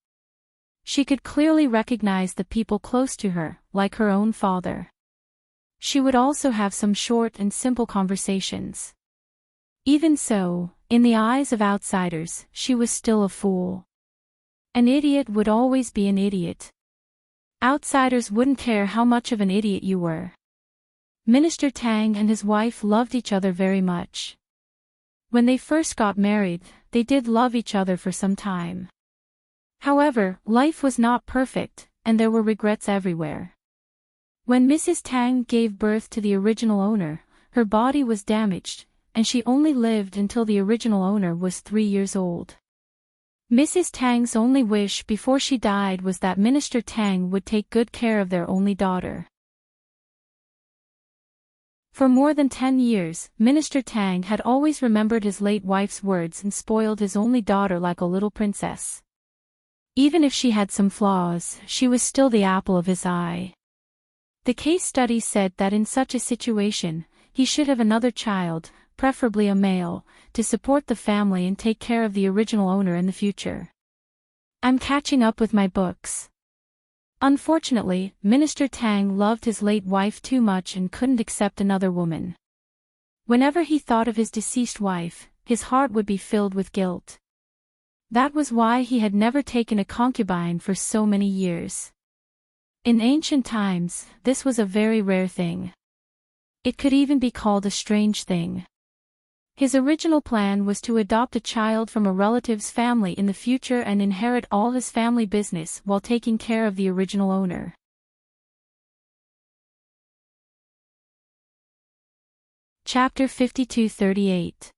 She could clearly recognize the people close to her, like her own father. She would also have some short and simple conversations. Even so, in the eyes of outsiders, she was still a fool. An idiot would always be an idiot. Outsiders wouldn't care how much of an idiot you were. Minister Tang and his wife loved each other very much. When they first got married, they did love each other for some time. However, life was not perfect, and there were regrets everywhere. When Mrs. Tang gave birth to the original owner, her body was damaged, and she only lived until the original owner was 3 years old. Mrs. Tang's only wish before she died was that Minister Tang would take good care of their only daughter. For more than 10 years, Minister Tang had always remembered his late wife's words and spoiled his only daughter like a little princess. Even if she had some flaws, she was still the apple of his eye. The case study said that in such a situation, he should have another child, preferably a male, to support the family and take care of the original owner in the future. I'm catching up with my books. Unfortunately, Minister Tang loved his late wife too much and couldn't accept another woman. Whenever he thought of his deceased wife, his heart would be filled with guilt. That was why he had never taken a concubine for so many years. In ancient times, this was a very rare thing. It could even be called a strange thing. His original plan was to adopt a child from a relative's family in the future and inherit all his family business while taking care of the original owner. Chapter 52-38.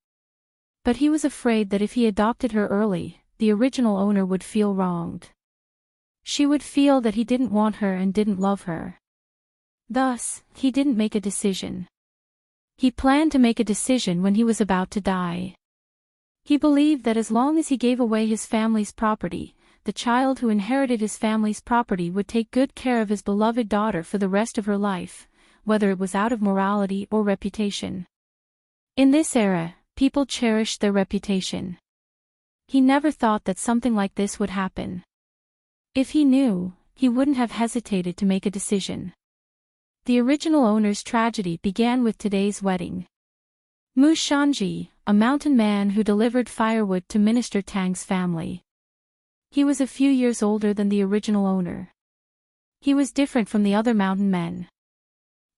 But he was afraid that if he adopted her early, the original owner would feel wronged. She would feel that he didn't want her and didn't love her. Thus, he didn't make a decision. He planned to make a decision when he was about to die. He believed that as long as he gave away his family's property, the child who inherited his family's property would take good care of his beloved daughter for the rest of her life, whether it was out of morality or reputation. In this era, people cherished their reputation. He never thought that something like this would happen. If he knew, he wouldn't have hesitated to make a decision. The original owner's tragedy began with today's wedding. Mu Shanji, a mountain man who delivered firewood to Minister Tang's family. He was a few years older than the original owner. He was different from the other mountain men.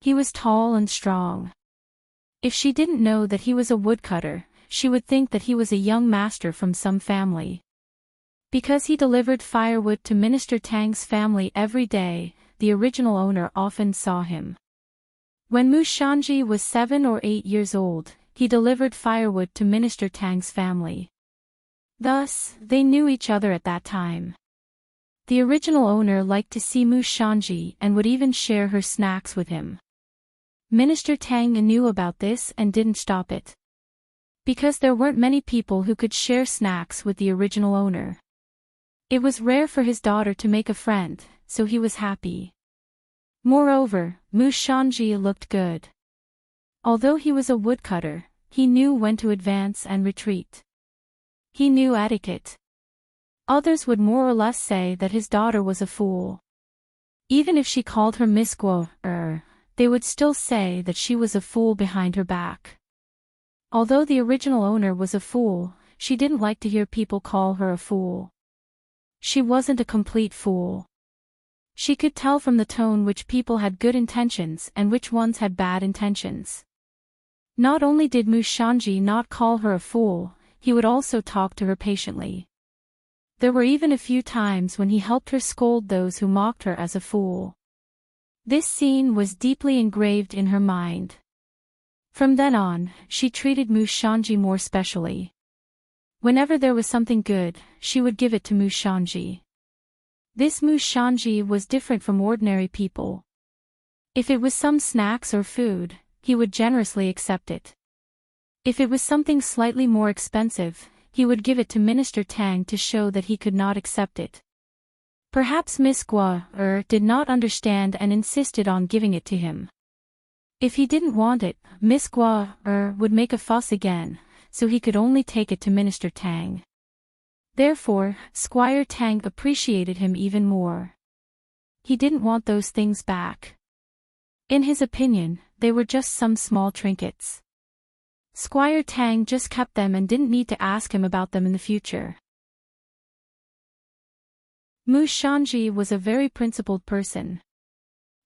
He was tall and strong. If she didn't know that he was a woodcutter, she would think that he was a young master from some family. Because he delivered firewood to Minister Tang's family every day, the original owner often saw him. When Mushanji was 7 or 8 years old, he delivered firewood to Minister Tang's family. Thus, they knew each other at that time. The original owner liked to see Mushanji and would even share her snacks with him. Minister Tang knew about this and didn't stop it. Because there weren't many people who could share snacks with the original owner. It was rare for his daughter to make a friend, so he was happy. Moreover, Mushanji looked good. Although he was a woodcutter, he knew when to advance and retreat. He knew etiquette. Others would more or less say that his daughter was a fool. Even if she called her Miss Guo, they would still say that she was a fool behind her back. Although the original owner was a fool, she didn't like to hear people call her a fool. She wasn't a complete fool. She could tell from the tone which people had good intentions and which ones had bad intentions. Not only did Mushanji not call her a fool, he would also talk to her patiently. There were even a few times when he helped her scold those who mocked her as a fool. This scene was deeply engraved in her mind. From then on, she treated Mushanji more specially. Whenever there was something good, she would give it to Mushanji. This Mushanji was different from ordinary people. If it was some snacks or food, he would generously accept it. If it was something slightly more expensive, he would give it to Minister Tang to show that he could not accept it. Perhaps Miss Guo did not understand and insisted on giving it to him. If he didn't want it, Miss Guo would make a fuss again, so he could only take it to Minister Tang. Therefore, Squire Tang appreciated him even more. He didn't want those things back. In his opinion, they were just some small trinkets. Squire Tang just kept them and didn't need to ask him about them in the future. Mushanji was a very principled person.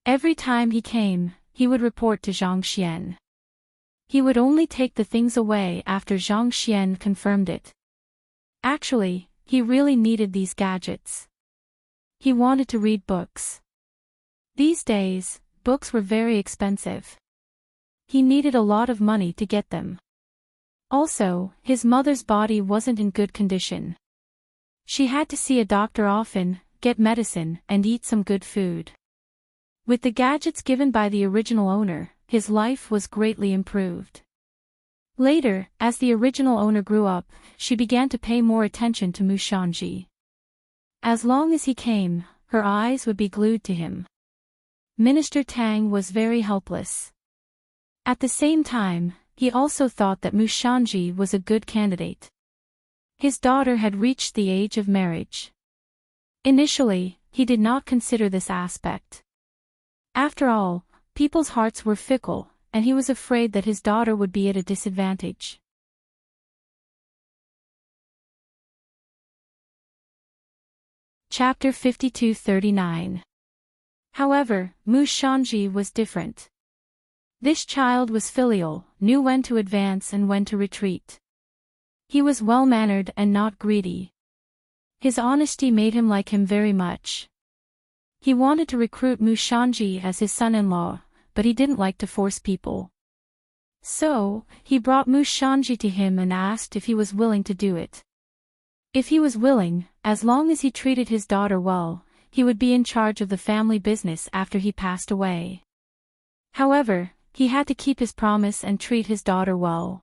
Every time he came, he would report to Zhang Xian. He would only take the things away after Zhang Xian confirmed it. Actually, he really needed these gadgets. He wanted to read books. These days, books were very expensive. He needed a lot of money to get them. Also, his mother's body wasn't in good condition. She had to see a doctor often, get medicine, and eat some good food. With the gadgets given by the original owner, his life was greatly improved. Later, as the original owner grew up, she began to pay more attention to Mushanji. As long as he came, her eyes would be glued to him. Minister Tang was very helpless. At the same time, he also thought that Mushanji was a good candidate. His daughter had reached the age of marriage. Initially, he did not consider this aspect. After all, people's hearts were fickle, and he was afraid that his daughter would be at a disadvantage. Chapter 52-39. However, Mushanji was different. This child was filial, knew when to advance and when to retreat. He was well-mannered and not greedy. His honesty made him like him very much. He wanted to recruit Mushanji as his son-in-law, but he didn't like to force people. So, he brought Mushanji to him and asked if he was willing to do it. If he was willing, as long as he treated his daughter well, he would be in charge of the family business after he passed away. However, he had to keep his promise and treat his daughter well.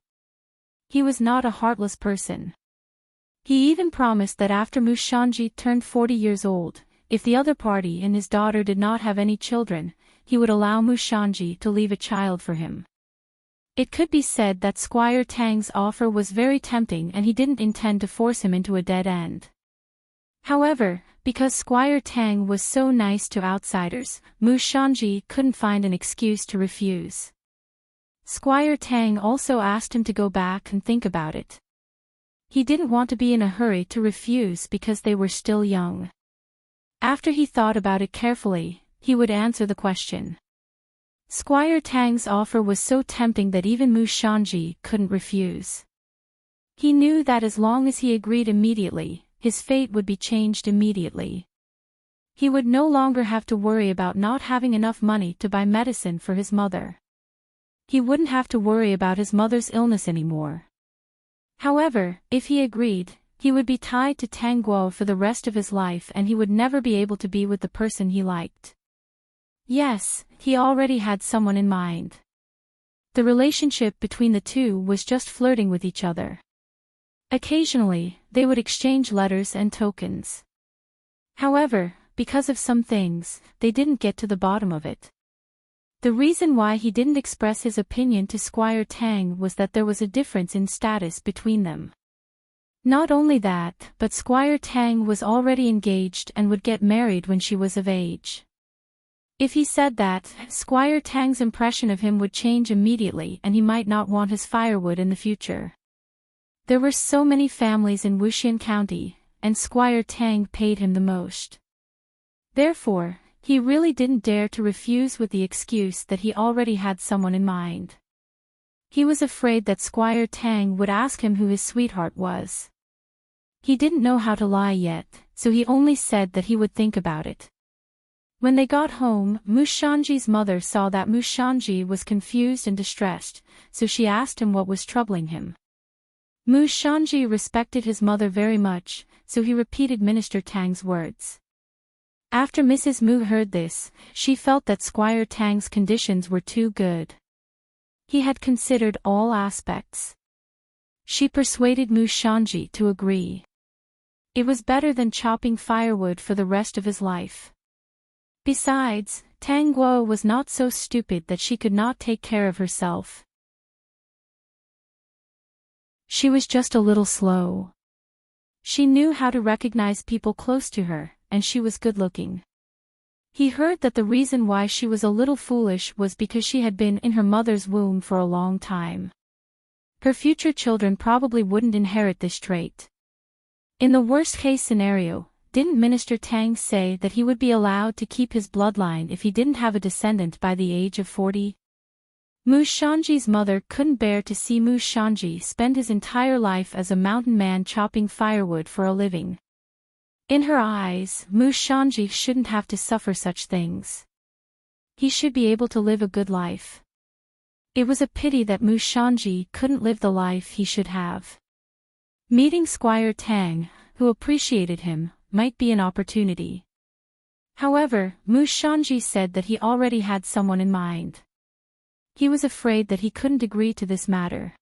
He was not a heartless person. He even promised that after Mushanji turned 40 years old, if the other party and his daughter did not have any children, he would allow Mushanji to leave a child for him. It could be said that Squire Tang's offer was very tempting and he didn't intend to force him into a dead end. However, because Squire Tang was so nice to outsiders, Mushanji couldn't find an excuse to refuse. Squire Tang also asked him to go back and think about it. He didn't want to be in a hurry to refuse because they were still young. After he thought about it carefully, he would answer the question. Squire Tang's offer was so tempting that even Mushanji couldn't refuse. He knew that as long as he agreed immediately, his fate would be changed immediately. He would no longer have to worry about not having enough money to buy medicine for his mother. He wouldn't have to worry about his mother's illness anymore. However, if he agreed, he would be tied to Tang Guo for the rest of his life and he would never be able to be with the person he liked. Yes, he already had someone in mind. The relationship between the two was just flirting with each other. Occasionally, they would exchange letters and tokens. However, because of some things, they didn't get to the bottom of it. The reason why he didn't express his opinion to Squire Tang was that there was a difference in status between them. Not only that, but Squire Tang was already engaged and would get married when she was of age. If he said that, Squire Tang's impression of him would change immediately and he might not want his firewood in the future. There were so many families in Wuxian County, and Squire Tang paid him the most. Therefore, he really didn't dare to refuse with the excuse that he already had someone in mind. He was afraid that Squire Tang would ask him who his sweetheart was. He didn't know how to lie yet, so he only said that he would think about it. When they got home, Mu Shanji's mother saw that Mu Shanji was confused and distressed, so she asked him what was troubling him. Mu Shanji respected his mother very much, so he repeated Minister Tang's words. After Mrs. Mu heard this, she felt that Squire Tang's conditions were too good. He had considered all aspects. She persuaded Mu Shanji to agree. It was better than chopping firewood for the rest of his life. Besides, Tang Guo was not so stupid that she could not take care of herself. She was just a little slow. She knew how to recognize people close to her, and she was good-looking. He heard that the reason why she was a little foolish was because she had been in her mother's womb for a long time. Her future children probably wouldn't inherit this trait. In the worst-case scenario, didn't Minister Tang say that he would be allowed to keep his bloodline if he didn't have a descendant by the age of 40? Mu Shanji's mother couldn't bear to see Mu Shanji spend his entire life as a mountain man chopping firewood for a living. In her eyes, Mu Shanji shouldn't have to suffer such things. He should be able to live a good life. It was a pity that Mu Shanji couldn't live the life he should have. Meeting Squire Tang, who appreciated him, might be an opportunity. However, Mu Shanji said that he already had someone in mind. He was afraid that he couldn't agree to this matter.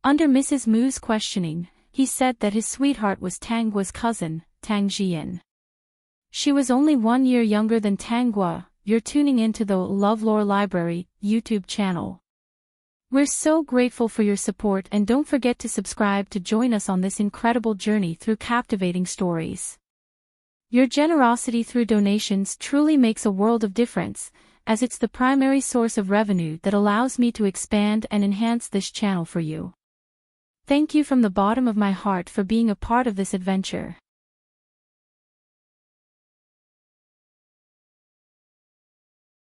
Under Mrs. Mu's questioning, he said that his sweetheart was Tang Guo's cousin, Tang Jian. She was only 1 year younger than Tang Guo. You're tuning into the LoveLore Library YouTube channel. We're so grateful for your support and don't forget to subscribe to join us on this incredible journey through captivating stories. Your generosity through donations truly makes a world of difference, as it's the primary source of revenue that allows me to expand and enhance this channel for you. Thank you from the bottom of my heart for being a part of this adventure.